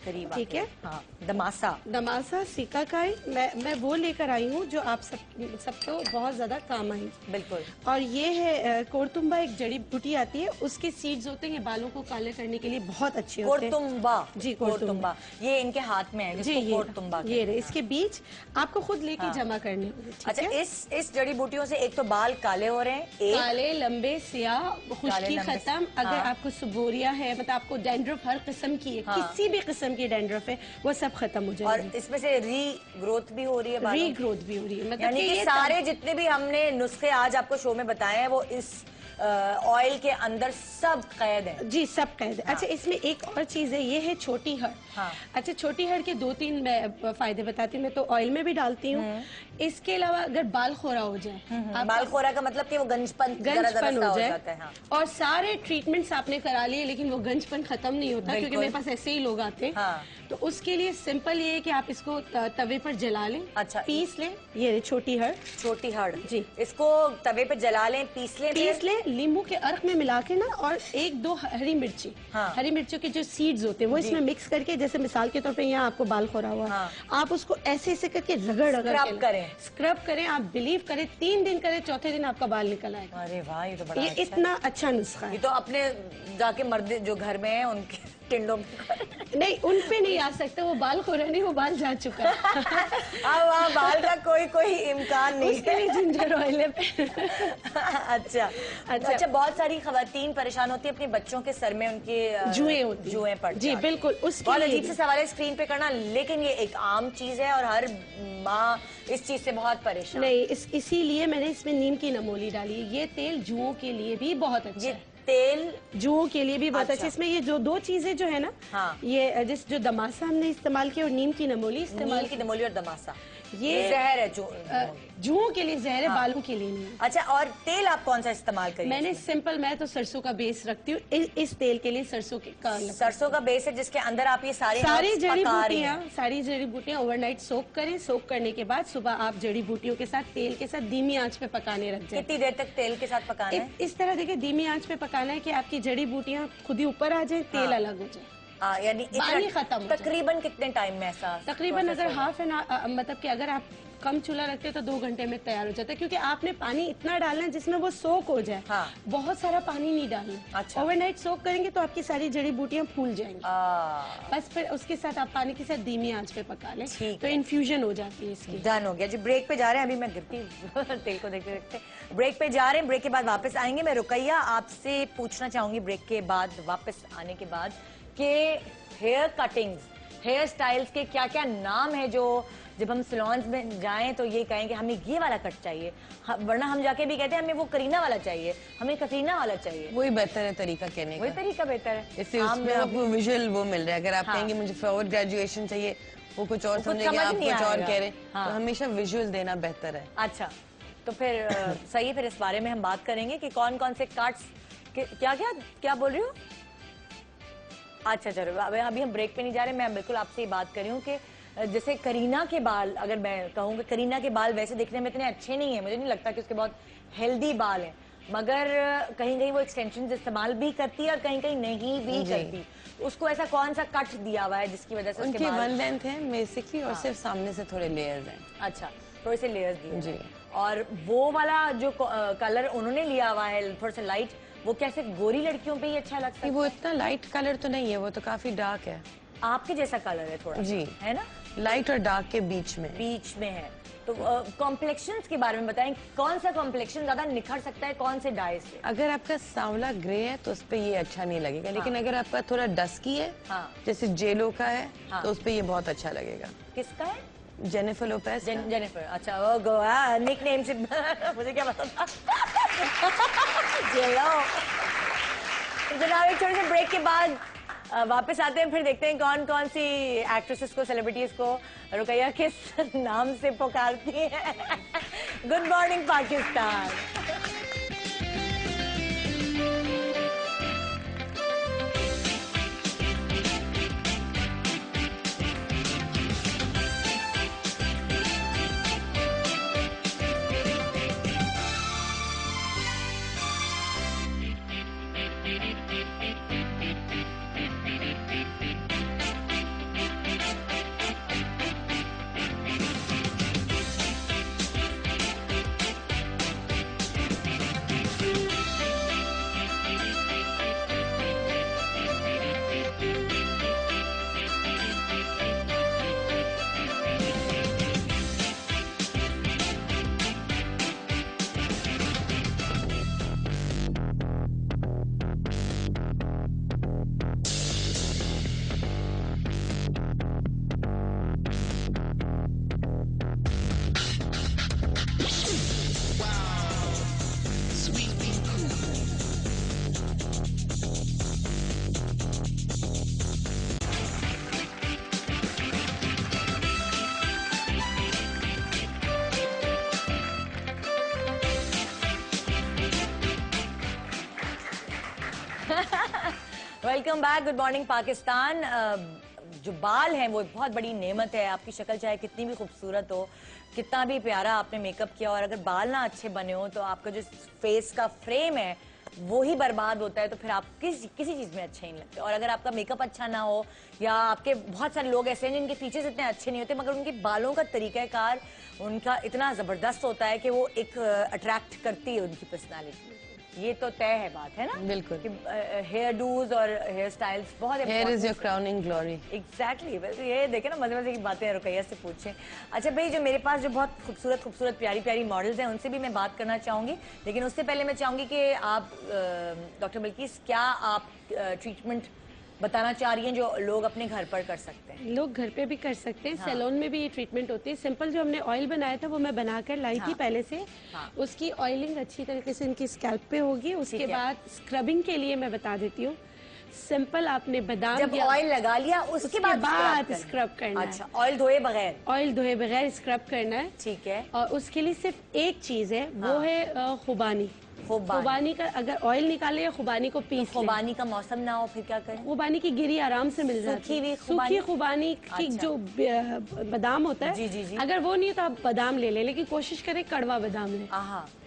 करीब ठीक है। हाँ, दमासा। दमासा सिकाकाई मैं वो लेकर आई हूँ जो आप सबको बहुत ज्यादा काम आई। बिल्कुल। और ये है कोरतुम्बा, एक जड़ी बूटी आती है, उसके सीड्स होते हैं, ये बालों को काले करने के लिए बहुत अच्छे होते हैं। कोरतुम्बा। जी, कोरतुम्बा। ये इनके हाथ में है, जी, कोरतुम्बा। ये रहे, इसके बीज आपको खुद लेके जमा करने होंगे। अच्छा, इस जड़ी बूटियों से एक तो बाल काले हो रहे हैं, काले, लंबे, सियाह, खुश्की खत्म। अगर आपको सुबोरिया है, मतलब आपको डैंड्रफ हर किस्म की है, किसी भी किस्म की डैंड्रफ है, वो सब खत्म हो जाएगी। और इसमें से रीग्रोथ भी हो रही है, रीग्रोथ भी हो रही है, मतलब यानी कि सारे जितने भी हमने नुस्खे आज आपको शो में बताए हैं वो इस ऑयल के अंदर सब कैद है। जी, सब कैद है। अच्छा, इसमें एक और चीज है, ये है छोटी हड़। अच्छा, छोटी हड़ के 2-3 मैं फायदे बताती हूँ। मैं तो ऑयल में भी डालती हूँ। इसके अलावा अगर बाल खोरा हो जाए, बाल खोरा का मतलब कि वो गंजपन हो जाए, हाँ। और सारे ट्रीटमेंट्स आपने करा लिए लेकिन वो गंजपन खत्म नहीं होता, क्योंकि मेरे पास ऐसे ही लोग आते हैं। हाँ। तो उसके लिए सिंपल ये है कि आप इसको तवे पर जला लें। अच्छा, पीस लें। ये छोटी हड़। छोटी हड़ जी, इसको तवे पे जला लें, पीस लें, नींबू के अर्क में मिला के ना, और 1-2 हरी मिर्ची। हाँ। हरी मिर्चों के जो सीड्स होते हैं वो इसमें मिक्स करके, जैसे मिसाल के तौर पे यहाँ आपको बाल खोरा हुआ, आप उसको ऐसे ऐसे करके रगड़ स्क्रब करें। आप बिलीव करें, 3 दिन करें, चौथे दिन आपका बाल निकल आएगा। अरे वाह, ये तो बड़ा ये अच्छा इतना अच्छा नुस्खा है। ये तो अपने जाके मर्द जो घर में है उनके टिंडों में नहीं, उन पे नहीं आ सकते, वो बाल खोरा नहीं, वो बाल जा चुका है। अब वहाँ बाल का कोई इम्कान नहीं, उसके लिए जिंजर ऑयल है। अच्छा, बहुत सारी खवातीन परेशान होती है अपने बच्चों के सर में उनके जुएं पड़ जी, बिल्कुल। उसके बहुत अजीब से सवाल है स्क्रीन पे करना, लेकिन ये एक आम चीज है और हर माँ इस चीज से बहुत परेशान। नहीं, इसीलिए मैंने इसमें नीम की नमोली डाली है। ये तेल जुओं के लिए भी बहुत अच्छा है। तेल जुओं के लिए भी बहुत अच्छा। इसमें ये जो 2 चीजें जो है ना, ये जो दमासा हमने इस्तेमाल किया और नीम की नमोली इस्तेमाल की। नमोली और दमासा ये जहर है, जुओं के लिए जहर है, बालों के लिए नहीं। अच्छा, और तेल आप कौन सा इस्तेमाल करिए? मैंने सिंपल, मैं तो सरसों का बेस रखती हूँ इस तेल के लिए। सरसों का बेस है जिसके अंदर आप ये सारी जड़ी बूटियाँ ओवरनाइट सोक करें। सोक करने के बाद सुबह आप जड़ी बूटियों के साथ तेल के साथ धीमी आंच पे पकाने रख जाए। कितनी देर तक तेल के साथ पकाना है? इस तरह देखिए, धीमी आंच पे पकाना है कि आपकी जड़ी बूटियाँ खुद ही ऊपर आ जाए, तेल अलग हो जाए, यानी पानी खत्म। तकरीबन कितने टाइम में ऐसा? तकरीबन अगर हाफ एन आवर, मतलब कि अगर आप कम चूल्हा रखते हैं तो 2 घंटे में तैयार हो जाता है, क्योंकि आपने पानी इतना डालना है जिसमें वो सोक हो जाए। बहुत सारा पानी नहीं डालना। अच्छा। ओवरनाइट सोक करेंगे तो आपकी सारी जड़ी बूटियां फूल जाएंगी। बस फिर उसके साथ आप पानी के साथ धीमी आंच पे पका लें, तो इन्फ्यूजन हो जाती है इसकी। डन हो गया जी। ब्रेक पे जा रहे हैं, अभी मैं गिरती तेल को देखते देखते ब्रेक पे जा रहे हैं। ब्रेक के बाद वापस आएंगे। मैं रुकैया आपसे पूछना चाहूंगी ब्रेक के बाद, वापस आने के बाद, कि हेयर कटिंग्स, हेयर स्टाइल्स के क्या क्या नाम है जो जब हम सैलून्स में जाएं तो ये कहें कि हमें ये वाला कट चाहिए, वरना हम जाके भी कहते हैं हमें वो करीना वाला चाहिए, हमें कतरीना वाला चाहिए। वही बेहतर है तरीका कहने का, वही तरीका बेहतर है। इससे उसमें आपको विजुअल वो मिल रहा है। अगर आप कहेंगे मुझे फॉरवर्ड ग्रेजुएशन चाहिए, वो कुछ और समझेंगे, आप कुछ और कह रहे हैं, तो हमेशा विजुअल देना बेहतर है। अच्छा, तो फिर सही है, फिर इस बारे में हम बात करेंगे कि कौन कौन से कट्स, क्या बोल रही हूँ? अच्छा चलो, अभी हम ब्रेक पे नहीं जा रहे। मैं बिल्कुल आपसे बात कर रही हूँ कि जैसे करीना के बाल, अगर मैं कहूँ करीना के बाल वैसे दिखने में इतने अच्छे नहीं है, मुझे नहीं लगता कि उसके बहुत हेल्दी बाल हैं, मगर कहीं कहीं वो एक्सटेंशन इस्तेमाल भी करती है और कहीं कहीं नहीं भी करती। उसको ऐसा कौन सा कट दिया हुआ है जिसकी वजह से उनके वन लेंथ है बेसिकली, और सिर्फ सामने से थोड़े लेयर्स हैं। अच्छा, थोड़े से लेयर्स दिए जी। और वो वाला जो कलर उन्होंने लिया हुआ है थोड़ा सा लाइट, वो कैसे गोरी लड़कियों पे ही अच्छा लगता है? वो इतना लाइट कलर तो नहीं है, वो तो काफी डार्क है। आपके जैसा कलर है थोड़ा, जी, है ना? लाइट और डार्क के बीच में है। तो कॉम्प्लेक्शंस के बारे में बताएं, कौन सा कॉम्प्लेक्शन ज्यादा निखर सकता है कौन से डाई से? अगर आपका सांवला ग्रे है तो उस पे ये अच्छा नहीं लगेगा, लेकिन अगर आपका थोड़ा डस्की है, जैसे जेलो का है, तो उस पे ये बहुत अच्छा लगेगा। किसका है? Jennifer Lopez. जेनिफर, अच्छा, वो गोवा निक नेम से मुझे क्या पता था। जेलो। जनाब, एक छोटे से ब्रेक के बाद वापस आते हैं, फिर देखते हैं कौन कौन सी एक्ट्रेसेस को, सेलिब्रिटीज को रुकैया किस नाम से पुकारती है। Good morning Pakistan. Welcome back, good morning Pakistan. जो बाल हैं वो बहुत बड़ी नेमत है। आपकी शक्ल चाहे कितनी भी खूबसूरत हो, कितना भी प्यारा आपने मेकअप किया, और अगर बाल ना अच्छे बने हो तो आपका जो फेस का फ्रेम है वो ही बर्बाद होता है, तो फिर आप किसी चीज़ में अच्छे नहीं लगते। और अगर आपका मेकअप अच्छा ना हो, या आपके बहुत सारे लोग ऐसे हैं जिनके फीचर्स इतने अच्छे नहीं होते मगर उनके बालों का तरीक़ाकार उनका इतना ज़बरदस्त होता है कि वो एक अट्रैक्ट करती है उनकी पर्सनालिटी। ये तो तय है बात, है ना? बिल्कुल कि हेयर डूज और हेयर स्टाइल्स बहुत here is your crowning glory. Exactly. ये देखे ना, मजे मजे की बातें रुकैया से पूछें। अच्छा भाई, जो मेरे पास जो बहुत खूबसूरत प्यारी प्यारी मॉडल्स हैं उनसे भी मैं बात करना चाहूंगी, लेकिन उससे पहले मैं चाहूंगी कि आप डॉक्टर बिल्किस, क्या आप ट्रीटमेंट बताना चाह रही हैं जो लोग अपने घर पर कर सकते हैं? लोग घर पे भी कर सकते हैं। सैलून में भी ये ट्रीटमेंट होती है। सिंपल जो हमने ऑयल बनाया था वो मैं बनाकर लाई थी पहले से। उसकी ऑयलिंग अच्छी तरीके से इनकी स्कैल्प पे होगी। उसके बाद स्क्रबिंग के लिए मैं बता देती हूँ, सिंपल आपने बादाम जब ऑयल लगा लिया उसके बाद स्क्रब करना है। अच्छा, ऑयल धोए बगैर स्क्रब करना है। ठीक है। और उसके लिए सिर्फ एक चीज है, वो है खुबानी। खुबानी का अगर ऑयल निकाले या खुबानी को पीस ले। खुबानी का मौसम ना हो फिर क्या करें? खुबानी की गिरी आराम से मिल जाती है। सूखी खुबानी की जो बादाम होता है, जी। अगर वो नहीं तो आप बादाम ले लें, लेकिन कोशिश करें कड़वा बादाम लें।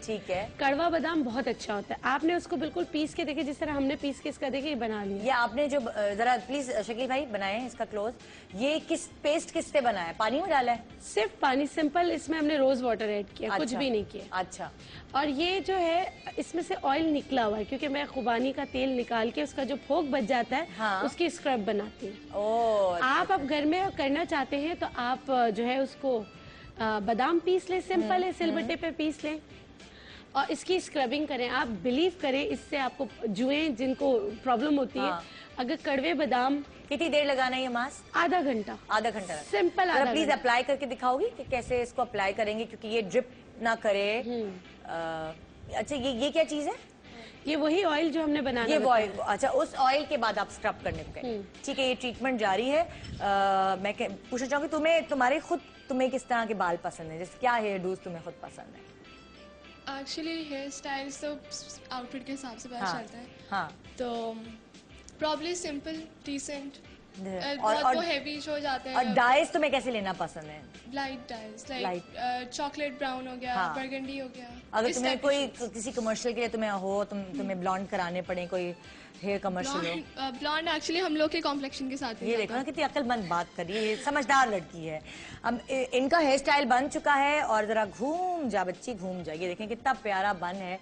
ठीक है। कड़वा बादाम बहुत अच्छा होता है। आपने उसको बिल्कुल पीस के देखे, जिस तरह हमने पीस के इसका देखे बना लिया। ये आपने जो जरा प्लीज शकील भाई बनाए इसका क्लोज, ये किस पेस्ट किससे बना है? पानी में डाला है? सिर्फ पानी, सिंपल। इसमें हमने रोज वाटर ऐड किया, कुछ भी नहीं किया। अच्छा। और ये जो है इसमें से ऑयल निकला हुआ है, क्योंकि मैं खुबानी का तेल निकाल के उसका जो फोक बच जाता है उसकी स्क्रब बनाती हूँ। आप अब घर में करना चाहते हैं तो आप जो है उसको बादाम पीस लें, सिंपल है, सिलबट्टे पे पीस लें और इसकी स्क्रबिंग करें। आप बिलीव करें, इससे आपको जुएं जिनको प्रॉब्लम होती है, अगर कड़वे बादाम। कितनी देर लगाना है ये मास्क? आधा घंटा। आधा घंटा सिंपल। प्लीज अप्लाई करके दिखाओगी कि कैसे इसको अप्लाई करेंगे, क्योंकि ये ड्रिप ना करे। अच्छा, ये क्या चीज है? ये वही ऑयल जो हमने बनाना ये ऑयल। अच्छा, उस ऑयल के बाद आप स्क्रब करने को कहें। ठीक है, ये ट्रीटमेंट जारी है। मैं पूछना चाहूंगी, तुम्हें किस तरह के बाल पसंद है? जैसे क्या हेयर डूज तुम्हें खुद पसंद है? एक्चुअली हेयर स्टाइल तो आउटफिट के हिसाब से पता चलता है। हाँ। तो प्रॉब्ली सिंपल, डिसेंट, बहुत हेवी हो जाता है। और डाइज तुम्हें कैसे लेना पसंद है? Light dyes, like chocolate brown हो गया, बर्गंडी हो गया। अगर तुम्हें कोई किसी कमर्शियल के लिए तुम्हें ब्लॉन्ड कराने पड़े, कोई हेयर कमर्शियल हो? ब्लॉन्ड एक्चुअली हम लोग के कॉम्प्लेक्शन के साथ। ये देखो ना कितनी अक्लमंद बात कर रही है, ये समझदार लड़की है। अब इनका हेयर स्टाइल बन चुका है और जरा घूम जा बच्ची, घूम जा। ये देखें कितना प्यारा बन है।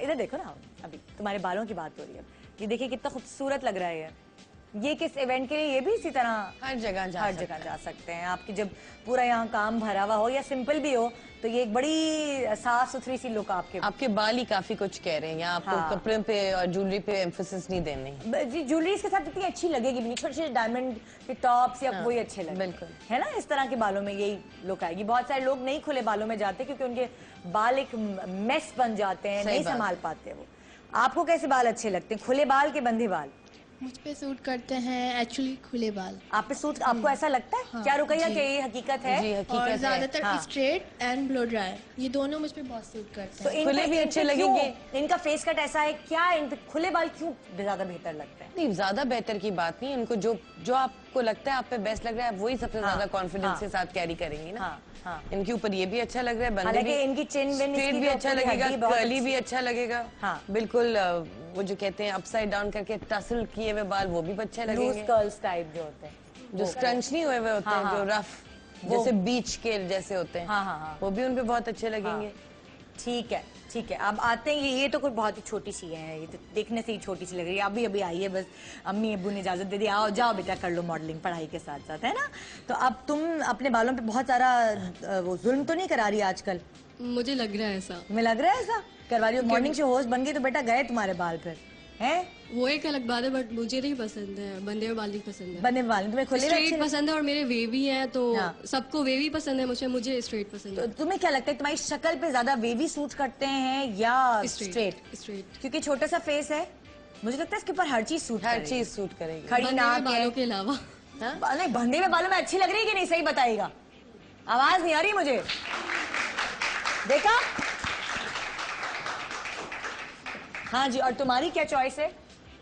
इधर देखो ना, अभी तुम्हारे बालों की बात हो रही है। ये देखिए कितना खूबसूरत लग रहा है। ये किस इवेंट के लिए? ये भी इसी तरह हर जगह जा सकते हैं। आपकी जब पूरा यहाँ काम भरा हुआ हो या सिंपल भी हो तो ये एक बड़ी साफ सुथरी सी लुक आपके बाल ही काफी कुछ कह रहे हैं। आपको कपड़े पे और ज्वेलरी पे एम्फोसिस नहीं देनी। जी, ज्वेलरी इसके साथ इतनी अच्छी लगेगी भी नहीं। छोटे छोटे डायमंड के टॉप्स या वही अच्छे लगेंगे। बिल्कुल, है ना? इस तरह के बालों में यही लुक आएगी। बहुत सारे लोग नहीं खुले बालों में जाते क्योंकि उनके बाल एक मेस बन जाते हैं, नहीं संभाल पाते वो। आपको कैसे बाल अच्छे लगते हैं, खुले बाल के बंधे बाल? मुझ पे सूट करते हैं एक्चुअली खुले बाल। आप पे सूट, आपको ऐसा लगता है? क्या रुकैया कि ये हकीकत है? जी, हकीकत और ज्यादातर स्ट्रेट एंड ब्लो ड्राई, ये दोनों मुझ पे बहुत सूट करते हैं। तो खुले भी अच्छे लगेंगे। इनका फेस कट ऐसा है, क्या इन पे खुले बाल क्यों ज्यादा बेहतर लगता है? नहीं, ज्यादा बेहतर की बात नहीं। इनको जो आपको लगता है आप पे बेस्ट लग रहा है, वही सबसे ज्यादा कॉन्फिडेंस के साथ कैरी करेंगी ना। इनके ऊपर ये भी अच्छा लग रहा है, बंदे भी, इनकी चिन भी अच्छा लगेगा, कर्ली भी अच्छा लगेगा। बिल्कुल, वो जो कहते हैं अपसाइड डाउन करके टसल किए हुए बाल, वो भी अच्छे लगेंगे। कर्ल्स टाइप जो होते हैं, जो स्क्रंच नहीं हुए हुए होते हैं, जो रफ जैसे बीच के जैसे होते हैं, वो भी उनपे बहुत अच्छे लगेंगे। ठीक है, ठीक है। अब आते हैं, ये तो कोई बहुत ही छोटी सी है, ये तो देखने से ही छोटी सी लग रही है। अभी आई है, बस अम्मी अब्बू ने इजाजत दे दी, आओ जाओ बेटा कर लो मॉडलिंग पढ़ाई के साथ साथ, है ना? तो अब तुम अपने बालों पे बहुत सारा वो जुल्म तो नहीं करा रही आजकल? मुझे लग रहा है ऐसा। तुम्हें लग रहा है ऐसा करवा रही हो? मॉर्निंग शो होस्ट बन गई तो बेटा गए तुम्हारे बाल फिर हैं? वो एक अलग बात है, बट मुझे नहीं पसंद है, बंदे में बाल नहीं पसंद है। बंदे में बाल तुम्हें खुले स्ट्रेट पसंद है, और मेरे वेवी है तो सबको वेवी पसंद है, मुझे स्ट्रेट पसंद है। तो तुम्हें क्या लगता है तुम्हारी शक्ल पे ज्यादा वेवी सूट करते हैं या स्ट्रेट? क्योंकि छोटा सा फेस है, मुझे लगता है इसके ऊपर हर चीज सूट करेगी। खड़ी नाक बालों के अलावा नहीं, बंधे में बालों में अच्छी लग रही है कि नहीं, सही बताइएगा। आवाज नहीं आ रही मुझे, देखा? हाँ जी। और तुम्हारी क्या चॉइस है?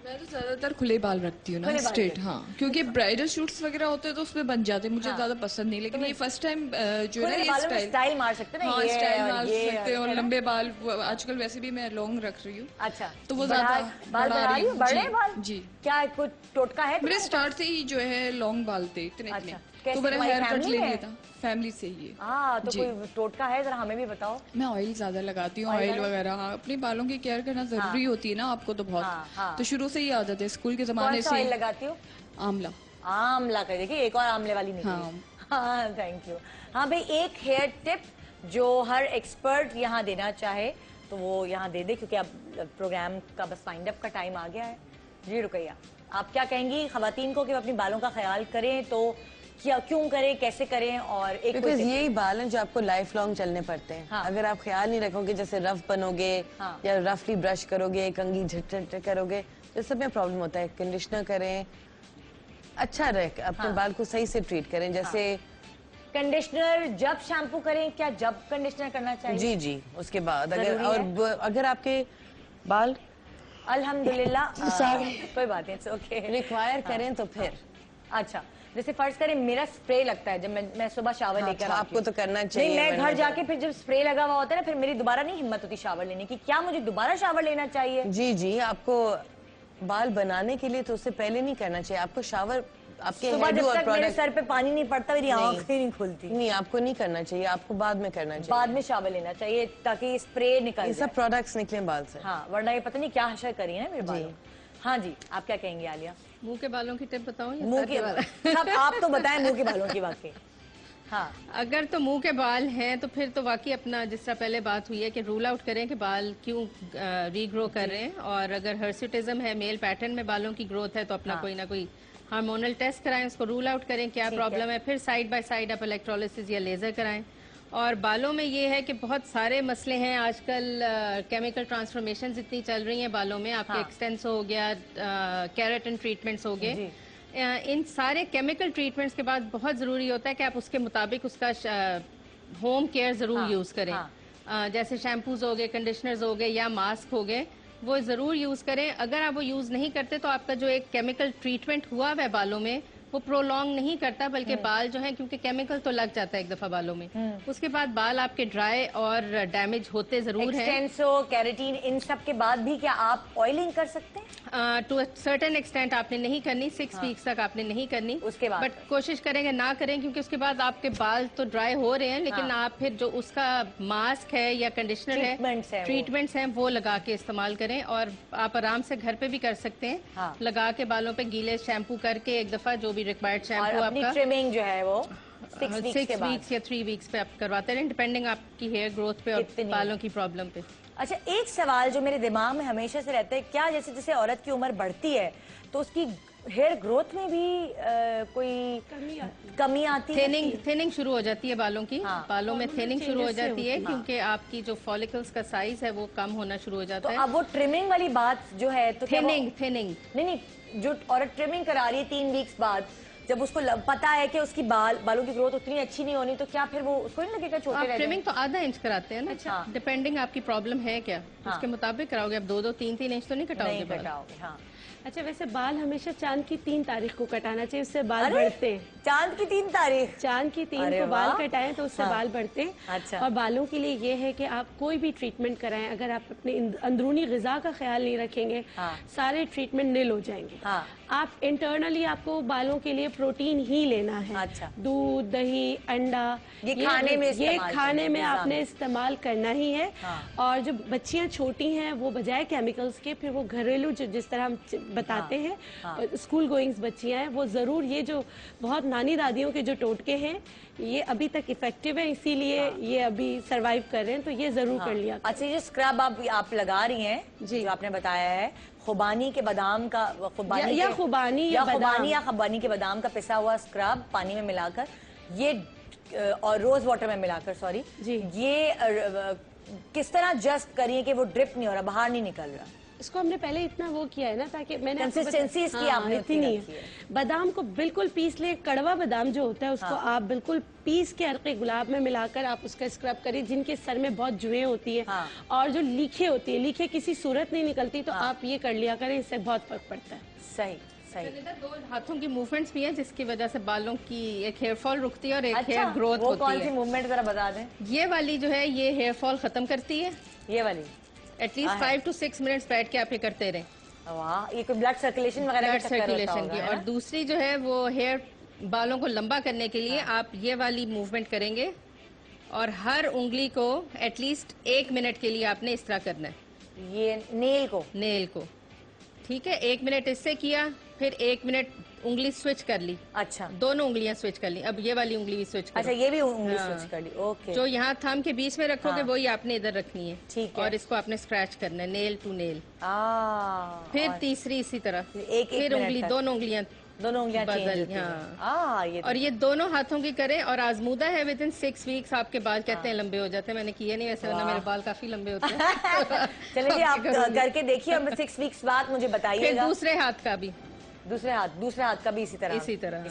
मैं तो ज्यादातर खुले बाल रखती हूँ ना, स्ट्रेट। हाँ, क्योंकि ब्राइडल शूट्स वगैरह होते हैं तो उसमें बन जाते हैं, मुझे ज्यादा पसंद नहीं। लेकिन ये फर्स्ट टाइम जो है ये स्टाइल मार सकते हैं। हाँ, स्टाइल मार सकते हैं। और लंबे बाल आजकल वैसे भी मैं लॉन्ग रख रही हूँ। अच्छा, तो वो ज्यादा बढ़ा रही हूँ। बड़े बाल जी, क्या कुछ टोटका है? मेरे स्टार्ट से ही जो है लॉन्ग बाल थे इतने, तो मेरा हेयर कट ले लिया था फैमिली से ही। हाँ, तो कोई टोटका है, जरा हमें भी बताओ। मैं ऑयल ज्यादा लगाती हूँ, ऑयल वगैरह। अपने बालों की केयर करना जरूरी होती है ना, आपको तो बहुत। तो शुरू से ही आदत है, स्कूल के जमाने से। ऑयल लगाती हो? आंवला। आंवला कर देखिए, एक और आंवले वाली निकली। हाँ, थैंक यू। हाँ भाई, एक हेयर टिप जो हर एक्सपर्ट यहाँ देना चाहे तो वो यहाँ दे दे, क्योंकि अब प्रोग्राम का बस वाइंड अप का टाइम आ गया है। जी रुकैया, आप क्या कहेंगी खवातीन को कि अपने बालों का ख्याल करें तो क्या, क्यों करें, कैसे करें? और एक यही बाल हैं जो आपको लाइफ लॉन्ग चलने पड़ते हैं। हाँ। अगर आप ख्याल नहीं रखोगे, जैसे रफ बनोगे या रफली ब्रश करोगे, कंघी झट करोगे, तो सब में प्रॉब्लम होता है। कंडीशनर करें, अच्छा रहे, अपने बाल को सही से ट्रीट करें। जैसे कंडीशनर जब शैम्पू करें, क्या जब कंडीशनर करना चाहिए? जी जी, उसके बाद अगर आपके बाल अल्हम्दुलिल्लाह कोई बात नहीं, ओके, रिक्वायर करें तो फिर। अच्छा, जैसे फर्ज करें मेरा स्प्रे लगता है जब मैं सुबह शावर लेकर आपको तो करना चाहिए। नहीं, मैं घर जाके फिर जब स्प्रे लगा हुआ होता है ना, फिर मेरी दोबारा नहीं हिम्मत होती शावर लेने की। क्या मुझे दोबारा शावर लेना चाहिए? जी जी, आपको बाल बनाने के लिए तो उससे पहले नहीं करना चाहिए। आपको शावर आपके सुबह जब तक मेरे सर पे पानी नहीं पड़ता मेरी आंखें नहीं खुलती। नहीं, आपको नहीं करना चाहिए, आपको बाद में करना चाहिए। बाद में शावर लेना चाहिए ताकि स्प्रे निकल, ये सब प्रोडक्ट्स निकले बाल से। हाँ, वरना ये पता नहीं क्या हशर करी है मेरे बालों। हाँ जी, आप क्या कहेंगे आलिया? मुंह के बालों की टिप बताऊं? मुंह के सब आप तो बताएं मुंह के बालों की वाकई। हाँ, अगर तो मुंह के बाल हैं तो फिर तो वाकई अपना जिस तरह पहले बात हुई है कि रूल आउट करें कि बाल क्यों रीग्रो कर रहे हैं। और अगर हर्सिटिज्म है, मेल पैटर्न में बालों की ग्रोथ है, तो अपना कोई ना कोई हार्मोनल टेस्ट कराएं, उसको रूल आउट करें क्या प्रॉब्लम है। फिर साइड बाय साइड आप इलेक्ट्रोलिसिस या लेजर कराएं। और बालों में ये है कि बहुत सारे मसले हैं आजकल। केमिकल ट्रांसफॉर्मेशन इतनी चल रही हैं बालों में, आपके एक्सटेंस हो गया, केराटिन ट्रीटमेंट्स हो गए। इन सारे केमिकल ट्रीटमेंट्स के बाद बहुत ज़रूरी होता है कि आप उसके मुताबिक उसका होम केयर ज़रूर यूज़ करें। जैसे शैम्पूज हो गए, कंडीशनर्स हो गए या मास्क हो गए, वो ज़रूर यूज़ करें। अगर आप वो यूज़ नहीं करते तो आपका जो एक केमिकल ट्रीटमेंट हुआ है बालों में वो प्रोलॉन्ग नहीं करता, बल्कि बाल जो है, क्योंकि केमिकल तो लग जाता है एक दफा बालों में, उसके बाद बाल आपके ड्राई और डैमेज होते जरूर हैं। एक्सटेंसो, केराटिन, इन सब के बाद भी क्या आप ऑयलिंग कर सकते हैं? टू अ सर्टेन एक्सटेंट आपने नहीं करनी, 6 वीक्स तक आपने नहीं करनी। उसके बाद बट कोशिश करेंगे ना करें, क्योंकि उसके बाद आपके बाल तो ड्राई हो रहे हैं, लेकिन आप फिर जो उसका मास्क है या कंडीशनर है, ट्रीटमेंट्स हैं, वो लगा के इस्तेमाल करें। और आप आराम से घर पे भी कर सकते हैं, लगा के बालों पे गीले शैम्पू करके एक दफा जो भी रिक्वायर्ड शैम्पू आपका ट्रिमिंग जो है वो 6 वीक्स या 3 वीक्स पे आप करवाते हैं, डिपेंडिंग आपकी हेयर ग्रोथ पे और बालों की प्रॉब्लम पे। अच्छा, एक सवाल जो मेरे दिमाग में हमेशा से रहता है, क्या जैसे जैसे औरत की उम्र बढ़ती है तो उसकी हेयर ग्रोथ में भी कोई कमी आती है? थिनिंग शुरू हो जाती है बालों की। बालों में थिनिंग शुरू हो जाती है क्योंकि आपकी जो फॉलिकल्स का साइज है वो कम होना शुरू हो जाता है। अब वो ट्रिमिंग वाली बात जो है तो थिनिंग नहीं, जो औरत ट्रिमिंग करा रही है 3 वीक्स बाद, जब उसको पता है कि उसकी बालों की ग्रोथ उतनी अच्छी नहीं होनी, तो क्या फिर वो उसको नहीं लगेगा छोटे रह जाएंगे? ट्रिमिंग तो आधा इंच कराते हैं ना। अच्छा, डिपेंडिंग आपकी प्रॉब्लम है क्या, उसके मुताबिक कराओगे। अब 2-2, 3-3 इंच तो नहीं कटाओगे। हाँ। अच्छा, वैसे बाल हमेशा चांद की 3 तारीख को कटाना चाहिए, उससे बाल बढ़ते हैं। चांद की 3 तारीख? चांद की 3 को बाल कटाएं तो उससे बाल बढ़ते हैं। अच्छा। और बालों के लिए ये है कि आप कोई भी ट्रीटमेंट कराएं, अगर आप अपने अंदरूनी ग़िज़ा का ख्याल नहीं रखेंगे, सारे ट्रीटमेंट निल हो जाएंगे। आप इंटरनली आपको बालों के लिए प्रोटीन ही लेना है। अच्छा। दूध, दही, अंडा, ये खाने में आपने इस्तेमाल करना ही है। और जो बच्चियां छोटी हैं वो बजाय केमिकल्स के फिर वो घरेलू जिस तरह हम बताते हैं, स्कूल गोइंग्स बच्चियां हैं, वो जरूर ये जो बहुत नानी दादियों के जो टोटके हैं ये अभी तक इफेक्टिव है, इसीलिए ये अभी सरवाइव कर रहे हैं, तो ये जरूर कर लिया। अच्छा, ये स्क्रब आप लगा रही हैं जी, जो आपने बताया है, खुबानी के बादाम का, खुबानी के बादाम का पिसा हुआ स्क्रब पानी में मिलाकर, ये और रोज वाटर में मिलाकर, सॉरी जी, ये किस तरह जस्ट करिए कि वो ड्रिप नहीं हो रहा, बाहर नहीं निकल रहा? इसको हमने पहले इतना वो किया है ना, ताकि मैंने कंसिस्टेंसी इसकी आपने इतनी नहीं है। बादाम को बिल्कुल पीस ले, कड़वा बादाम जो होता है उसको आप बिल्कुल पीस के अर्के गुलाब में मिलाकर आप उसका स्क्रब करिए। जिनके सर में बहुत जुएं होती है और जो लीखे होती है, लीखे किसी सूरत नहीं निकलती, तो आप ये कर लिया करें, इससे बहुत फर्क पड़ता है। सही सही। दो हाथों की मूवमेंट्स भी हैं जिसकी वजह से बालों की एक हेयर फॉल रुकती है और एक हेयर ग्रोथ होती है। कौन सी मूवमेंट जरा बता दें। ये वाली जो है ये हेयर फॉल खत्म करती है, ये वाली एटलीस्ट 5 to 6 मिनट्स बैठ के आप ये करते रहें। वाह, ये कोई ब्लड सर्कुलेशन वगैरह ब्लड सर्कुलेशन की। और दूसरी जो है वो हेयर बालों को लंबा करने के लिए आप ये वाली मूवमेंट करेंगे और हर उंगली को एटलीस्ट 1 मिनट के लिए आपने इस तरह करना है। ये नेल को ठीक है, 1 मिनट इससे किया, फिर 1 मिनट उंगली स्विच कर ली। अच्छा, दोनों उंगलियां स्विच कर ली। अब ये वाली उंगली भी स्विच कर। अच्छा, ये भी उंगली स्विच कर ली। ओके। जो यहाँ थंब के बीच में रखोगे वही आपने इधर रखनी है। ठीक है। और इसको आपने स्क्रैच करना है, नेल टू नेल। फिर तीसरी इसी तरह फिर उंगली, दोनों उंगलियां बदल। हाँ, और ये दोनों हाथों की करें और आजमूदा है। विद इन 6 वीक्स आपके बाल कहते हैं लंबे हो जाते हैं। मैंने किए नहीं वैसे, वरना मेरे बाल काफी लंबे होते हैं। चलिए आप करके देखिए, अब 6 वीक्स बाद मुझे बताइएगा। दूसरे हाथ का भी, दूसरे हाथ का भी इसी तरह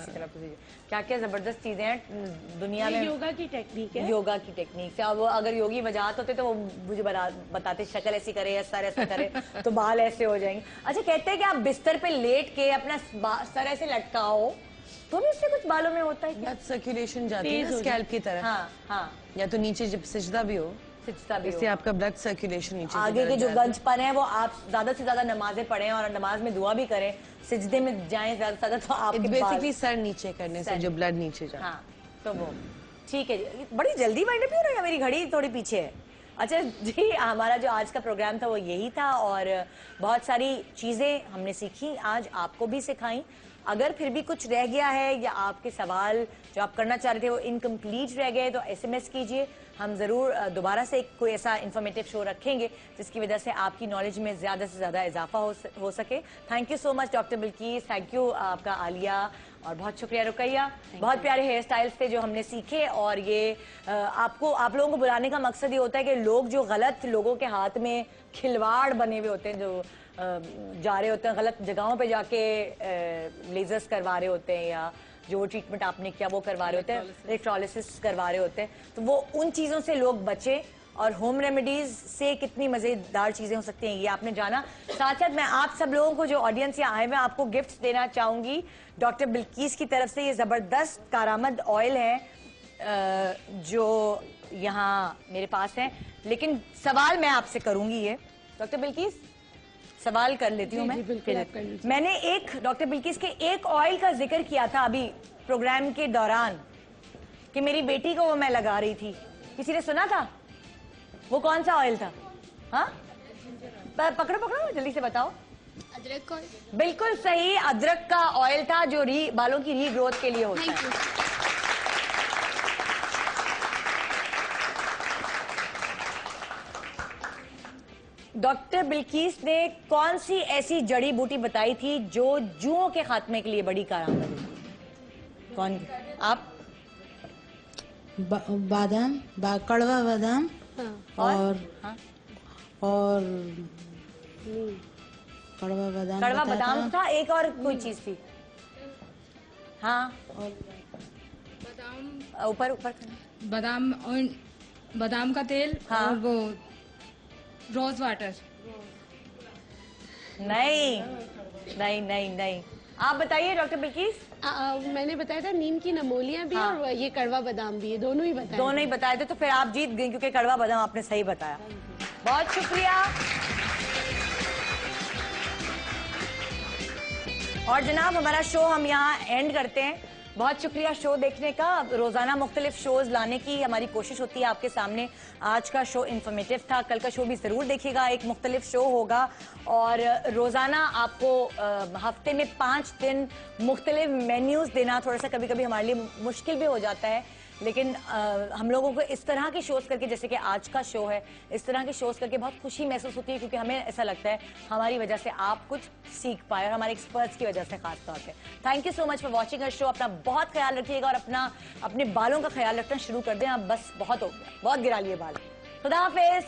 क्या क्या जबरदस्त चीजें हैं दुनिया में। योगा की टेक्निक है, योगा की टेक्निक से। अब अगर योगी वजाहत होते तो वो मुझे बताते शक्ल ऐसी करे या सर ऐसा करे तो बाल ऐसे हो जाएंगे। अच्छा, कहते हैं कि आप बिस्तर पे लेट के अपना सर ऐसे लटकाओ तो भी उससे कुछ बालों में होता है क्या? ब्लड सर्कुलेशन जाती है स्कैल्प की तरफ। हाँ, या तो नीचे जब सिजदा भी हो, इससे आपका ब्लड सर्कुलेशन नीचे आगे के जो गंजपन है वो आप ज्यादा से ज्यादा नमाजें पढ़ें और नमाज में दुआ भी करें, सिजदे में जाएं ज्यादा से ज्यादा, तो आपके बेसिकली सर नीचे करने से जो ब्लड नीचे जाए। हाँ, तो वो ठीक है जी। बड़ी जल्दी वाइंड अप हो रही है, मेरी घड़ी थोड़ी पीछे है। अच्छा जी, हमारा जो आज का प्रोग्राम था वो यही था और बहुत सारी चीजें हमने सीखी, आज आपको भी सिखाई। अगर फिर भी कुछ रह गया है या आपके सवाल जो आप करना चाह रहे थे वो इनकम्प्लीट रह गए तो SMS कीजिए। हम ज़रूर दोबारा से कोई ऐसा इन्फॉर्मेटिव शो रखेंगे जिसकी वजह से आपकी नॉलेज में ज़्यादा से ज़्यादा इजाफा हो सके। Thank you so much doctor Bilkis, thank you आपका आलिया, और बहुत शुक्रिया रुकैया। बहुत प्यारे हेयर स्टाइल्स थे जो हमने सीखे। और ये आप लोगों को बुलाने का मकसद ये होता है कि लोग जो गलत लोगों के हाथ में खिलवाड़ बने हुए होते हैं, जो जा रहे होते हैं गलत जगहों पे जाके लेजर्स करवा रहे होते हैं या जो ट्रीटमेंट आपने किया वो करवा रहे होते हैं, इलेक्ट्रोलिसिस करवा रहे होते हैं, तो वो उन चीज़ों से लोग बचे। और होम रेमेडीज से कितनी मज़ेदार चीज़ें हो सकती हैं ये आपने जाना। साथ साथ मैं आप सब लोगों को जो ऑडियंस यहाँ आए, मैं आपको गिफ्ट देना चाहूँगी डॉक्टर बिल्कीस की तरफ से। ये ज़बरदस्त कारामद ऑयल है जो यहाँ मेरे पास है, लेकिन सवाल मैं आपसे करूँगी। ये डॉक्टर बिल्कीस सवाल कर लेती हूँ मैं। मैंने डॉक्टर बिल्कीस के एक ऑयल का जिक्र किया था अभी प्रोग्राम के दौरान कि मेरी बेटी को वो मैं लगा रही थी, किसी ने सुना था? वो कौन सा ऑयल था? हाँ, पकड़ो जल्दी से बताओ। अदरक का। बिल्कुल सही, अदरक का ऑयल था जो बालों की रीग्रोथ के लिए होता है। डॉक्टर बिल्कीस ने कौन सी ऐसी जड़ी बूटी बताई थी जो जुओं के खात्मे के लिए बड़ी कारआमद होगी? कौन? आप? बादाम, कड़वा बादाम। और कड़वा बादाम था, एक और कोई चीज थी। हाँ, और ऊपर बादाम का तेल। हाँ, और वो रोज वाटर। नहीं। आप बताइए डॉक्टर बिल्कीस। मैंने बताया था नीम की नमोलियाँ भी। हाँ। और ये कड़वा बादाम भी है, दोनों ही बताए थे। तो फिर आप जीत गई क्योंकि कड़वा बादाम आपने सही बताया। बहुत शुक्रिया। और जनाब हमारा शो हम यहाँ एंड करते हैं। बहुत शुक्रिया शो देखने का। रोजाना मुख्तलिफ शोज लाने की हमारी कोशिश होती है आपके सामने। आज का शो इंफॉर्मेटिव था, कल का शो भी जरूर देखिएगा, एक मुख्तलिफ शो होगा। और रोजाना आपको हफ्ते में 5 दिन मुख्तलिफ मेन्यूज देना थोड़ा सा कभी कभी हमारे लिए मुश्किल भी हो जाता है, लेकिन हम लोगों को इस तरह के शोज करके, जैसे कि आज का शो है, इस तरह के शोज करके बहुत खुशी महसूस होती है क्योंकि हमें ऐसा लगता है हमारी वजह से आप कुछ सीख पाए और हमारे एक्सपर्ट्स की वजह से खास तौर पे। Thank you so much for watching our show. अपना बहुत ख्याल रखिएगा और अपने बालों का ख्याल रखना शुरू कर दें। आप बस बहुत हो गया, बहुत गिरा लिए बाल। खुदा हाफिज।